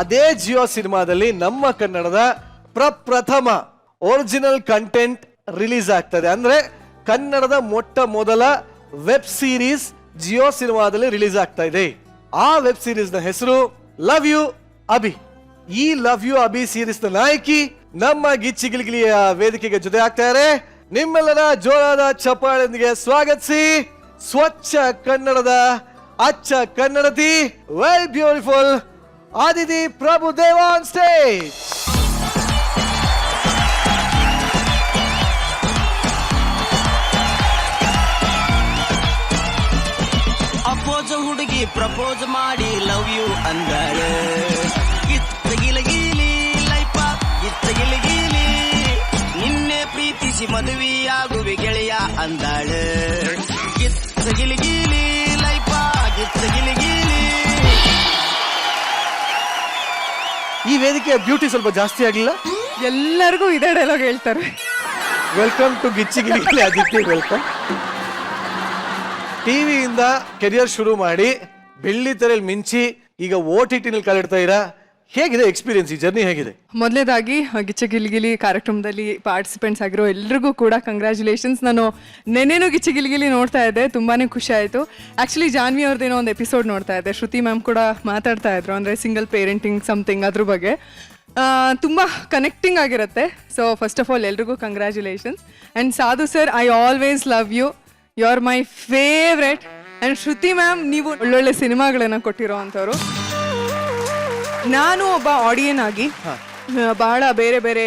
ಅದೇ ಜಿಯೋ ಸಿನಿಮಾದಲ್ಲಿ ನಮ್ಮ ಕನ್ನಡದ ಪ್ರಪ್ರಥಮ ಒರಿಜಿನಲ್ ಕಂಟೆಂಟ್ ರಿಲೀಸ್ ಆಗ್ತದೆ. ಅಂದ್ರೆ ಕನ್ನಡದ ಮೊಟ್ಟ ಮೊದಲ ವೆಬ್ ಸೀರೀಸ್ ಜಿಯೋ ಸಿನಿಮಾದಲ್ಲಿ ರಿಲೀಸ್ ಆಗ್ತಾ ಇದೆ. ಆ ವೆಬ್ ಸೀರೀಸ್ ನ ಹೆಸರು ಲವ್ ಯು ಅಭಿ. ಈ ಲವ್ ಯು ಅಭಿ ಸೀರೀಸ್ ನ ನಾಯಕಿ ನಮ್ಮ ಗಿಚ್ಚಿ ಗಿಲಿಗಿಲಿಯ ವೇದಿಕೆಗೆ ಜೊತೆ ಆಗ್ತಾರೆ. ನಿಮ್ಮೆಲ್ಲರ ಜೋರಾದ ಚಪ್ಪಾಳೆಯೊಂದಿಗೆ ಸ್ವಾಗತಿಸಿ ಸ್ವಚ್ಛ ಕನ್ನಡದ ಅಚ್ಚ ಕನ್ನಡತಿ well beautiful Aditi Prabhudeva on stage. ಅಪೋಜ ಹುಡುಗಿ ಪ್ರಪೋಸ್ ಮಾಡಿ ಲವ್ ಯು ಅಂದಾಳೆ. ಗಿತ್ತಗಿಲಗಿಲಿ ಲೈಫ ಗಿತ್ತಗಿಲಗಿಲಿ ನಿನ್ನೆ ಪ್ರೀತಿಸಿ ಮದುವೆಯಾಗುವೆ ಗೆಳೆಯ ಅಂದಾಳೆ. ಗಿತ್ತಗಿಲಗಿಲಿ ಲೈಫ ಗಿತ್ತಗಿಲಗಿಲಿ. ಈ ವೇದಿಕೆಯ ಬ್ಯೂಟಿ ಸ್ವಲ್ಪ ಜಾಸ್ತಿ ಆಗ್ಲಿಲ್ಲ? ಎಲ್ಲರಿಗೂ ಇದೇ ಡೈಲಾಗ್ ಹೇಳ್ತಾರೆ. Welcome to Gicchi Giligili Aditya, welcome. ಟಿವಿಯಿಂದ ಕೆರಿಯರ್ ಶುರು ಮಾಡಿ ಬೆಳ್ಳಿ ತೆರೆಯಲ್ಲಿ ಮಿಂಚಿ ಈಗ OTT ನಲ್ಲಿ ಕಾಲಿಡ್ತಾ ಇರಾ. ಹೇಗಿದೆ ಎಕ್ಸ್ಪೀರಿಯನ್ಸ್, ಈ ಜರ್ನಿ ಹೇಗಿದೆ? ಮೊದಲೇದಾಗಿ ಗಿಚ್ಚ ಗಿಲಿಗಿಲಿ ಕಾರ್ಯಕ್ರಮದಲ್ಲಿ ಪಾರ್ಟಿಸಿಪೆಂಟ್ಸ್ ಆಗಿರೋ ಎಲ್ರಿಗೂ ಕೂಡ ಕಂಗ್ರ್ಯಾಚುಲೇಷನ್ಸ್. ನಾನು ನೆನ್ನೆನೂ ಗಿಚ್ಚ ಗಿಲಿಗಿಲಿ ನೋಡ್ತಾ ಇದ್ದೆ, ತುಂಬಾನೇ ಖುಷಿ ಆಯಿತು. ಆ್ಯಕ್ಚುಲಿ ಜಾನ್ವಿ ಅವ್ರದ್ದೇನೋ ಒಂದು ಎಪಿಸೋಡ್ ನೋಡ್ತಾ ಇದ್ದೆ, ಶ್ರುತಿ ಮ್ಯಾಮ್ ಕೂಡ ಮಾತಾಡ್ತಾ ಇದ್ರು, ಅಂದರೆ ಸಿಂಗಲ್ ಪೇರೆಂಟಿಂಗ್ ಸಮಥಿಂಗ್ ಅದ್ರ ಬಗ್ಗೆ. ತುಂಬ ಕನೆಕ್ಟಿಂಗ್ ಆಗಿರುತ್ತೆ. ಸೊ ಫಸ್ಟ್ ಆಫ್ ಆಲ್ ಎಲ್ರಿಗೂ congratulations. And Sadhu sir, I always love you, you are my favourite. And Shruti ma'am, ನೀವು ಒಳ್ಳೊಳ್ಳೆ ಸಿನಿಮಾಗಳನ್ನು ಕೊಟ್ಟಿರೋ ಅಂಥವ್ರು. ನಾನು ಒಬ್ಬ ಆಡಿಯನ್ ಆಗಿ ಬಹಳ ಬೇರೆ ಬೇರೆ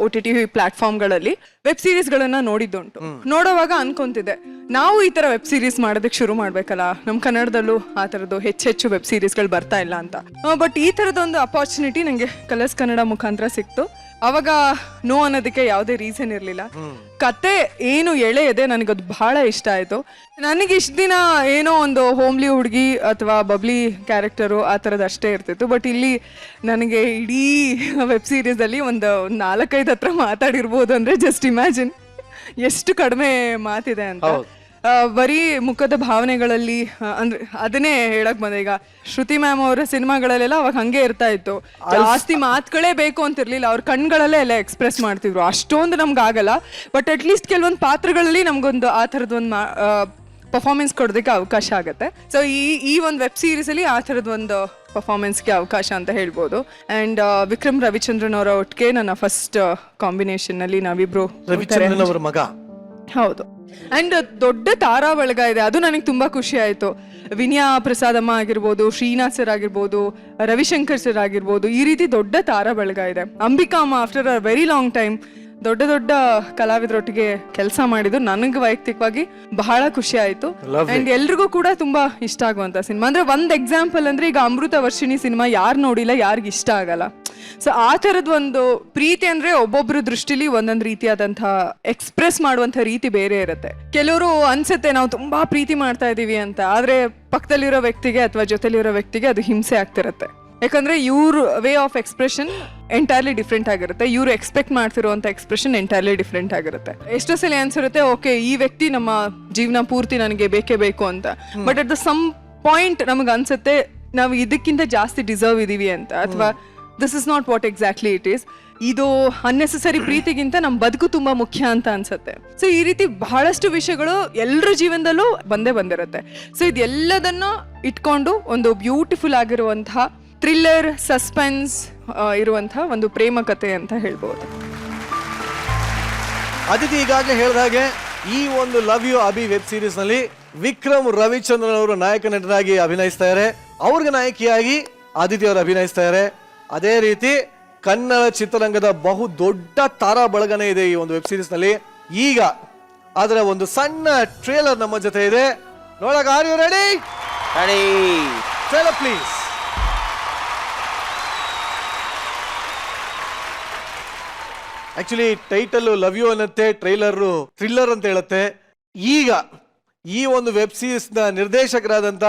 OTT ಪ್ಲಾಟ್ಫಾರ್ಮ್ಗಳಲ್ಲಿ ವೆಬ್ ಸೀರೀಸ್ಗಳನ್ನು ನೋಡಿದ್ದುಂಟು. ನೋಡೋವಾಗ ಅನ್ಕೊಂತಿದ್ದೆ, ನಾವು ಈ ಥರ ವೆಬ್ ಸೀರೀಸ್ ಮಾಡೋದಕ್ಕೆ ಶುರು ಮಾಡಬೇಕಲ್ಲ, ನಮ್ಮ ಕನ್ನಡದಲ್ಲೂ ಆ ಥರದ್ದು ಹೆಚ್ಚೆಚ್ಚು ವೆಬ್ ಸೀರೀಸ್ಗಳು ಬರ್ತಾ ಇಲ್ಲ ಅಂತ. ಬಟ್ ಈ ಥರದೊಂದು ಅಪಾರ್ಚುನಿಟಿ ನನಗೆ ಕಲರ್ಸ್ ಕನ್ನಡ ಮುಖಾಂತರ ಸಿಕ್ತು. ಅವಾಗ ನೋ ಅನ್ನೋದಕ್ಕೆ ಯಾವುದೇ ರೀಸನ್ ಇರಲಿಲ್ಲ. ಕತೆ ಏನು ಎಳೆ ಇದೆ, ನನಗದು ಬಹಳ ಇಷ್ಟ ಆಯಿತು. ನನಗೆ ಇಷ್ಟು ದಿನ ಏನೋ ಒಂದು ಹೋಮ್ಲಿ ಹುಡುಗಿ ಅಥವಾ ಬಬ್ಲಿ ಕ್ಯಾರೆಕ್ಟರು ಆ ಥರದ್ದು ಅಷ್ಟೇ ಇರ್ತಿತ್ತು. ಬಟ್ ಇಲ್ಲಿ ನನಗೆ ಇಡೀ ವೆಬ್ ಸೀರೀಸಲ್ಲಿ ಒಂದು 4-5 ಹತ್ರ ಮಾತಾಡಿರ್ಬೋದು. ಅಂದರೆ ಜಸ್ಟ್ ಇಮ್ಯಾಜಿನ್ ಎಷ್ಟು ಕಡಿಮೆ ಮಾತಿದೆ ಅಂತ. ಬರೀ ಮುಖದ ಭಾವನೆಗಳಲ್ಲಿ ಅಂದ್ರೆ ಅದನ್ನೇ ಹೇಳಕ್ ಬಂದೆ. ಈಗ ಶ್ರುತಿ ಮ್ಯಾಮ್ ಅವರ ಸಿನಿಮಾಗಳಲ್ಲೆಲ್ಲ ಅವಾಗ ಹಂಗೆ ಇರ್ತಾ ಇತ್ತು, ಜಾಸ್ತಿ ಮಾತುಗಳೇ ಬೇಕು ಅಂತಿರ್ಲಿಲ್ಲ, ಅವ್ರ ಕಣ್ಗಳಲ್ಲೇ ಎಲ್ಲ ಎಕ್ಸ್ಪ್ರೆಸ್ ಮಾಡ್ತಿದ್ರು. ಅಷ್ಟೊಂದು ನಮ್ಗೆ ಆಗಲ್ಲ, ಬಟ್ ಅಟ್ಲೀಸ್ಟ್ ಕೆಲವೊಂದು ಪಾತ್ರಗಳಲ್ಲಿ ನಮ್ಗೊಂದು ಆ ಥರದೊಂದು ಪರ್ಫಾರ್ಮೆನ್ಸ್ ಕೊಡೋದಕ್ಕೆ ಅವಕಾಶ ಆಗುತ್ತೆ. ಸೊ ಈ ಒಂದು ವೆಬ್ ಸೀರೀಸಲ್ಲಿ ಆ ಥರದೊಂದು ಪರ್ಫಾರ್ಮೆನ್ಸ್ಗೆ ಅವಕಾಶ ಅಂತ ಹೇಳ್ಬೋದು. ಆ್ಯಂಡ್ ವಿಕ್ರಮ್ ರವಿಚಂದ್ರನ್ ಅವರ ಒಟ್ಟಿಗೆ ನನ್ನ ಫಸ್ಟ್ ಕಾಂಬಿನೇಷನ್ನಲ್ಲಿ ನಾವಿಬ್ರು. ರವಿಚಂದ್ರನ್ ಅವರ ಮಗ. ಹೌದು. ಅಂಡ್ ದೊಡ್ಡ ತಾರಾ ಬಳಗ ಇದೆ, ಅದು ನನಗೆ ತುಂಬಾ ಖುಷಿ ಆಯ್ತು. ವಿನಯಾ ಪ್ರಸಾದಮ್ಮ ಆಗಿರ್ಬೋದು, ಶ್ರೀನಾಥ್ ಸರ್ ಆಗಿರ್ಬೋದು, ರವಿಶಂಕರ್ ಸರ್ ಆಗಿರ್ಬೋದು, ಈ ರೀತಿ ದೊಡ್ಡ ತಾರಾ ಬಳಗ ಇದೆ. ಅಂಬಿಕಾ ಅಮ್ಮ after a very long time ದೊಡ್ಡ ದೊಡ್ಡ ಕಲಾವಿದರೊಟ್ಟಿಗೆ ಕೆಲಸ ಮಾಡಿದ್ದು ನನಗೆ ವೈಯಕ್ತಿಕವಾಗಿ ಬಹಳ ಖುಷಿ ಆಯ್ತು. ಅಂಡ್ ಎಲ್ರಿಗೂ ಕೂಡ ತುಂಬಾ ಇಷ್ಟ ಆಗುವಂತ ಸಿನಿಮಾ. ಅಂದ್ರೆ ಒಂದ್ ಎಕ್ಸಾಂಪಲ್ ಅಂದ್ರೆ ಈಗ ಅಮೃತ ವರ್ಷಿಣಿ ಸಿನಿಮಾ ಯಾರು ನೋಡಿಲ್ಲ, ಯಾರಿಗ ಇಷ್ಟ ಆಗಲ್ಲ. ಸೊ ಆ ಥರದ್ ಒಂದು ಪ್ರೀತಿ ಅಂದ್ರೆ ಒಬ್ಬೊಬ್ರ ದೃಷ್ಟಿಲಿ ಒಂದೊಂದು ರೀತಿಯಾದಂತಹ ಎಕ್ಸ್ಪ್ರೆಸ್ ಮಾಡುವಂತ ರೀತಿ ಬೇರೆ ಇರುತ್ತೆ. ಕೆಲವರು ಅನ್ಸುತ್ತೆ ನಾವು ತುಂಬಾ ಪ್ರೀತಿ ಮಾಡ್ತಾ ಇದೀವಿ ಅಂತ, ಆದ್ರೆ ಪಕ್ಕದಲ್ಲಿರೋ ವ್ಯಕ್ತಿಗೆ ಅಥವಾ ಜೊತೆಲಿರೋ ವ್ಯಕ್ತಿಗೆ ಅದು ಹಿಂಸೆ ಆಗ್ತಿರತ್ತೆ. ಯಾಕಂದ್ರೆ ಇವ್ರ way of expression entirely different ಆಗಿರುತ್ತೆ, ಇವ್ರು ಎಕ್ಸ್ಪೆಕ್ಟ್ ಮಾಡ್ತಿರುವಂತ ಎಕ್ಸ್ಪ್ರೆಷನ್ ಎಂಟೈರ್ಲಿ ಡಿಫ್ರೆಂಟ್ ಆಗಿರುತ್ತೆ. ಎಷ್ಟೋ ಸಲ ಅನ್ಸಿರುತ್ತೆ, ಓಕೆ ಈ ವ್ಯಕ್ತಿ ನಮ್ಮ ಜೀವನ ಪೂರ್ತಿ ನನಗೆ ಬೇಕೇ ಬೇಕು ಅಂತ, but at the some point ನಮಗೆ ಅನ್ಸುತ್ತೆ ನಾವು ಇದಕ್ಕಿಂತ ಜಾಸ್ತಿ ಡಿಸರ್ವ್ ಇದೀವಿ ಅಂತ, ಅಥವಾ this is not what exactly it is. ಇದು ಅನ್ನೆಸೆಸರಿ ಪ್ರೀತಿಗಿಂತ ನಮ್ಮ ಬದುಕು ತುಂಬಾ ಮುಖ್ಯ ಅಂತ ಅನ್ಸುತ್ತೆ. ಸೊ ಈ ರೀತಿ ಬಹಳಷ್ಟು ವಿಷಯಗಳು ಎಲ್ಲರ ಜೀವನದಲ್ಲೂ ಬಂದೇ ಬಂದಿರುತ್ತೆ. ಸೊ ಇದೆಲ್ಲದನ್ನು ಇಟ್ಕೊಂಡು ಒಂದು ಬ್ಯೂಟಿಫುಲ್ ಆಗಿರುವಂತಹ ಥ್ರಿಲ್ಲರ್ ಸಸ್ಪೆನ್ಸ್ ಇರುವಂತಹ ಒಂದು ಪ್ರೇಮ ಕಥೆ ಅಂತ ಹೇಳ್ಬೋದು. ಅದಿತಿ ಈಗಾಗಲೇ ಹೇಳಿದ ಹಾಗೆ ಈ ಒಂದು love you Abhi web series ನಲ್ಲಿ ವಿಕ್ರಮ್ ರವಿಚಂದ್ರನ್ ಅವರು ನಾಯಕ ನಟನಾಗಿ ಅಭಿನಯಿಸ್ತಾ ಇದ್ದಾರೆ, ಅವ್ರಿಗೆ ನಾಯಕಿಯಾಗಿ ಆದಿತ್ಯ ಅವರು ಅಭಿನಯಿಸ್ತಾ ಇದ್ದಾರೆ. ಅದೇ ರೀತಿ ಕನ್ನಡ ಚಿತ್ರರಂಗದ ಬಹು ದೊಡ್ಡ ತಾರಾ ಬಳಗನೇ ಇದೆ ಈ ಒಂದು ವೆಬ್ ಸೀರೀಸ್ ನಲ್ಲಿ. ಈಗ ಅದರ ಒಂದು ಸಣ್ಣ ಟ್ರೇಲರ್ ನಮ್ಮ ಜೊತೆ ಇದೆ, ನೋಡಕ್. Are you ready? Trailer please. Actually title love you ಅನ್ನತ್ತೆ, ಟ್ರೈಲರ್ ಥ್ರಿಲ್ಲರ್ ಅಂತ ಹೇಳುತ್ತೆ. ಈಗ ಈ ಒಂದು ವೆಬ್ ಸೀರೀಸ್ ನ ನಿರ್ದೇಶಕರಾದಂತ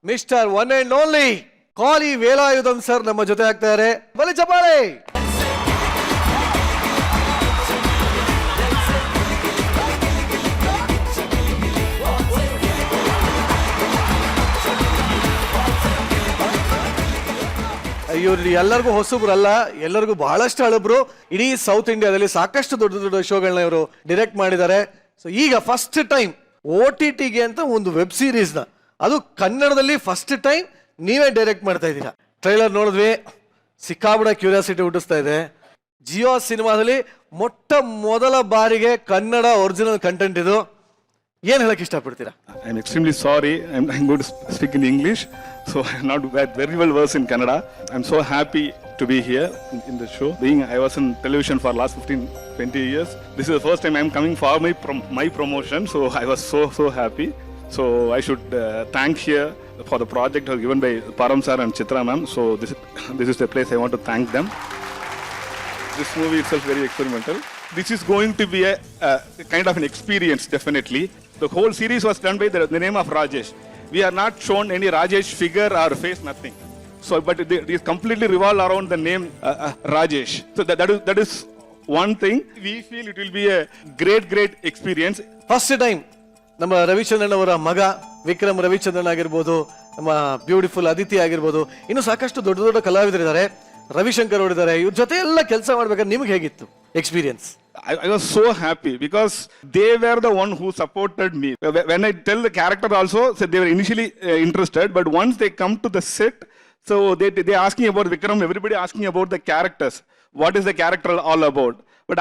mister one and only Kali Velayudham sir ನಮ್ಮ ಜೊತೆ ಆಗ್ತಾರೆ. ಬಲಿ ಚಪ್ಪಾಳೆ. ಇವ್ರು ಎಲ್ಲರಿಗೂ ಹೊಸಬ್ರಲ್ಲ, ಎಲ್ಲರಿಗೂ ಬಹಳಷ್ಟು ಹಳಬ್ರು. ಇಡೀ ಸೌತ್ ಇಂಡಿಯಾದಲ್ಲಿ ಸಾಕಷ್ಟು ದೊಡ್ಡ ದೊಡ್ಡ ಶೋಗಳನ್ನ ಇವರು ಡೈರೆಕ್ಟ್ ಮಾಡಿದ್ದಾರೆ. ಸೊ ಈಗ ಫಸ್ಟ್ ಟೈಮ್ OTTಗೆ ಅಂತ ಒಂದು ವೆಬ್ ಸೀರೀಸ್ನ, ಅದು ಕನ್ನಡದಲ್ಲಿ ಫಸ್ಟ್ ಟೈಮ್ ನೀವೇ ಡೈರೆಕ್ಟ್ ಮಾಡ್ತಾ ಇದ್ದೀರಾ. ಟ್ರೈಲರ್ ನೋಡಿದ್ವಿ, ಸಿಕ್ಕಾಬಿಡ ಕ್ಯೂರಿಯಾಸಿಟಿ ಹುಟ್ಟಿಸ್ತಾ ಇದೆ. ಜಿಯೋ ಸಿನಿಮಾದಲ್ಲಿ ಮೊಟ್ಟ ಮೊದಲ ಬಾರಿಗೆ ಕನ್ನಡ ಒರಿಜಿನಲ್ ಕಂಟೆಂಟ್ ಇದು. ಏನು ಹೇಳಕ್ ಇಷ್ಟಪಡ್ತೀರಾ? I'm extremely sorry. I'm going to speak in English, so I'm not very well versed in Kannada. I'm so happy to be here in the show. Being I was in television for last 15-20 years. This is the first time I'm coming for my promotion, so I was so happy. So I should thank here for the project given by Param sir and Chitra ma'am. So this is the place I want to thank them. This movie itself very experimental. This is going to be a kind of an experience, definitely. The whole series was done by the name of Rajesh. We are not shown any Rajesh figure or face, nothing. So, but it is completely revolved around the name Rajesh. So that is one thing. We feel it will be a great experience. First time ನಮ್ಮ ರವಿಚಂದ್ರನ್ ಅವರ ಮಗ ವಿಕ್ರಮ್ ರವಿಚಂದ್ರನ್ ಆಗಿರ್ಬೋದು, ನಮ್ಮ beautiful Aditi ಆಗಿರ್ಬೋದು, ಇನ್ನು ಸಾಕಷ್ಟು ದೊಡ್ಡ ದೊಡ್ಡ ಕಲಾವಿದರಿದ್ದಾರೆ, ರವಿಶಂಕರ್ ಅವರಿದ್ದಾರೆ. ಇವ್ರ ಜೊತೆ ಎಲ್ಲ ಕೆಲಸ ಮಾಡ್ಬೇಕಾದ್ರೆ ನಿಮ್ಗೆ ಹೇಗಿತ್ತು experience? I was so happy because they were the one who supported me. When I tell the character also, so they were initially interested, but once they come to the set, so they asking about Vikram, everybody asking about the characters. What is the character all about? But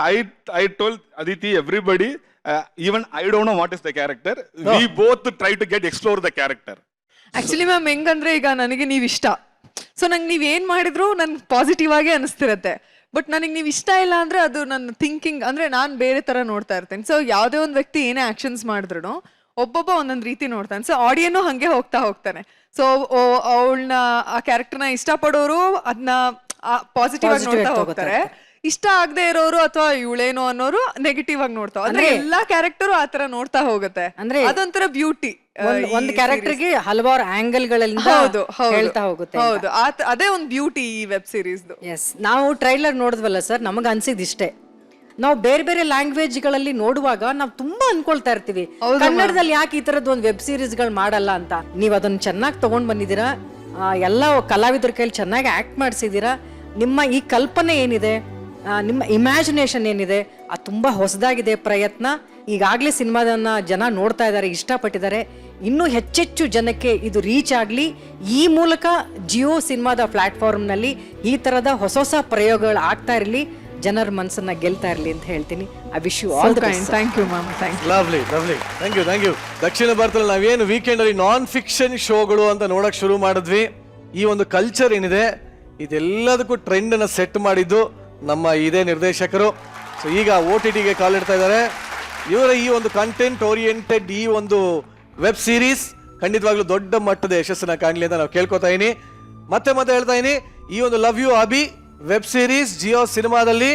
I told Aditi, everybody, even I don't know what is the character. We both try to explore the character. Actually ma'am ಹೆಂಗಂದ್ರೆ, ಈಗ ನನಗೆ ನೀವು ಇಷ್ಟ, so ನಂಗೆ ನೀವು ಏನ್ ಮಾಡಿದ್ರು ನನ್ಗೆ ಪಾಸಿಟಿವ್ ಆಗಿ ಅನಿಸ್ತಿರತ್ತೆ. ಬಟ್ ನನಗೆ ನೀವು ಇಷ್ಟ ಇಲ್ಲ ಅಂದ್ರೆ ಅದು ನನ್ನ ಥಿಂಕಿಂಗ್ ಅಂದ್ರೆ ನಾನು ಬೇರೆ ತರ ನೋಡ್ತಾ ಇರ್ತೇನೆ. ಸೊ ಯಾವುದೇ ಒಂದು ವ್ಯಕ್ತಿ ಏನೇ ಆಕ್ಷನ್ಸ್ ಮಾಡಿದ್ರು ಒಬ್ಬೊಬ್ಬ ಒಂದೊಂದು ರೀತಿ ನೋಡ್ತಾನೆ. ಸೊ ಆಡಿಯನ್ನು ಹಂಗೆ ಹೋಗ್ತಾನೆ. ಸೊ ಅವಳನ್ನ ಆ ಕ್ಯಾರೆಕ್ಟರ್ನ ಇಷ್ಟಪಡೋರು ಅದನ್ನ ಪಾಸಿಟಿವ್ ಆಗಿ ನೋಡ್ತಾ ಹೋಗ್ತಾರೆ, ಇಷ್ಟ ಆಗದೆ ಇರೋರು ಅಥವಾ ಇವಳೇನೋ ಅನ್ನೋರು ನೆಗೆಟಿವ್ ಆಗಿ ನೋಡ್ತಾವ. ಅಂದ್ರೆ ಎಲ್ಲಾ ಕ್ಯಾರೆಕ್ಟರ್ ಆತರ ನೋಡ್ತಾ ಹೋಗುತ್ತೆ. ಅಂದ್ರೆ ಅದೊಂಥರ ಬ್ಯೂಟಿ. ಒಂದು ಕ್ಯಾರೆಕ್ಟರ್ಗೆ ಹಲವಾರು ಆಂಗಲ್ ಗಳಿಂದ ಹೇಳ್ತಾ ಹೋಗುತ್ತೆ. ಹೌದು, ಅದೇ ಒಂದು ಬ್ಯೂಟಿ ಈ ವೆಬ್ ಸೀರೀಸ್. ಎಸ್, ನಾವು ಟ್ರೈಲರ್ ನೋಡಿದ್ವಲ್ಲ ಸರ್, ನಮಗ ಅನ್ಸಿದ್ ಇಷ್ಟೇ. ನಾವು ಬೇರೆ ಬೇರೆ ಲ್ಯಾಂಗ್ವೇಜ್ ಗಳಲ್ಲಿ ನೋಡುವಾಗ ನಾವು ತುಂಬಾ ಅನ್ಕೊಳ್ತಾ ಇರ್ತೀವಿ, ಕನ್ನಡದಲ್ಲಿ ಯಾಕೆ ಈ ತರದ್ ಒಂದು ವೆಬ್ ಸೀರೀಸ್ ಗಳು ಮಾಡಲ್ಲ ಅಂತ. ನೀವ್ ಅದನ್ನ ಚೆನ್ನಾಗಿ ತಗೊಂಡ್ ಬಂದಿದ್ದೀರಾ, ಎಲ್ಲ ಕಲಾವಿದರ ಕೈಲಿ ಚೆನ್ನಾಗಿ ಆಕ್ಟ್ ಮಾಡಿಸಿದೀರಾ. ನಿಮ್ಮ ಈ ಕಲ್ಪನೆ ಏನಿದೆ, ನಿಮ್ಮ ಇಮ್ಯಾಜಿನೇಷನ್ ಏನಿದೆ, ಅದು ತುಂಬಾ ಹೊಸದಾಗಿದೆ ಪ್ರಯತ್ನ. ಈಗಾಗಲೇ ಸಿನಿಮಾದನ್ನ ಜನ ನೋಡ್ತಾ ಇದ್ದಾರೆ, ಇಷ್ಟಪಟ್ಟಿದ್ದಾರೆ. ಇನ್ನೂ ಹೆಚ್ಚೆಚ್ಚು ಜನಕ್ಕೆ ಇದು ರೀಚ್ ಆಗಲಿ. ಈ ಮೂಲಕ ಜಿಯೋ ಸಿನಿಮಾದ ಪ್ಲಾಟ್ಫಾರ್ಮ್ನಲ್ಲಿ ಈ ಥರದ ಹೊಸ ಪ್ರಯೋಗಗಳು ಆಗ್ತಾ ಇರಲಿ, ಜನರ ಮನಸ್ಸನ್ನ ಗೆಲ್ತಾ ಇರಲಿ ಅಂತ ಹೇಳ್ತೀನಿ. I wish you all the best. Thank you ma'am. Lovely. Thank you. ದಕ್ಷಿಣ ಭಾರತದಲ್ಲಿ ನಾವೇನು ವೀಕೆಂಡ್ ಅಲ್ಲಿ ನಾನ್ ಫಿಕ್ಷನ್ ಶೋಗಳು ಅಂತ ನೋಡಕ್ ಶುರು ಮಾಡಿದ್ವಿ. ಈ ಒಂದು ಕಲ್ಚರ್ ಏನಿದೆ ಇದೆಲ್ಲದಕ್ಕೂ ಟ್ರೆಂಡ್ ಅನ್ನ ಸೆಟ್ ಮಾಡಿದ್ದು ನಮ್ಮ ಇದೇ ನಿರ್ದೇಶಕರು. ಸೊ ಈಗ OTTಗೆ ಕಾಲ್ ಇಡ್ತಾ ಇದ್ದಾರೆ. ಇವರ ಈ ಒಂದು ಕಂಟೆಂಟ್ ಓರಿಯೆಂಟೆಡ್ ಈ ಒಂದು ವೆಬ್ ಸೀರೀಸ್ ಖಂಡಿತವಾಗ್ಲೂ ದೊಡ್ಡ ಮಟ್ಟದ ಯಶಸ್ಸನ್ನ ಕಾಣಲಿ ಅಂತ ನಾವು ಕೇಳ್ಕೊತಾ ಇದೀನಿ. ಮತ್ತೆ ಹೇಳ್ತಾ ಇದೀನಿ, ಈ ಒಂದು love you Abhi web series Jio ಸಿನಿಮಾದಲ್ಲಿ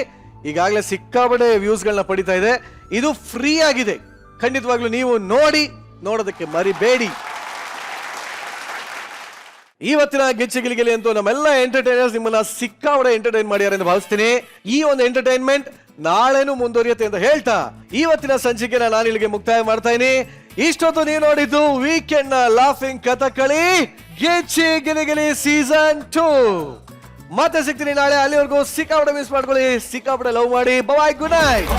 ಈಗಾಗಲೇ ಸಿಕ್ಕಾಪಟ್ಟೆ ವ್ಯೂಸ್ಗಳನ್ನ ಪಡಿತಾ ಇದೆ. ಇದು ಫ್ರೀ ಆಗಿದೆ, ಖಂಡಿತವಾಗ್ಲೂ ನೀವು ನೋಡೋದಕ್ಕೆ ಮರಿಬೇಡಿ. ಇವತ್ತಿನ ಗಿಚ್ಚಿ ಅಂತೂ ನಮ್ಮೆಲ್ಲ ಎಂಟರ್ಟೈನರ್ಸ್ ನಿಮ್ಮನ್ನ ಸಿಕ್ಕಾಪಟ್ಟೆ ಎಂಟರ್ಟೈನ್ ಮಾಡ್ಯಾರ ಎಂದು ಭಾವಿಸ್ತೀನಿ. ಈ ಒಂದು ಎಂಟರ್ಟೈನ್ಮೆಂಟ್ ನಾಳೆನೂ ಮುಂದುವರಿಯುತ್ತೆ ಅಂತ ಹೇಳ್ತಾ ಇವತ್ತಿನ ಸಂಚಿಕೆನ ನಾನು ಇಲ್ಲಿಗೆ ಮುಕ್ತಾಯ ಮಾಡ್ತಾ ಇದೀನಿ. ಇಷ್ಟೊತ್ತು ನೀವು ನೋಡಿದ್ದು ವೀಕೆಂಡ್ ನ ಲಾಫಿಂಗ್ ಕಥಕಳಿ ಗಿಚ್ಚಿ ಗಿಲಿಗಿಲಿ ಸೀಸನ್ 2. ಮತ್ತೆ ಸಿಗ್ತೀನಿ ನಾಳೆ. ಅಲ್ಲಿವರೆಗೂ ಸಿಕ್ಕಾಪಟ್ಟೆ ಮಿಸ್ ಮಾಡ್ಕೊಳ್ಳಿ, ಸಿಕ್ಕಾಪಟ್ಟೆ ಲವ್ ಮಾಡಿ. ಬಾಯ್, ಗುಡ್ ನೈಟ್.